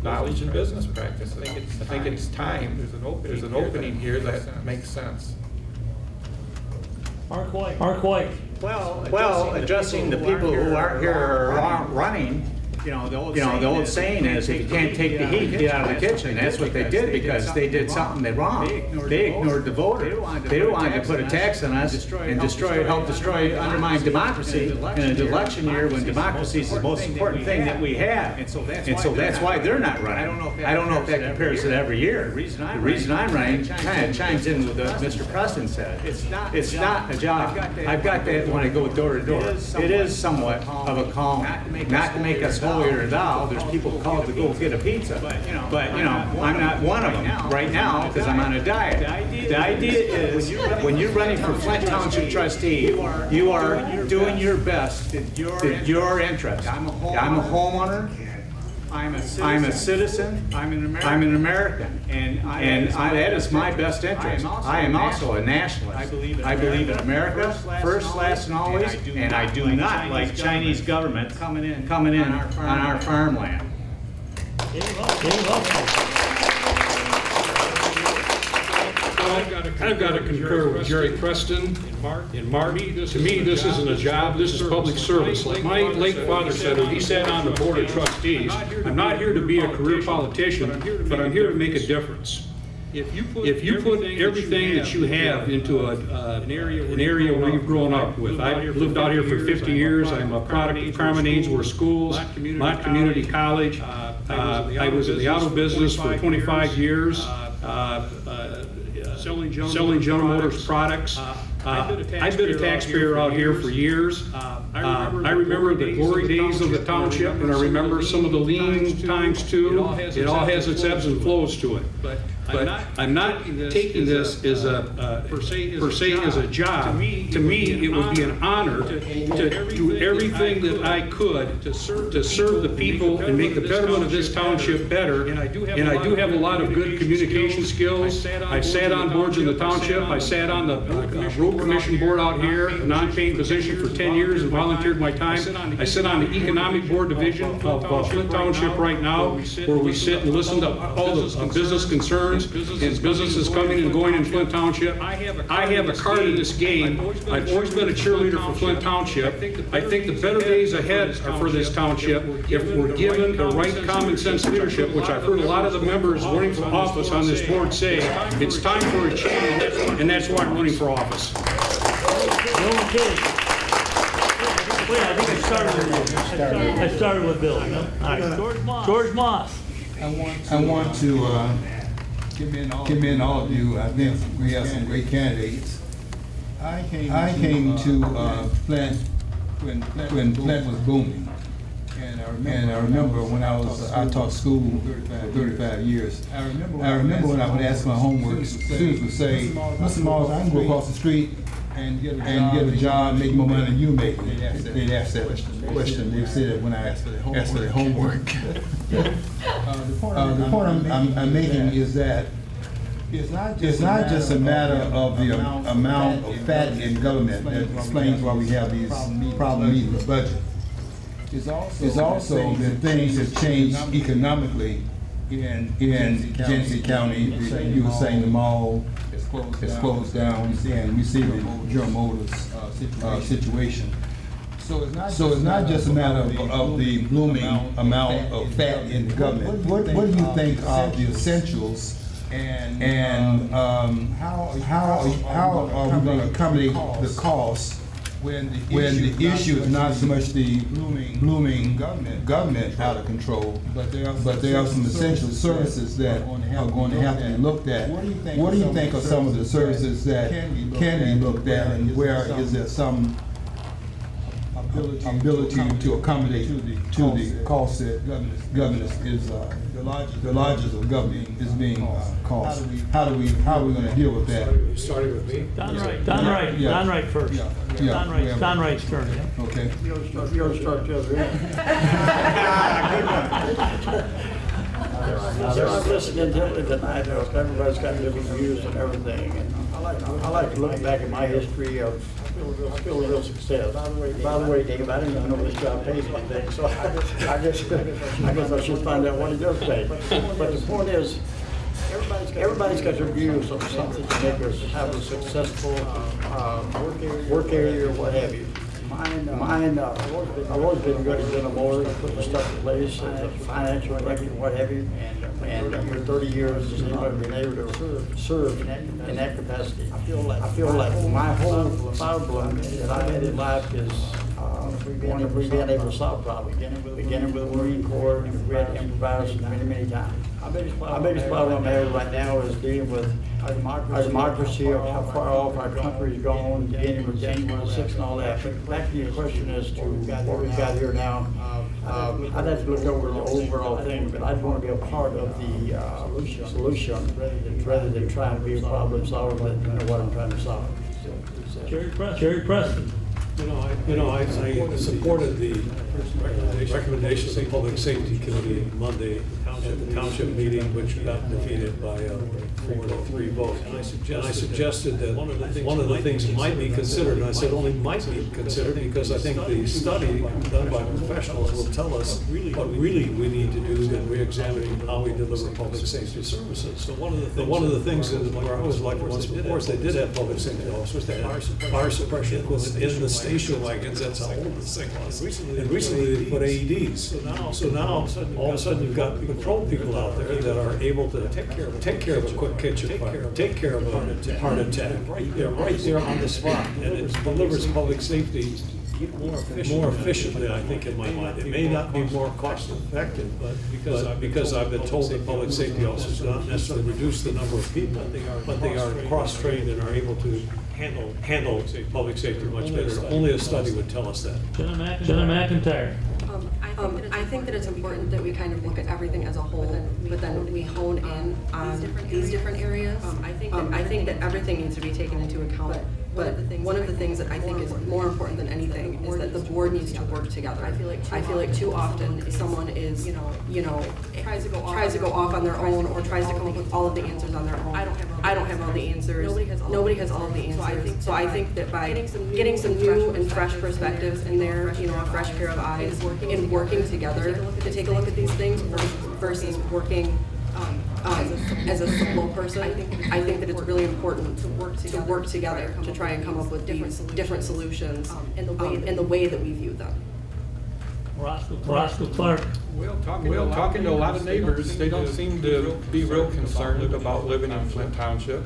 knowledge and business practices. I think it's time. There's an opening here that makes sense. Mark White. Well, addressing the people who aren't here or aren't running, the old saying is, if you can't take the heat, get out of the kitchen. That's what they did, because they did something wrong. They ignored the voter. They wanted to put a tax on us and undermine democracy in an election year when democracy is the most important thing that we have. And so that's why they're not running. I don't know if that compares to every year. The reason I'm running kind of chimes in with what Mr. Preston said. It's not a job. I've got that when I go door to door. It is somewhat of a calm, not to make us holier than thou. There's people called to go get a pizza, but I'm not one of them right now because I'm on a diet. The idea is, when you're running for Flint Township trustee, you are doing your best in your interest. I'm a homeowner. I'm a citizen. I'm an American, and that is my best interest. I am also a nationalist. I believe in America first, last, and always, and I do not like Chinese government coming in on our farmland. I've got to concur with Jerry Preston and Mark. To me, this isn't a job, this is public service. Like my late father said when he sat on the board of trustees, I'm not here to be a career politician, but I'm here to make a difference. If you put everything that you have into an area where you've grown up with, I've lived out here for 50 years, I'm a product of Carmen Ainsworth Schools, Mott Community College, I was in the auto business for 25 years, selling General Motors products. I've been a taxpayer out here for years. I remember the glory days of the township, and I remember some of the lean times too. It all has its ebbs and flows to it. But I'm not taking this as per se as a job. To me, it would be an honor to do everything that I could to serve the people and make the betterment of this township better. And I do have a lot of good communication skills. I've sat on boards in the township. I sat on the road commission board out here, a non-paid position for 10 years and volunteered my time. I sit on the economic board division of Flint Township right now, where we sit and listen to all the business concerns and businesses coming and going in Flint Township. I have a card in this game. I've always been a cheerleader for Flint Township. I think the better days ahead are for this township if we're given the right common sense leadership, which I've heard a lot of the members running for office on this board say. It's time for a change, and that's why I'm running for office. Wait, I think I started with Bill. All right, George Moss. I want to commend all of you. I think we have some great candidates. I came to Flint when Flint was booming. And I remember when I taught school for 35 years. I remember when I would ask my homework, students would say, Mr. Moss, I can go across the street and get a job, make more money than you make. They'd ask that question. They said it when I asked for their homework. The point I'm making is that it's not just a matter of the amount of fat in government that explains why we have these problems meeting the budget. It's also that things have changed economically in Genesee County. You were saying the mall is closed down, and we see the General Motors situation. So it's not just a matter of the blooming amount of fat in the government. What do you think are the essentials, and how are we going to accommodate the costs when the issue is not so much the blooming government out of control, but there are some essential services that are going to have to be looked at. What do you think are some of the services that can be looked at, and where is there some ability to accommodate to the cost that government is the largest of government is being cost? How are we going to deal with that? Starting with me. Don Wright first. Don Wright's turn. Yeah. Okay. You'll start the other end. I'm listening to it tonight. Everybody's got different views and everything. And I like to look back at my history of real success. By the way, Dave, I didn't even know this job pays anything, so I guess I should find out what he does pay. But the point is, everybody's got their views of something to make us have a successful work area or what have you. Mine, I've always been good at General Motors, putting stuff in place, as a financial director, what have you. And for 30 years, I've been able to serve in that capacity. I feel like my whole problem that I had in life is being able to solve problems. Beginning with the Marine Corps, we had to improvise many times. Our biggest problem I have right now is dealing with our democracy, of how far off our country's gone, beginning with January 6th and all that. But back to your question as to what we've got here now, I'd have to look over the overall thing, but I'd want to be a part of the solution rather than trying to be a problem solver, but you know what I'm trying to solve. Jerry Preston. I supported the recommendations of the Public Safety Committee Monday at the Township meeting, which got defeated by a 4-3 vote. And I suggested that one of the things might be considered, and I said only might be considered, because I think the study done by professionals will tell us what really we need to do in re-examining how we deliver public safety services. So one of the things that where I was like once before is they did have public safety officers, they had fire suppression equipment in the station wagons. That's how old this thing was. And recently they put AEDs. So now all of a sudden you've got patrol people out there that are able to take care of a quick kitchen fire, take care of a heart attack. They're right there on the spot, and it delivers public safety more efficiently, I think, in my mind. It may not be more cost effective, but because I've been told that public safety officers do not necessarily reduce the number of people, but they are cross-trained and are able to handle public safety much better. Only a study would tell us that. Jenna McIntyre. I think that it's important that we kind of look at everything as a whole, but then we hone in on these different areas. I think that everything needs to be taken into account, but one of the things that I think is more important than anything is that the board needs to work together. I feel like too often someone is, tries to go off on their own or tries to come up with all of the answers on their own. I don't have all the answers. Nobody has all of the answers. So I think that by getting some new and fresh perspectives in there, a fresh pair of eyes, and working together to take a look at these things versus working as a solo person, I think that it's really important to work together to try and come up with these different solutions in the way that we view them. Roscoe Clark. Well, talking to a lot of neighbors, they don't seem to be real concerned about living in Flint Township.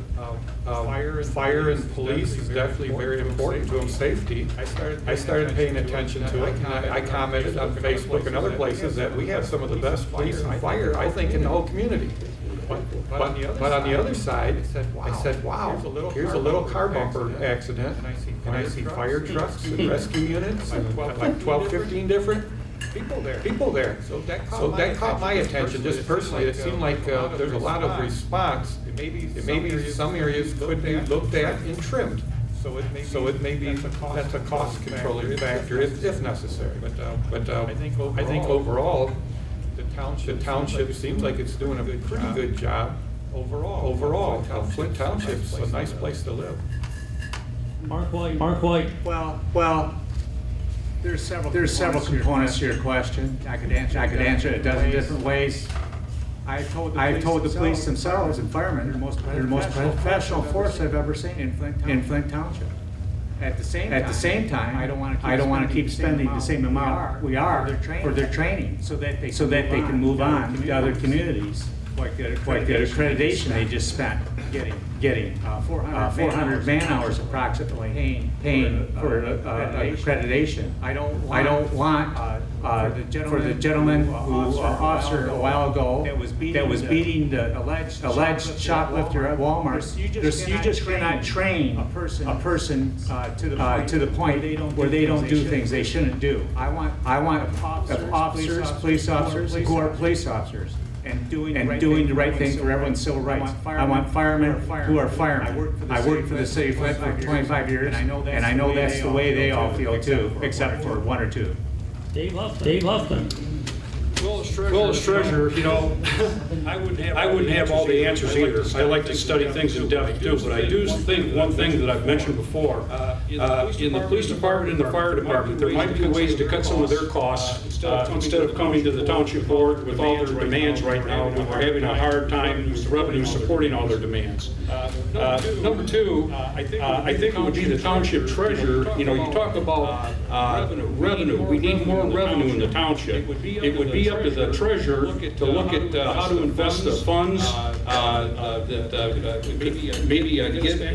Fire and police is definitely very important to them, safety. I started paying attention to it, and I commented on Facebook and other places that we have some of the best police and fire, I think, in the whole community. But on the other side, I said, wow, here's a little car bumper accident, and I see fire trucks and rescue units, and like 12, 15 different people there. So that caught my attention, just personally. It seemed like there's a lot of response. Maybe some areas could be looked at and trimmed. So it may be that's a cost controlling factor if necessary. But I think overall, the township seems like it's doing a pretty good job overall. Flint Township's a nice place to live. Mark White. Well, there's several components to your question. I could answer it a dozen different ways. I've told the police themselves and firemen they're the most professional force I've ever seen in Flint Township. At the same time, I don't want to keep spending the same amount we are for their training, so that they can move on to other communities. Like the accreditation they just spent getting 400 man hours approximately paying for accreditation. I don't want for the gentleman who officer a while ago that was beating the alleged shoplifter at Walmart. You just cannot train a person to the point where they don't do things they shouldn't do. I want police officers who are police officers. And doing the right thing for everyone's civil rights. I want firemen who are firemen. I worked for the city of Flint for 25 years, and I know that's the way they all feel too, except for one or two. Dave Huffman. Well, as treasurer, I wouldn't have all the answers either. I like to study things in depth too, but I do think one thing that I've mentioned before, in the police department and the fire department, there might be ways to cut some of their costs instead of coming to the township board with all their demands right now when we're having a hard time with revenue supporting all their demands. Number two, I think it would be the township treasurer. You talk about revenue. We need more revenue in the township. It would be up to the treasurer to look at how to invest the funds that maybe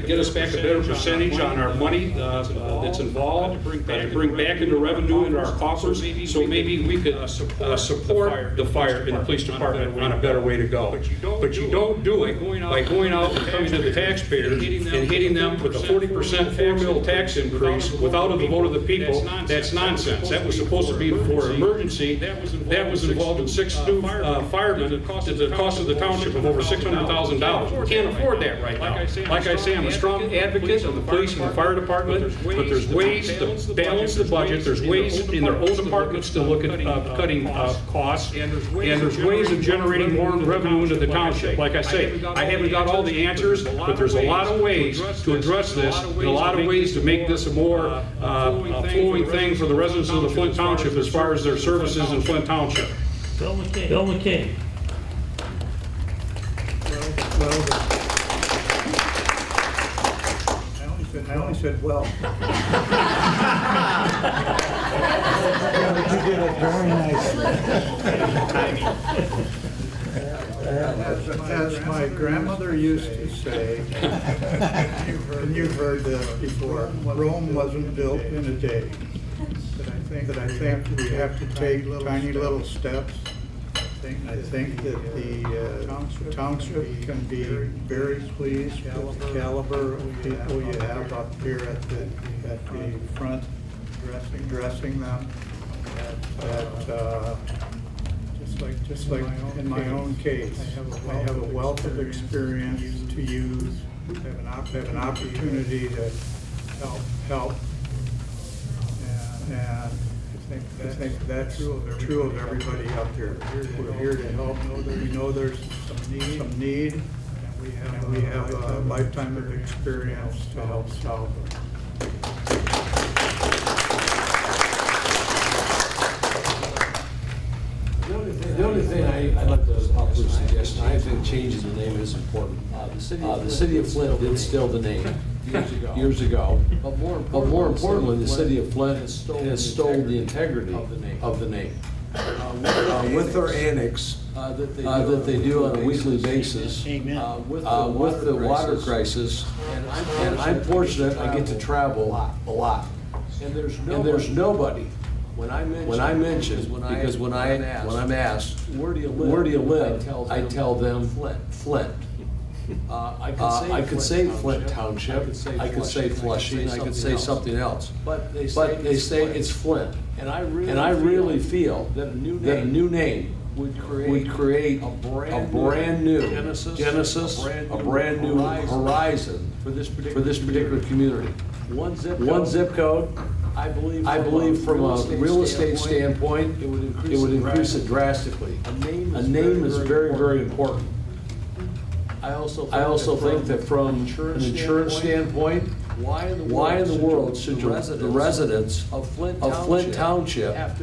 get us back a better percentage on our money that's involved, and bring back into revenue into our coffers. So maybe we could support the fire and the police department on a better way to go. But you don't do it by going out and coming to the taxpayers and hitting them with a 40% formula tax increase without a vote of the people. That's nonsense. That was supposed to be for an emergency. That was involved in 6 new firemen at the cost of the township of over $6 $600,000. We can't afford that right now. Like I say, I'm a strong advocate of the police and the fire department, but there's ways to balance the budget. There's ways in their own departments to look at cutting costs, and there's ways of generating more revenue into the township. Like I say, I haven't got all the answers, but there's a lot of ways to address this, and a lot of ways to make this a more flowing thing for the residents of the Flint Township as far as their services in Flint Township. Bill McKay. I only said well. You did it very nicely. As my grandmother used to say, and you've heard this before, Rome wasn't built in a day. But I think we have to take tiny little steps. I think that the township can be very pleased with the caliber of people you have up here at the front, addressing them. Just like in my own case, I have a wealth of experience to use. I have an opportunity to help. And I think that's true of everybody out there. We're here to help. We know there's some need, and we have a lifetime of experience to help solve it. The only thing I'd like to offer a suggestion, I think changing the name is important. The city of Flint did steal the name years ago, but more importantly, the city of Flint has stole the integrity of the name. With their annex that they do on a weekly basis, with the water crisis, and I'm fortunate I get to travel a lot, and there's nobody. When I mention, because when I'm asked, where do you live, I tell them Flint. I could say Flint Township, I could say Flushing, I could say something else, but they say it's Flint. And I really feel that a new name would create a brand new Genesis, a brand new horizon for this particular community. One zip code. I believe from a real estate standpoint, it would increase it drastically. A name is very, very important. I also think that from an insurance standpoint, why in the world should the residents of Flint Township have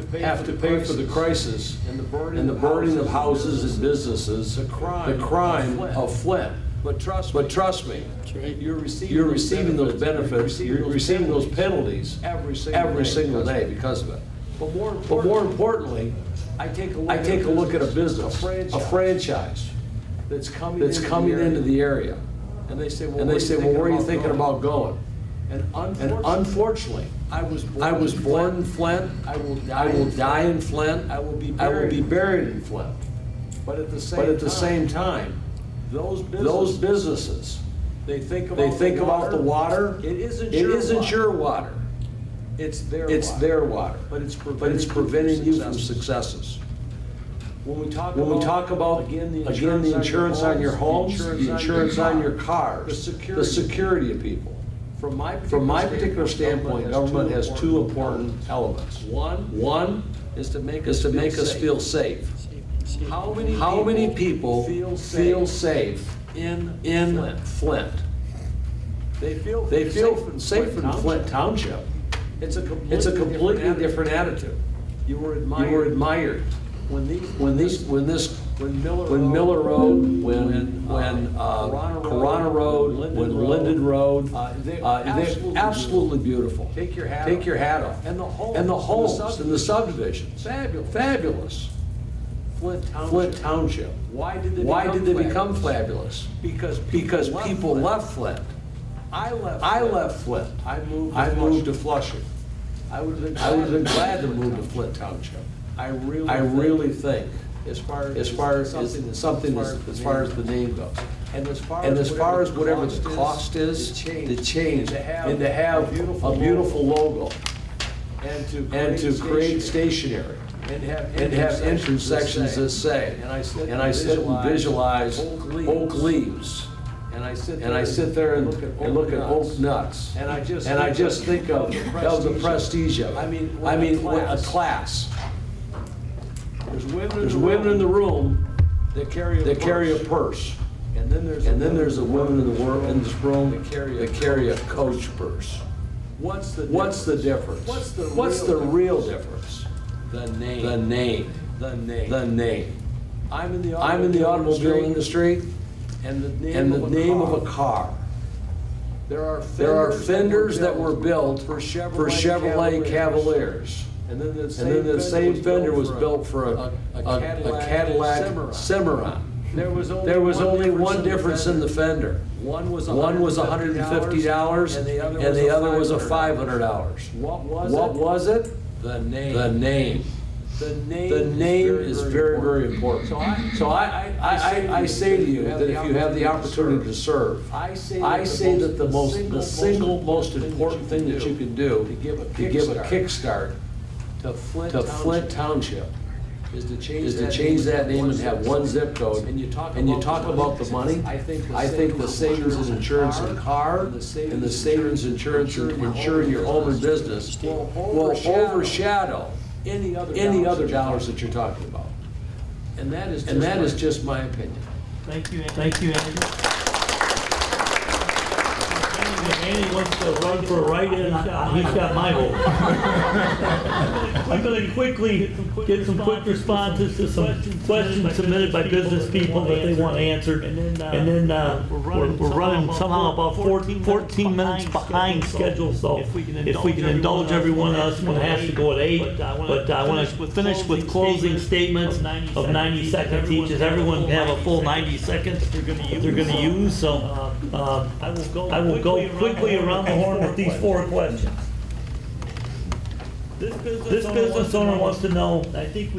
to pay for the crisis and the burning of houses and businesses, the crime of Flint? But trust me, you're receiving those benefits, you're receiving those penalties every single day because of it. But more importantly, I take a look at a business, a franchise that's coming into the area, and they say, well, where are you thinking about going? And unfortunately, I was born in Flint. I will die in Flint. I will be buried in Flint. But at the same time, those businesses, they think about the water. It isn't your water. It's their water. But it's preventing you from successes. When we talk about again the insurance on your homes, the insurance on your cars, the security of people. From my particular standpoint, government has two important elements. One is to make us feel safe. How many people feel safe in Flint? They feel safe in Flint Township. It's a completely different attitude. You were admired when Miller Road, when Corona Road, when Linden Road, they're absolutely beautiful. Take your hat off. And the homes and the subdivisions, fabulous. Flint Township. Why did they become fabulous? Because people left Flint. I left Flint. I moved to Flushing. I would have been glad to move to Flint Township. I really think, as far as the name goes, and as far as whatever the cost is, to change and to have a beautiful logo, and to create stationery. and have entrance sections that say, and I sit and visualize oak leaves. And I sit there and look at oak nuts. And I just think of the prestige of it. I mean, a class. There's women in the room that carry a purse. And then there's the women in this room that carry a Coach purse. What's the difference? What's the real difference? The name. I'm in the automobile industry, and the name of a car. There are fenders that were built for Chevrolet Cavaliers. And then the same fender was built for a Cadillac Cimarron. There was only one difference in the fender. One was $150 and the other was $500. What was it? The name. The name is very, very important. So I say to you that if you have the opportunity to serve, I say that the single most important thing that you can do to give a kickstart to Flint Township is to change that name and have one zip code. And you talk about the money. I think the savings in insurance in car and the savings insurance in insuring your home and business will overshadow any other dollars that you're talking about. And that is just my opinion. Thank you, Andrew. Andy wants to run for a write-in, he's got my vote. I'm going to quickly get some quick responses to some questions submitted by business people that they want answered. And then we're running somehow about 14 minutes behind schedule, so if we can indulge everyone else, one has to go at 8. But I want to finish with closing statements of 90 seconds each, as everyone can have a full 90 seconds they're going to use. So I will go quickly around the horn with these 4 questions. This business owner wants to know, I think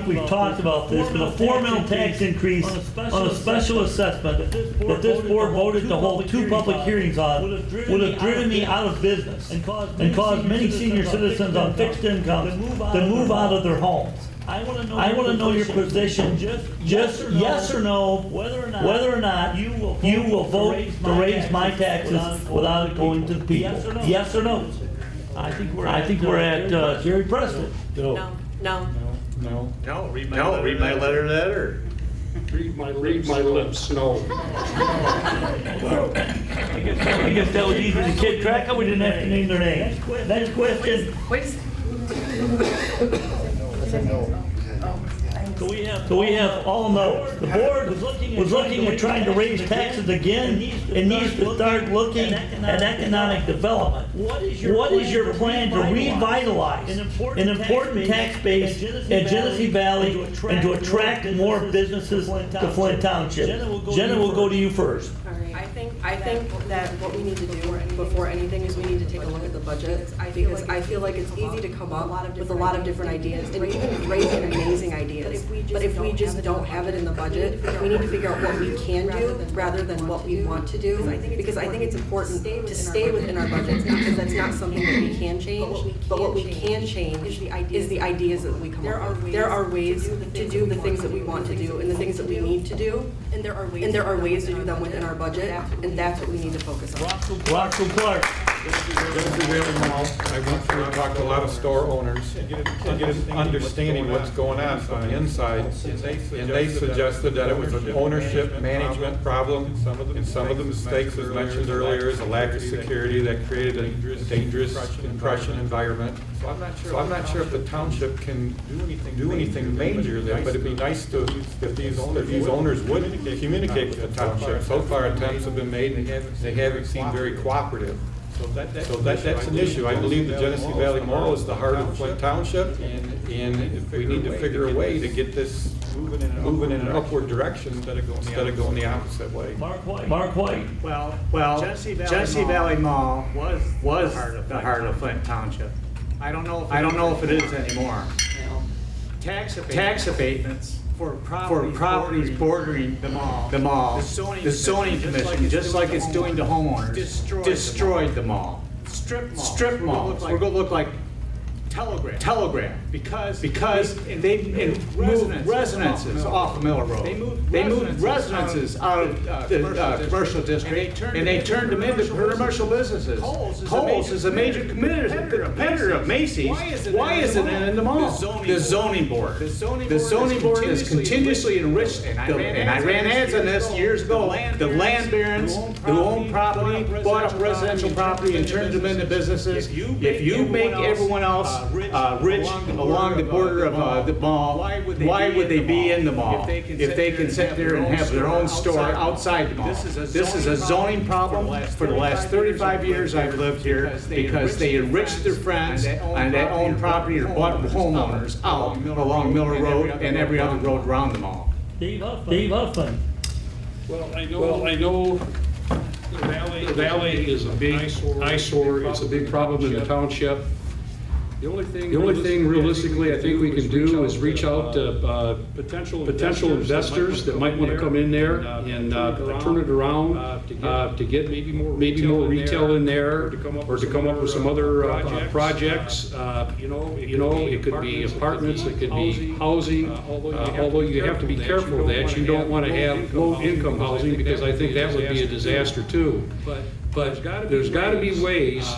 we've talked about this, but a 4 mil tax increase on a special assessment that this board voted to hold 2 public hearings on would have driven me out of business and caused many senior citizens on fixed incomes to move out of their homes. I want to know your position, just yes or no, whether or not you will vote to raise my taxes without it going to the people. Yes or no? I think we're at Jerry Preston. No. Read my letter to editor. Read my lips, no. I guess that was easy to keep track of. We didn't have to name their names. Next question. So we have all no's. The board was looking at trying to raise taxes again. It needs to start looking at economic development. What is your plan to revitalize an important tax base in Genesee Valley and to attract more businesses to Flint Township? Jenna will go to you first. I think that what we need to do before anything is we need to take a look at the budget, because I feel like it's easy to come up with a lot of different ideas and even great and amazing ideas. But if we just don't have it in the budget, we need to figure out what we can do rather than what we want to do. Because I think it's important to stay within our budgets, because that's not something that we can change. But what we can change is the ideas that we come up with. There are ways to do the things that we want to do and the things that we need to do. And there are ways to do them within our budget, and that's what we need to focus on. Roxel Clark. I went through and talked to a lot of store owners to get an understanding what's going on the inside, and they suggested that it was an ownership management problem, and some of the mistakes, as mentioned earlier, is a lack of security that created a dangerous compression environment. So I'm not sure if the township can do anything major there, but it'd be nice if these owners would communicate with the township. So far, attempts have been made, and they haven't seemed very cooperative. So that's an issue. I believe the Genesee Valley Mall is the heart of Flint Township, and we need to figure a way to get this moving in an upward direction instead of going the opposite way. Mark White. Well, Genesee Valley Mall was the heart of Flint Township. I don't know if it is anymore. Tax abatements for properties bordering the mall. The zoning commission, just like it's doing to homeowners, destroyed the mall. Strip malls. We're going to look like Telegraph, because they moved residences off of Miller Road. They moved residences out of the commercial district, and they turned them into commercial businesses. Kohl's is a major competitor of Macy's. Why isn't it in the mall? The zoning board. The zoning board has continuously enriched, and I ran ads on this years ago. The land barons who own property, bought up residential property and turned them into businesses. If you make everyone else rich along the border of the mall, why would they be in the mall if they can sit there and have their own store outside the mall? This is a zoning problem. For the last 35 years I've lived here because they enriched their friends and they own property or bought homeowners out along Miller Road and every other road around the mall. Dave Huffman. Well, I know the valley is a big eyesore. It's a big problem in the township. The only thing realistically I think we can do is reach out to potential investors that might want to come in there and turn it around to get maybe more retail in there, or to come up with some other projects. It could be apartments, it could be housing, although you have to be careful of that. You don't want to have low-income housing, because I think that would be a disaster too. But there's got to be ways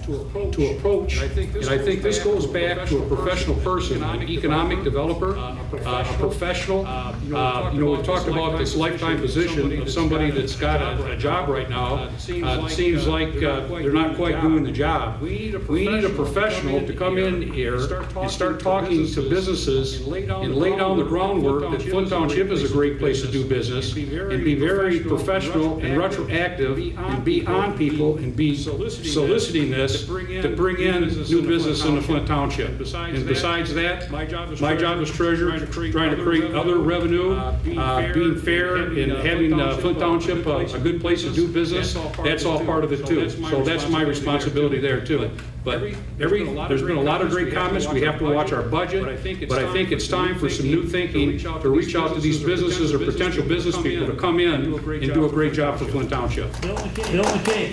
to approach, and I think this goes back to a professional person, an economic developer, a professional. We've talked about this lifetime position of somebody that's got a job right now. It seems like they're not quite doing the job. We need a professional to come in here and start talking to businesses and lay down the groundwork that Flint Township is a great place to do business, and be very professional and retroactive, and be on people and be soliciting this to bring in new business into Flint Township. And besides that, my job as treasurer, trying to create other revenue, being fair, and having Flint Township a good place to do business. That's all part of it too. So that's my responsibility there too. But there's been a lot of great comments. We have to watch our budget, but I think it's time for some new thinking to reach out to these businesses or potential business people to come in and do a great job for Flint Township. Bill McKay.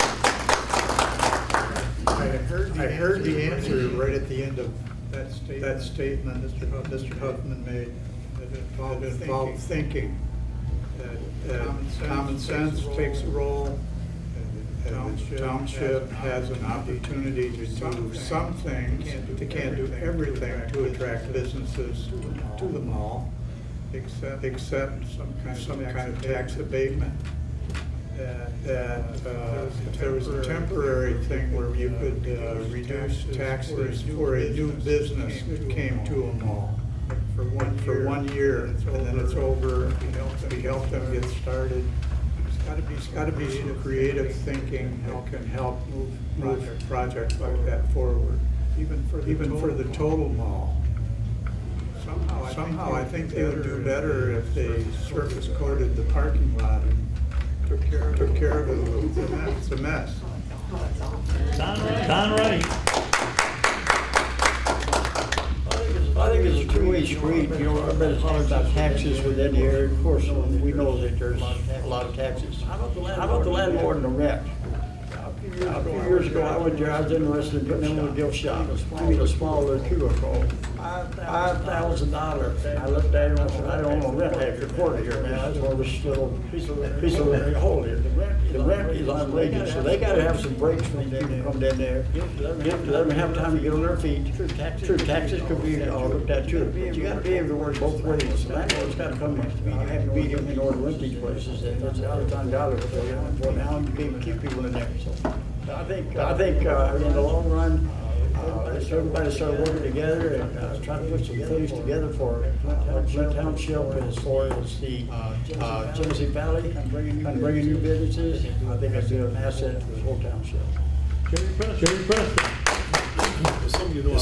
I heard the answer right at the end of that statement Mr. Huffman made, that involved thinking. That common sense takes a role, and the township has an opportunity to do some things. They can't do everything to attract businesses to the mall, except some kind of tax abatement. That if there was a temporary thing where you could reduce taxes for a new business that came to a mall for 1 year, and then it's over, we help them get started. It's got to be some creative thinking that can help move projects like that forward, even for the total mall. Somehow I think they would do better if they surface coated the parking lot and took care of it. It's a mess. Don Wright. I think it's a two-way street. Everybody's talking about taxes within here. Of course, we know that there's a lot of taxes. How about the landlord and the rent? A few years ago, I was interested in putting in a gift shop. I need a smaller cubicle, $5,000. I looked at it and I said, I don't want to rent after a quarter here now. That's where this little piece of hole here. The rent is outrageous, so they got to have some breaks when these people come down there. Give them have time to get on their feet. True, taxes could be looked at too, but you got to be able to work both ways. The landlord's got to come in. You have to beat him in order to rent these places. That's $1,000 for you. For now, you can keep people in there. So I think in the long run, everybody started working together and trying to put some things together for Flint Township as far as the Genesee Valley and bringing new businesses. I think that's an asset to the whole township. Jerry Preston. As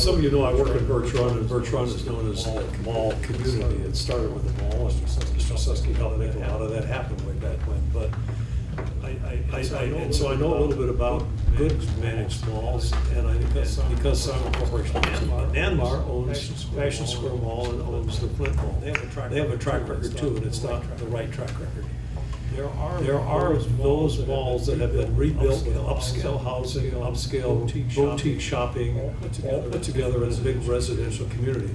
some of you know, I work in Birch Run, and Birch Run is known as the mall community. It started with the mall. Mr. Susky helped make a lot of that happen way back when. But so I know a little bit about good managed malls, and because Simon Corporation, Nanmar owns Fashion Square Mall and owns the Flint Mall. They have a track record too, and it's not the right track record. There are those malls that have been rebuilt with upscale housing, upscale boutique shopping, all put together as a big residential community.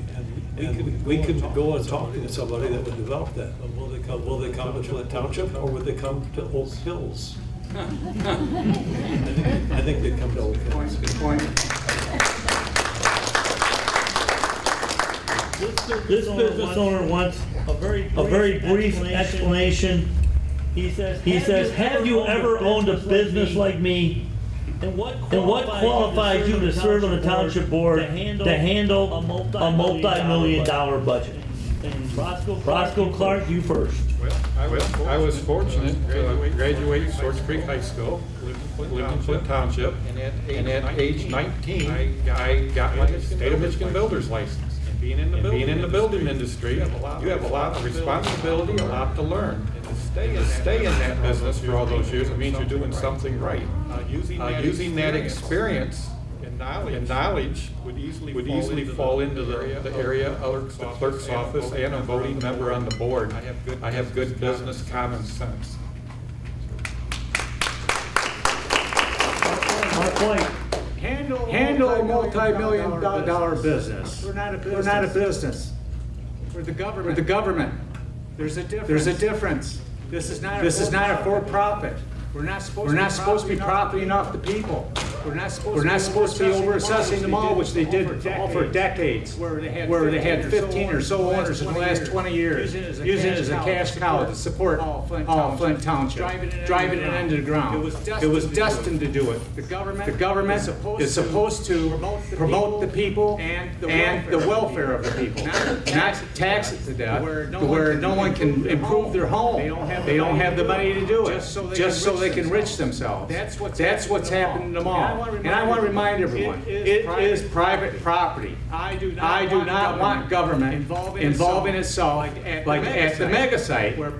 And we can go and talk to somebody that would develop that. Will they come to Flint Township, or would they come to Oak Hills? I think they'd come to Oak Hills. Good point. This business owner wants a very brief explanation. He says, have you ever owned a business like me? And what qualifies you to serve on the township board to handle a multi-million-dollar budget? Roscoe Clark, you first. Well, I was fortunate to graduate Swords Creek High School, lived in Flint Township, and at age 19, I got my state of Michigan builder's license. And being in the building industry, you have a lot of responsibility, a lot to learn. And to stay in that business for all those years, it means you're doing something right. Using that experience and knowledge would easily fall into the area of the clerk's office and a voting member on the board. I have good business common sense. Mark White. Handle a multi-million dollar business. We're not a business. We're the government. There's a difference. This is not a for-profit. We're not supposed to be profiting off the people. We're not supposed to be over-assessing the mall, which they did all for decades, where they had 15 or so owners in the last 20 years, using it as a cash cow to support all Flint Township, driving it into the ground. It was destined to do it. The government is supposed to promote the people and the welfare of the people, not tax it to death, where no one can improve their home. They don't have the money to do it, just so they can enrich themselves. That's what's happened in the mall. And I want to remind everyone, it is private property. I do not want government involving itself like at the mega site, where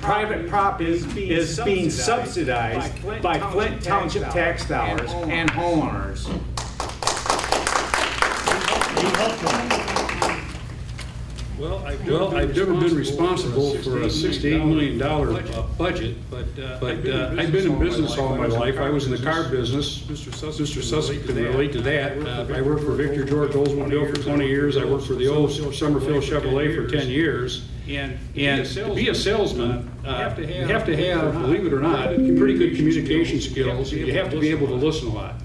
private property is being subsidized by Flint Township tax dollars and homeowners. Well, I've never been responsible for a $6 to $8 million budget, but I've been in business all my life. I was in the car business. Mr. Sussex can relate to that. I worked for Victor George Oldsmobile for 20 years. I worked for the old Summerfield Chevrolet for 10 years. And to be a salesman, you have to have, believe it or not, pretty good communication skills. You have to be able to listen a lot.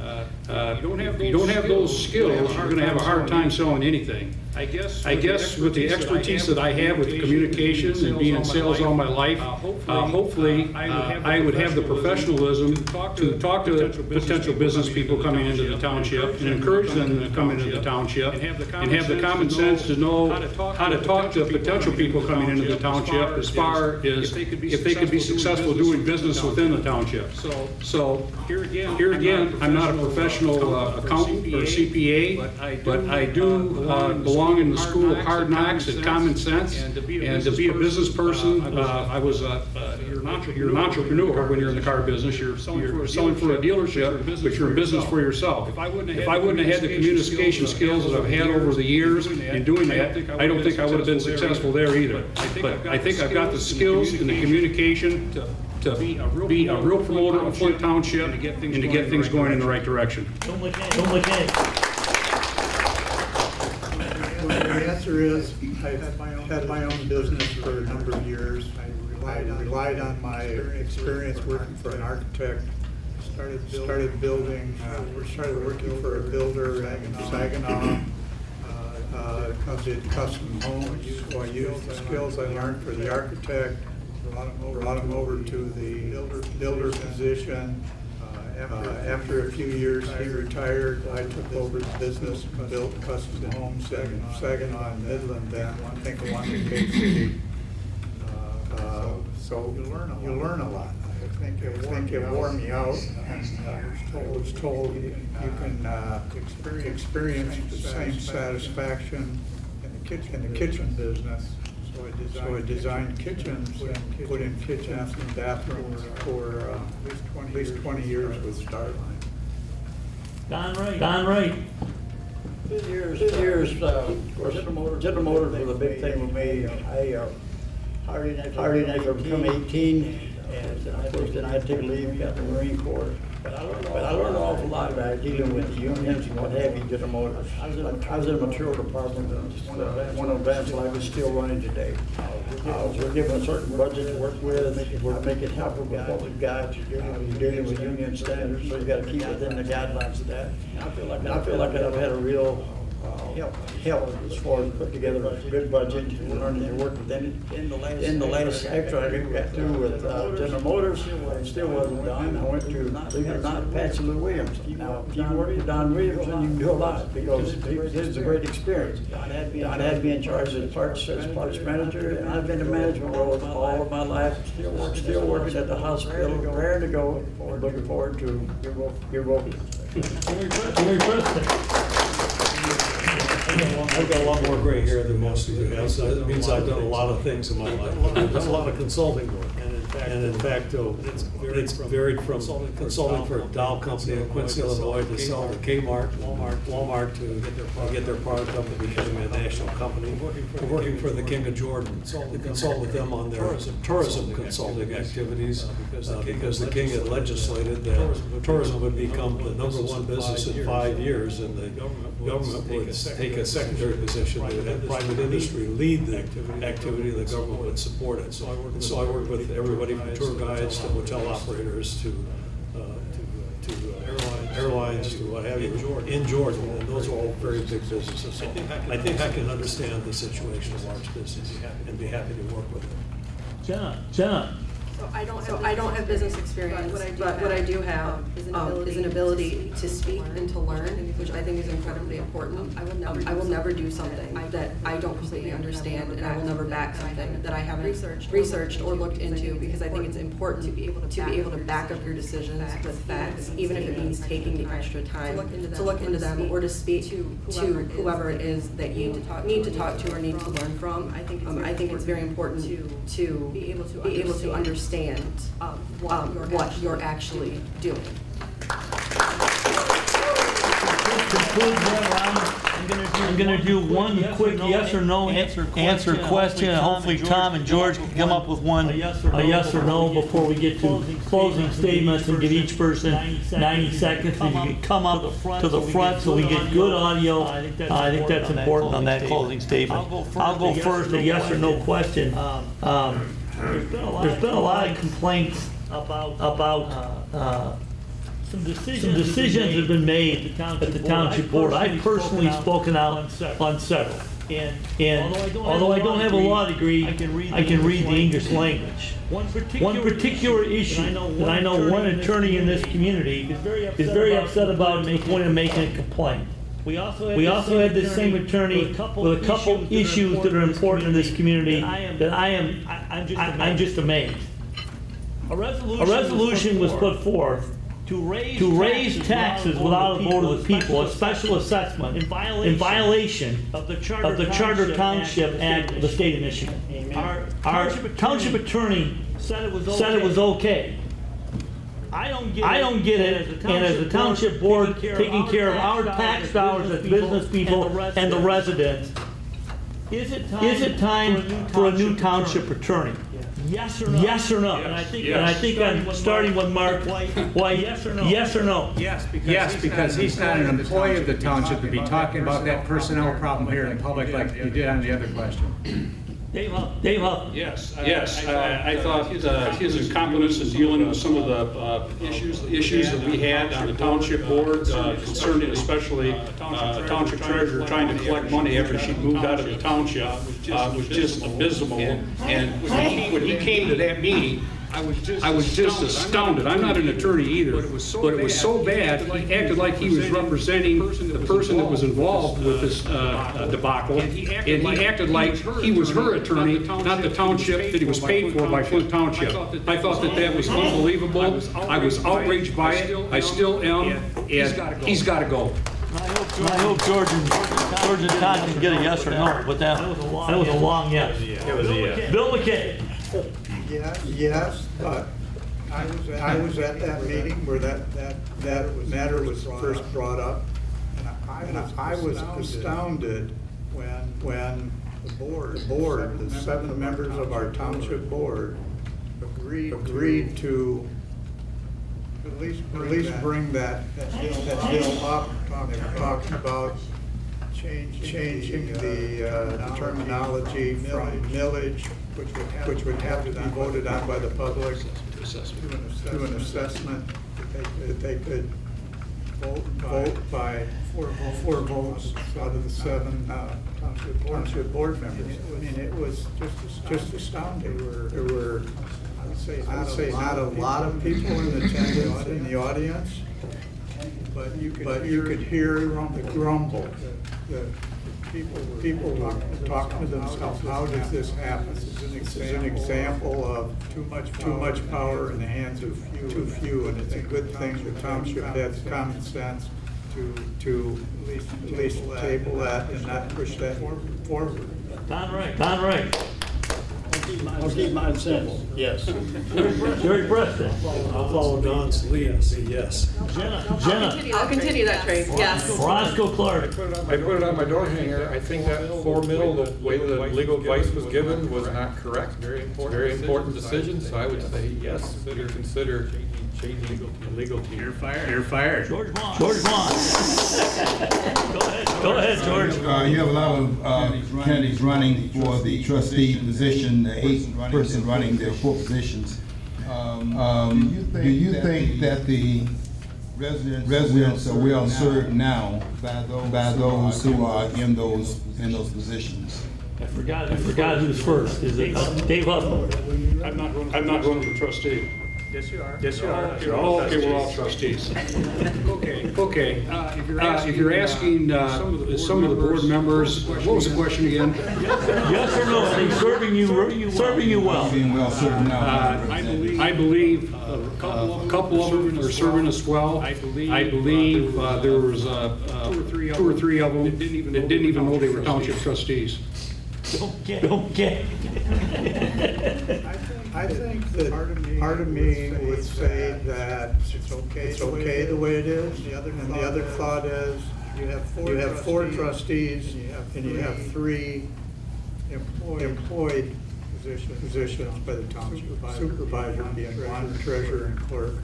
You don't have those skills, you're going to have a hard time selling anything. I guess with the expertise that I have with the communications and being in sales all my life, hopefully I would have the professionalism to talk to potential business people coming into the township and encourage them to come into the township and have the common sense to know how to talk to potential people coming into the township as far as if they could be successful doing business within the township. So here again, I'm not a professional accountant or CPA, but I do belong in the school of hard knocks and common sense, and to be a business person. You're an entrepreneur when you're in the car business. You're selling for a dealership, but you're in business for yourself. If I wouldn't have had the communication skills that I've had over the years in doing that, I don't think I would have been successful there either. But I think I've got the skills and the communication to be a real promoter of Flint Township and to get things going in the right direction. The answer is, I've had my own business for a number of years. I relied on my experience working for an architect. Started working for a builder in Saginaw. Did custom homes, so I used the skills I learned for the architect, brought them over to the builder position. After a few years, he retired. I took over the business and built custom homes in Saginaw and Midland then, I think one in Cape City. So you learn a lot. I think it wore me out, and I was told you can experience the same satisfaction in the kitchen business. So I designed kitchens and put in kitchens and bathrooms for at least 20 years with Starline. Don Wright. This year's General Motors was a big thing with me. I hired in after I become 18. And of course, then I had to take leave, got the Marine Corps. But I learned an awful lot about dealing with the unions and what have you, General Motors. I was in the material department, one of the events I was still running today. We're given a certain budget to work with, we're making help with what we've got. You're dealing with union standards, so you gotta keep within the guidelines of that. And I feel like I've had a real help as far as putting together a good budget and learning to work within it. In the last, after I got through with General Motors, it still wasn't done. I went to, believe it or not, Patsy Lou Williams. Now, if you work with Don Williams, then you can do a lot because it's a great experience. Don had me in charge of the parts manager, and I've been in management roles all of my life. Still working at the hospital, raring to go, looking forward to your vote. I've got a lot more gray hair than most of you have, so that means I've done a lot of things in my life. I've done a lot of consulting work, and in fact, it's varied from consulting for a Dow company in Quincy, Illinois, to sell to Kmart, Walmart to get their product up and becoming a national company. Working for the King of Jordan to consult with them on their tourism consulting activities, because the King had legislated that tourism would become the #1 business in 5 years, and the government would take a secondary position. They would have private industry lead the activity, the government would support it. So I worked with everybody from tour guides to hotel operators to airlines to what have you in Jordan, and those are all very big businesses. So I think I can understand the situation of large business and be happy to work with them. Jenna. So I don't have business experience, but what I do have is an ability to speak and to learn, which I think is incredibly important. I will never do something that I don't completely understand, and I will never back something that I haven't researched or looked into, because I think it's important to be able to back up your decisions with facts, even if it means taking the extra time to look into them or to speak to whoever it is that you need to talk to or need to learn from. I think it's very important to be able to understand what you're actually doing. I'm going to do one quick yes or no answer question, and hopefully Tom and George can come up with one, a yes or no, before we get to closing statements, and give each person 90 seconds, and you can come up to the front so we get good audio. I think that's important on that closing statement. I'll go first, a yes or no question. There's been a lot of complaints about some decisions have been made at the Township Board. I've personally spoken out on several. And although I don't have a law degree, I can read the English language. One particular issue that I know one attorney in this community is very upset about to the point of making a complaint. We also had this same attorney with a couple issues that are important in this community that I'm just amazed. A resolution was put forth to raise taxes without a vote of the people, a special assessment in violation of the Charter Township Act of the state of Michigan. Our township attorney said it was okay. I don't get it, and as a township board taking care of our tax dollars as business people and the residents, is it time for a new township attorney? Yes or no? Yes or no? And I think I'm starting with Mark. Why yes or no? Yes or no? Yes, because he's not an employee of the township to be talking about that personnel problem here in public like you did on the other question. Dave Huff. Yes. I thought his incompetence in dealing with some of the issues that we had on the township board, concerning especially township treasurer trying to collect money after she moved out of the township, was just abysmal. And when he came to that meeting, I was just astounded. I'm not an attorney either, but it was so bad, he acted like he was representing the person that was involved with this debacle, and he acted like he was her attorney, not the township that he was paid for by Flint Township. I thought that was unbelievable. I was outraged by it. I still am, and he's got to go. I hope George and Todd can get a yes or no, but that was a long yes. It was a yes. Bill McKay. Yes, but I was at that meeting where that matter was first brought up, and I was astounded when the board, the 7 members of our township board, agreed to at least bring that bill up. Talking about changing the terminology from millage, which would have to be voted on by the public, to an assessment that they could vote by four votes out of the 7 township board members. I mean, it was just astounding. There were, I would say not a lot of people in attendance in the audience, but you could hear the grumble. The people were talking to themselves, how does this happen? It's an example of too much power in the hands of too few, and it's a good thing the township has common sense to at least table that and not push that forward. Don Wright. I'll keep mine simple. Yes. Jerry Preston. I'll follow Don's lead and say yes. Jenna. I'll continue that train, yes. Roscoe Clark. I put it on my door hanger. I think that 4 middle, the way the legal advice was given was not correct. Very important decision, so I would say yes, to consider changing the legal team. You're fired. George Vaughn. Go ahead, George. You have a lot of candidates running for the trustee position, the 8th person running their 4 positions. Do you think that the residents are well served now by those who are in those positions? I forgot who's first. Is it Dave Huffman? I'm not running for trustee. Yes, you are. Okay, we're all trustees. Okay. If you're asking some of the board members, what was the question again? Yes or no? Are they serving you well? Being well served now. I believe a couple of them are serving us well. I believe there was 2 or 3 of them that didn't even know they were township trustees. Don't get. I think that part of me would say that it's okay the way it is. And the other thought is you have 4 trustees and you have 3 employed positions by the township supervisor being 1, treasurer and clerk.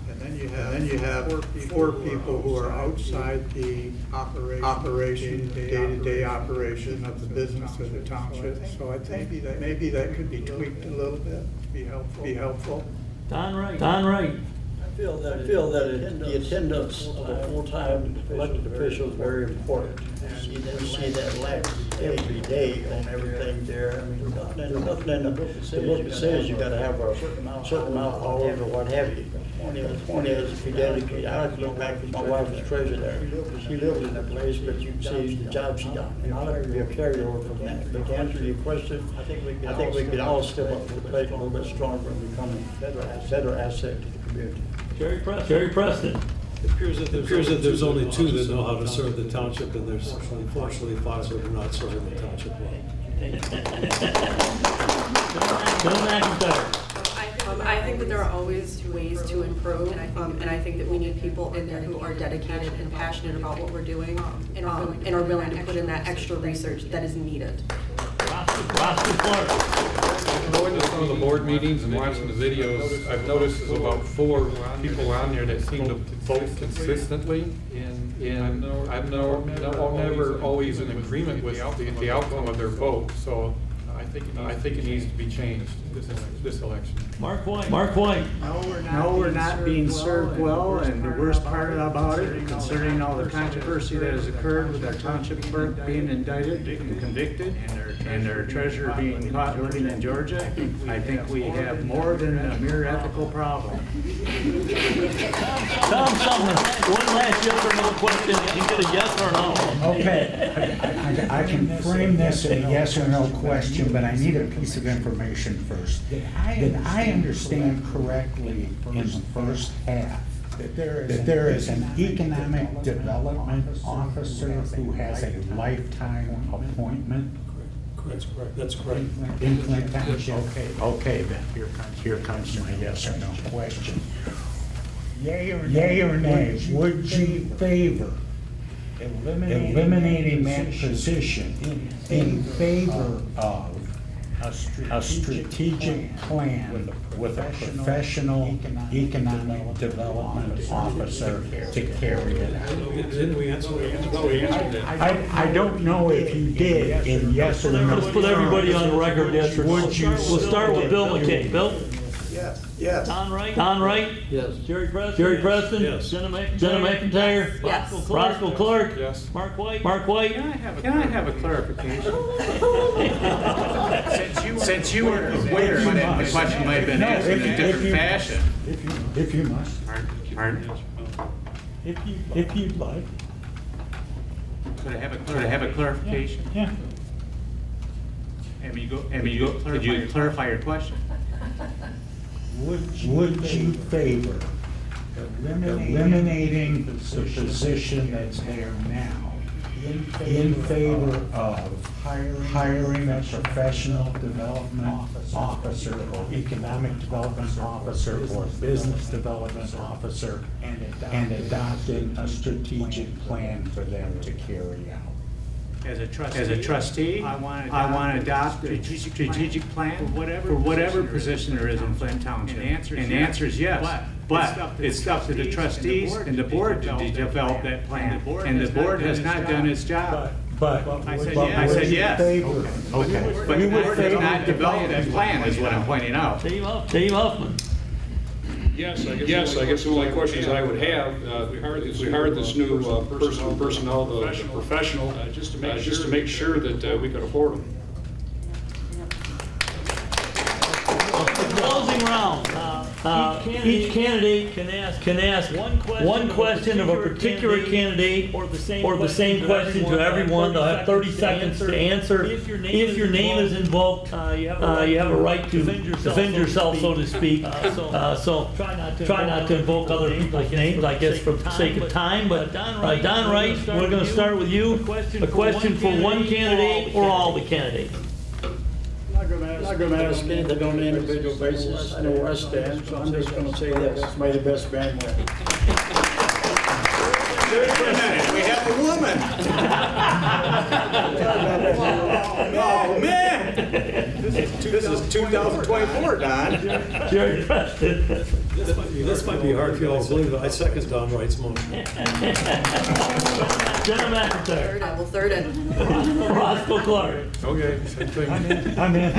And then you have 4 people who are outside the operation, day-to-day operation of the business of the township. So I think maybe that could be tweaked a little bit, be helpful. Don Wright. I feel that the attendance of a full-time elected official is very important. You see that lack every day on everything there. I mean, nothing in the book that says you gotta have a certain amount of hours or what have you. The point is, if you dedicate, I like to look back, my wife was treasurer there. She lived in that place, but you see the job she done. And I'll be a carryover from that. But to answer your question, I think we could all step up to the plate a little bit stronger and become a better asset to the community. Jerry Preston. It appears that there's only 2 that know how to serve the township, and there's unfortunately 5 that are not serving the township well. I think that there are always ways to improve, and I think that we need people in there who are dedicated and passionate about what we're doing, and are willing to put in that extra research that is needed. Going to some of the board meetings and watching the videos, I've noticed there's about 4 people on there that seem to vote consistently. And I'm never always in agreement with the outcome of their vote. So I think it needs to be changed this election. Mark White. No, we're not being served well, and the worst part about it, considering all the controversy that has occurred with our township clerk being indicted and convicted, and their treasurer being caught living in Georgia, I think we have more than a mere ethical problem. Tom Sumner, one last yes or no question. You get a yes or no? Okay, I can frame this in a yes or no question, but I need a piece of information first. Did I understand correctly in the first half that there is an economic development officer who has a lifetime appointment? That's correct. In Flint Township? Okay, then here comes my yes or no question. Yay or nay, would you favor eliminating that position in favor of a strategic plan with a professional economic development officer to carry it out. Didn't we answer? No, we answered that. I don't know if you did in yes or no. Let's put everybody on the record, yes or no. Would you? We'll start with Bill McKay. Bill? Yes. Yes. Don Wright? Yes. Jerry Preston? Yes. Jenna McIntyre? Yes. Roscoe Clark? Yes. Mark White? Can I have a clarification? Since you were aware that the question might have been asked in a different fashion. If you must. Pardon? If you'd like. Could I have a clarification? Yeah. Could you clarify your question? Would you favor eliminating the position that's there now in favor of hiring a professional development officer or economic development officer or business development officer and adopting a strategic plan for them to carry out? As a trustee, I want to adopt a strategic plan for whatever position there is in Flint Township. And the answer is yes. But it's up to the trustees and the board to develop that plan. And the board has not done its job. But I said yes. Okay. But the board has not developed that plan, is what I'm pointing out. Dave Huffman? Yes, I guess the only questions I would have, if we hired this new personnel, the professional, just to make sure that we could afford them. Closing round. Each candidate can ask one question of a particular candidate or the same question to everyone. They'll have 30 seconds to answer. If your name is invoked, you have a right to defend yourself, so to speak. So try not to invoke other people's names, I guess, for the sake of time. But Don Wright, we're going to start with you. A question for one candidate or all the candidates? I'm not going to ask anything on an individual basis. I know where I stand, so I'm just going to say this. May the best man win. We have a woman. Oh, man. This is 2024, Don. Jerry Preston. This might be hard for you all to believe, but I second Don Wright's motion. Jenna McIntyre. I will third it. Roscoe Clark. Okay, same thing. I'm in.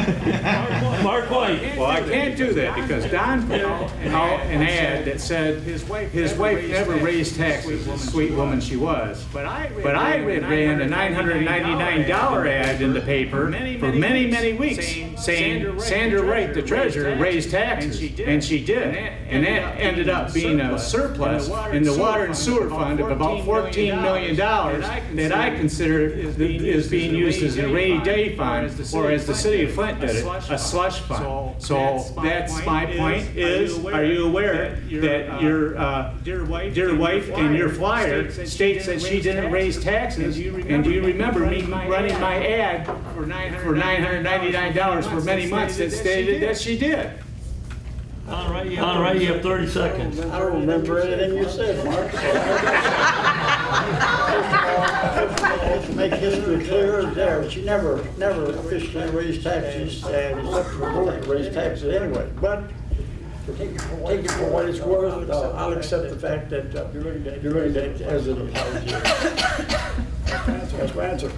Mark White. Well, I can't do that because Don put out an ad that said his wife never raised taxes, the sweet woman she was. But I ran a $999 ad in the paper for many weeks saying Sandra Wright, the treasurer, raised taxes, and she did. And that ended up being a surplus in the water and sewer fund of about $14 million that I consider is being used as a rainy day fund, or as the city of Flint did it, a slush fund. So that's my point is, are you aware that your dear wife in your flyer states that she didn't raise taxes? And do you remember me running my ad for $999 for many months that stated that she did? All right, you have 30 seconds. I don't remember anything you said, Mark. To make history clear, there, she never officially raised taxes, and it's up to the board to raise taxes anyway. But take it for what it's worth. I'll accept the fact that you're doing that as an apology. That's my answer.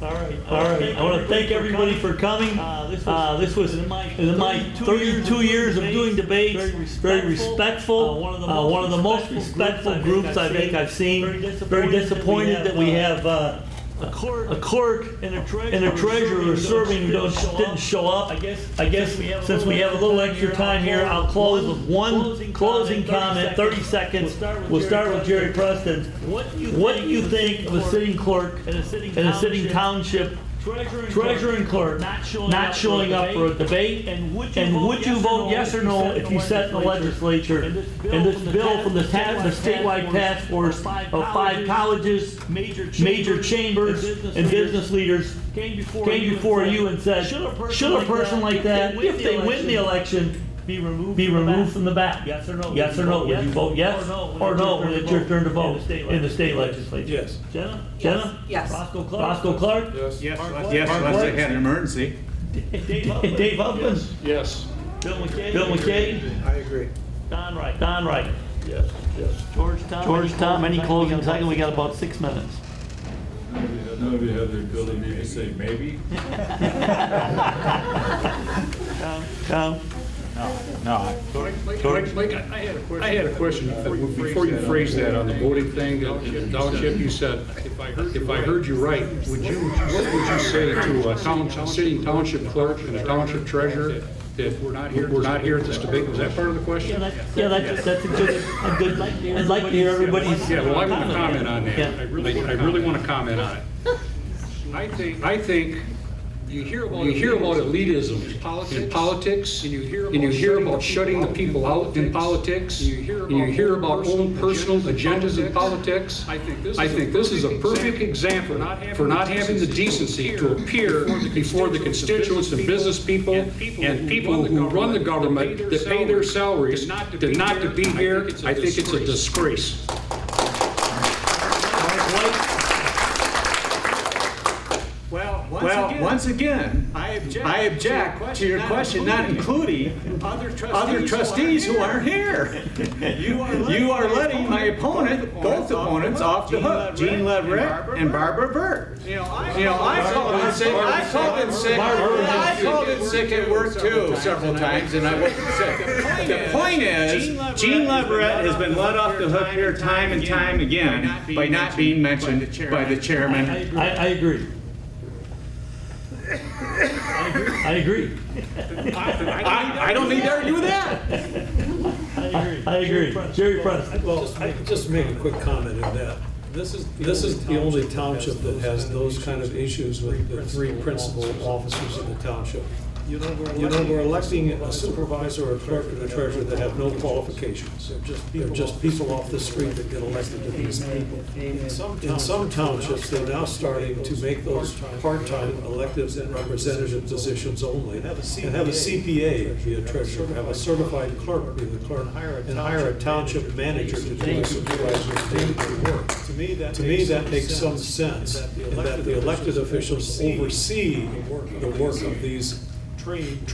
All right. I want to thank everybody for coming. This was in my 32 years of doing debates. Very respectful. One of the most respectful groups I think I've seen. Very disappointed that we have a clerk and a treasurer who are serving who didn't show up. I guess since we have a little extra time here, I'll close with one closing comment, 30 seconds. We'll start with Jerry Preston. What do you think of a sitting clerk in a sitting township, treasurer and clerk not showing up for a debate? And would you vote yes or no if you sat in the legislature and this bill from the statewide task force of 5 colleges, major chambers, and business leaders came before you and said, should a person like that, if they win the election, be removed from the ballot? Yes or no? Yes or no? Would you vote yes or no when it's your turn to vote in the state legislature? Yes. Jenna? Yes. Roscoe Clark? Yes. Yes, unless they had an emergency. Dave Upland? Yes. Bill McKay? I agree. Don Wright? Yes. George Tom, any closing second? We got about 6 minutes. Nobody had the ability to say maybe. Tom? Mike, I had a question. Before you phrase that on the voting thing in the township, you said, if I heard you right, what would you say to a sitting township clerk and a township treasurer that we're not here at this debate? Was that part of the question? Yeah, that's a good, I'd like to hear everybody's. Yeah, well, I want to comment on that. I really want to comment on it. I think you hear about elitism in politics, and you hear about shutting the people out in politics, and you hear about own personal agendas in politics. I think this is a perfect example for not having the decency to appear before the constituents and business people and people who run the government that pay their salaries to not to be here. I think it's a disgrace. Well, once again, I object to your question not including other trustees who aren't here. You are letting my opponent, both opponents, off the hook, Gene Leverett and Barbara Burt. I called in sick at work too several times, and I wasn't sick. The point is, Gene Leverett has been let off the hook here time and time again by not being mentioned by the chairman. I agree. I agree. I don't need to argue with that. I agree. Jerry Preston. Well, I just make a quick comment on that. This is the only township that has those kind of issues with the 3 principal officers in the township. You know, we're electing a supervisor or a clerk and a treasurer that have no qualifications. They're just people off the street that get elected to these people. In some townships, they're now starting to make those part-time elected and representative positions only, and have a CPA be a treasurer, have a certified clerk be the clerk, and hire a township manager to do the supervisor's work. To me, that makes some sense, in that the elected officials oversee the work of these trained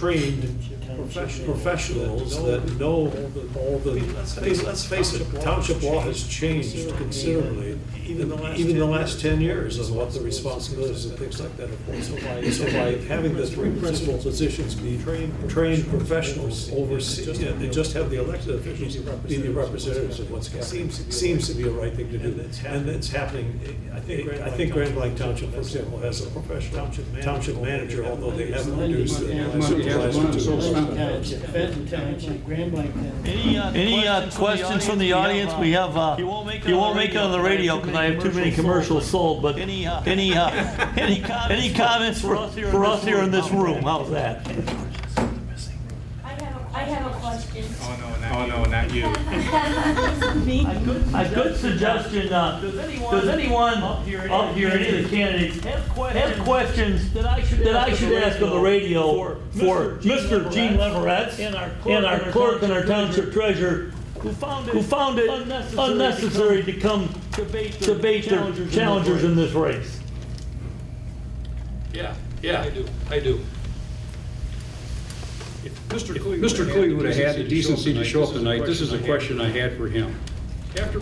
professionals that know all the, let's face it, township law has changed considerably, even the last 10 years of what the responsibilities and things like that are. So by having the 3 principal positions be trained professionals oversee, and just have the elected officials be the representatives of what's happening, seems to be a right thing to do. And it's happening. I think Grand Blanc Township, for example, has a professional township manager, although they haven't reduced the supervisor to Any questions from the audience? We have, you won't make it on the radio because I have too many commercials sold, but any comments for us here in this room? How's that? I have a question. Oh no, not you. A good suggestion, does anyone up here, any of the candidates, have questions that I should ask on the radio for Mr. Gene Leverett and our clerk and our township treasurer, who found it unnecessary to come debate their challengers in this race? Yeah, I do. If Mr. Clee would have had the decency to show up tonight, this is a question I had for him. After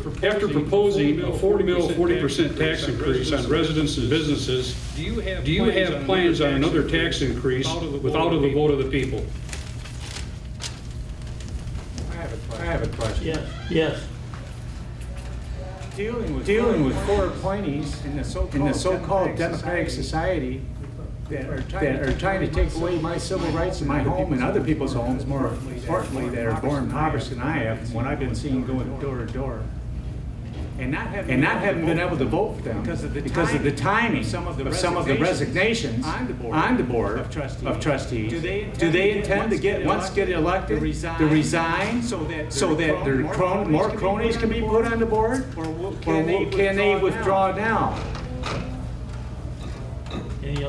proposing a 40% tax increase on residents and businesses, do you have plans on another tax increase without the vote of the people? I have a question. Yes. Dealing with 4 appointees in the so-called democratic society that are trying to take away my civil rights in my home and other people's homes, more importantly, that are more impoverished than I am, from what I've been seeing going door to door, and not having been able to vote for them because of the timing of some of the resignations on the board of trustees. Do they intend to once get elected, to resign so that their more cronies can be put on the board, or can they withdraw now? Any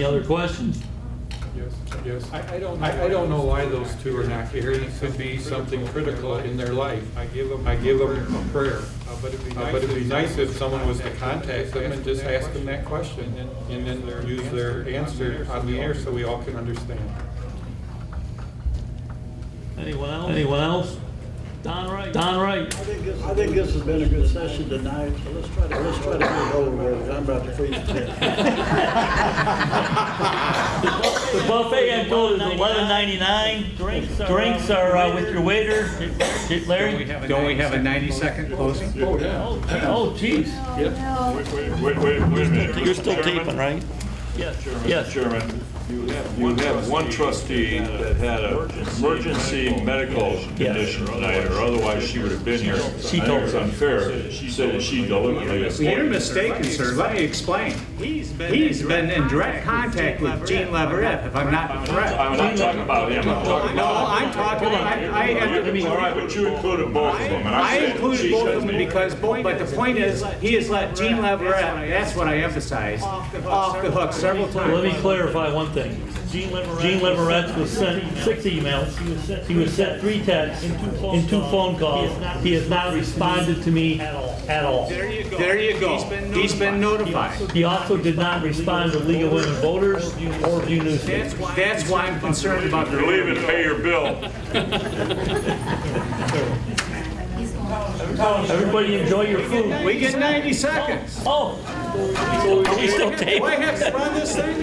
other questions? Yes. I don't know why those two are not here. It could be something critical in their life. I give them a prayer. But it'd be nice if someone was to contact them and just ask them that question and then use their answer on the air so we all can understand. Anyone else? Anyone else? Don Wright. I think this has been a good session tonight, so let's try to get it over with. I'm about to freeze to death. The buffet, I'm told, is $11.99. Drinks are with your waiter. Larry? Don't we have a 90-second closing? Oh, yeah. Oh, geez. Wait a minute. You're still taping, right? Yes. Yes. Chairman, you have one trustee that had an emergency medical condition tonight, or otherwise she would have been here. She I told think it's us. unfair. She said that she deliberately You're avoided. mistaken, sir. Let me explain. He's been in direct contact with Gene Leverett, if I'm not correct. I'm not talking about him. I'm talking No, about. I'm talking, All right, but you included both of them. and I said included she both of shouldn't them be. because, but the point is, he has let Gene Leverett, that's what I emphasize, off the hook several times. Let me clarify one thing. Gene Leverett was sent 6 emails. He was sent 3 texts and 2 phone calls. He has not responded to me at all. There you go. He's been notified. He also did not respond to League of Women Voters or View News. That's why I'm concerned about the. You're leaving, pay your bill. Everybody enjoy your food. We get 90 seconds. Oh, are we still taping? Do I have to run this thing?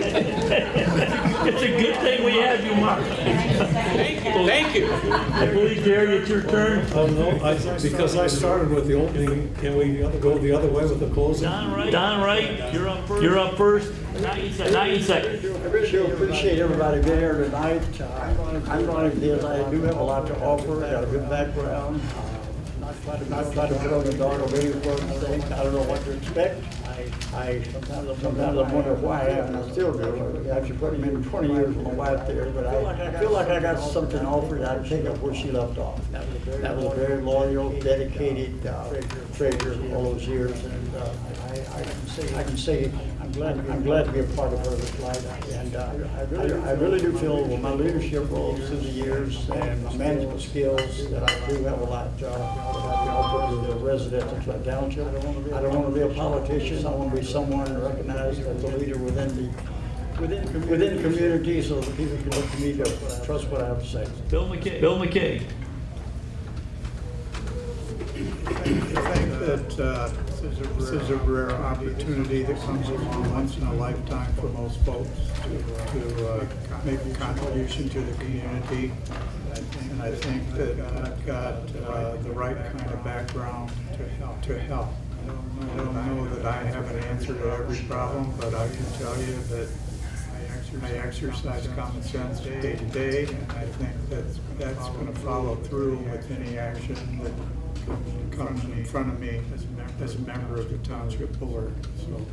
It's a good thing we have you, Mark. Thank you. I believe, Jerry, it's your turn. No, because I started with the opening, can we go the other way with the closing? Don Wright, you're up first. 90 seconds. I really appreciate everybody being here tonight. I'm going to this. I do have a lot to offer. Got a good background. Not try to put on the dog or maybe for things. I don't know what to expect. Sometimes I wonder why I haven't. I still do. After putting in 20 years with my wife there, but I feel like I got something to offer that I can pick up where she left off. That was a very loyal, dedicated treasure all those years, and I can say I'm glad to be a part of her life, and I really do feel with my leadership roles through the years and my management skills that I do have a lot to offer to the residents of Flint Township. I don't want to be a politician. I want to be someone recognized as a leader within the community, so that people can look to me to trust what I have to say. Bill McKay. I think that this is a rare opportunity that comes along once in a lifetime for most folks to make a contribution to the community. And I think that I've got the right kind of background to help. I don't know that I have an answer to every problem, but I can tell you that I exercise common sense day to day, and I think that's going to follow through with any action that comes in front of me as a member of the Township Board. So,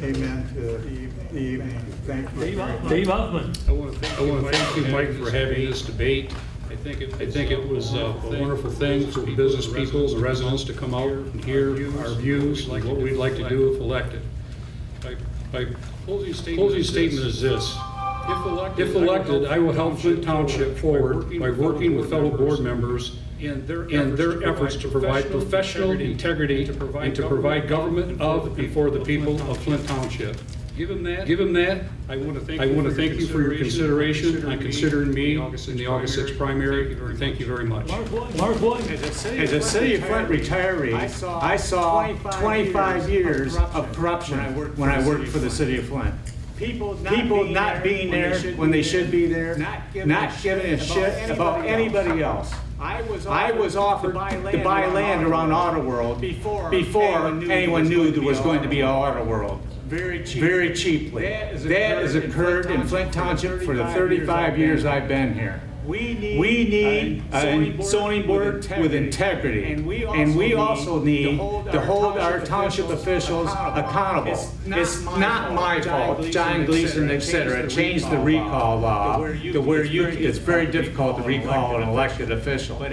amen to the evening. Thank you. Dave Hoffman. I want to thank you, Mike, for having this debate. I think it was a wonderful thing for business people, the residents, to come out and hear our views, like what we'd like to do if elected. My closing statement is this. If elected, I will help Flint Township forward by working with fellow board members in their efforts to provide professional integrity and to provide government of and for the people of Flint Township. Given that, I want to thank you for your consideration and considering me in the August 6th primary. Thank you very much. Mark Boyd. As a City of Flint retiree, I saw 25 years of corruption when I worked for the City of Flint. People not being there when they should be there, not giving a shit about anybody else. I was offered to buy land around Autoworld before anyone knew there was going to be an Autoworld. Very cheaply. That has occurred in Flint Township for the 35 years I've been here. We need a zoning board with integrity. And we also need to hold our township officials accountable. It's not my fault, John Gleason, et cetera, changed the recall law to where it's very difficult to recall an elected official. But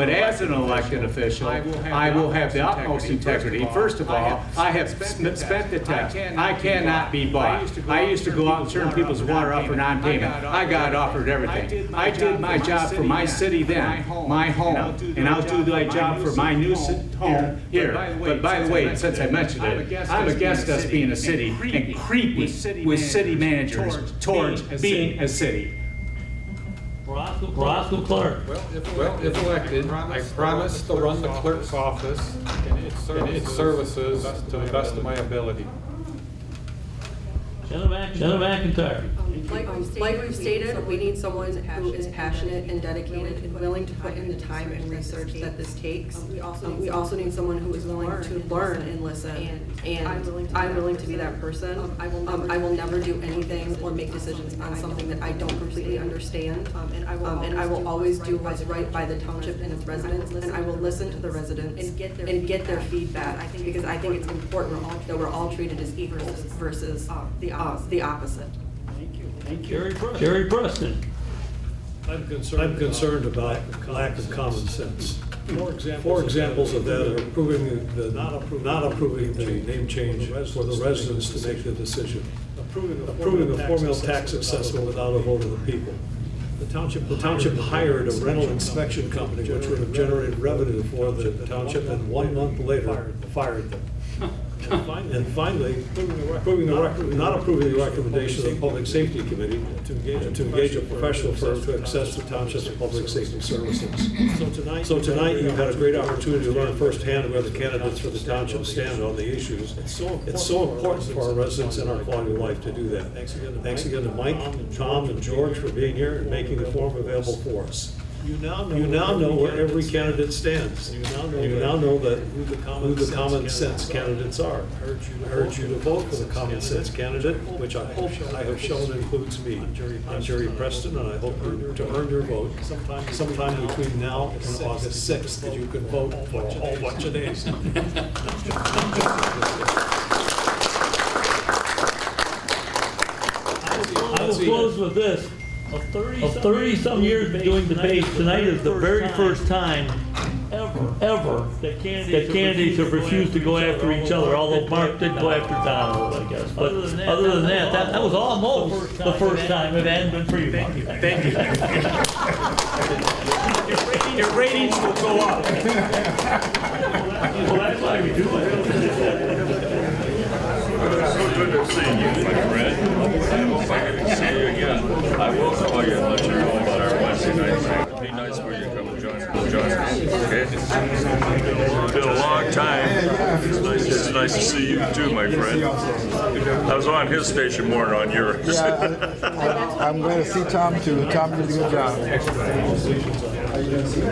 as an elected official, I will have the utmost integrity. First of all, I have spent the test. I cannot be bought. I used to go out and turn people's water off for non-payment. I got offered everything. I did my job for my city then, my home, and I'll do my job for my new home here. But by the way, since I mentioned it, I'm against us being a city and creepy with city managers towards being a city. Roscoe Clark. Well, if elected, I promise to run the clerk's office and its services to the best of my ability. Jenna McIntyre. Like we've stated, we need someone who is passionate and dedicated and willing to put in the time and research that this takes. We also need someone who is willing to learn and listen, and I'm willing to be that person. I will never do anything or make decisions on something that I don't completely understand, and I will always do what's right by the township and its residents, and I will listen to the residents and get their feedback, because I think it's important that we're all treated as equals versus the opposite. Thank you. Jerry Preston. I'm concerned about lack of common sense. Four examples of that are not approving the name change for the residents to make the decision, approving a formula tax assessment without a vote of the people. The township hired a rental inspection company which would have generated revenue for the township, and 1 month later fired them. And finally, not approving the recommendation of the Public Safety Committee to engage a professional firm to access the township's public safety services. So tonight you've had a great opportunity to learn firsthand where the candidates for the township stand on the issues. It's so important for our residents and our quality of life to do that. Thanks again to Mike, Tom, and George for being here and making the forum available for us. You now know where every candidate stands. You now know that who the common sense candidates are. I urge you to vote for the common sense candidate, which I hope I have shown includes me. I'm Jerry Preston, and I hope to earn your vote sometime between now and August 6th, that you can vote for a whole bunch of days. I will close with this. Of 30-some years doing debates, tonight is the very first time ever that candidates have refused to go after each other, although Mark did go after Donald, I guess. But other than that, that was almost the first time it hadn't been for you, Mark. Thank you. Your ratings will go up. Well, that's why we do it. So good to see you, my friend. I hope I get to see you again. I will call you and let you know about our Wednesday night. Be nice for you to come and join us. Okay? It's been a long time. It's nice to see you too, my friend. I was on his station more than on yours. I'm glad to see Tom too. Tom did a good job. Are you going to see him?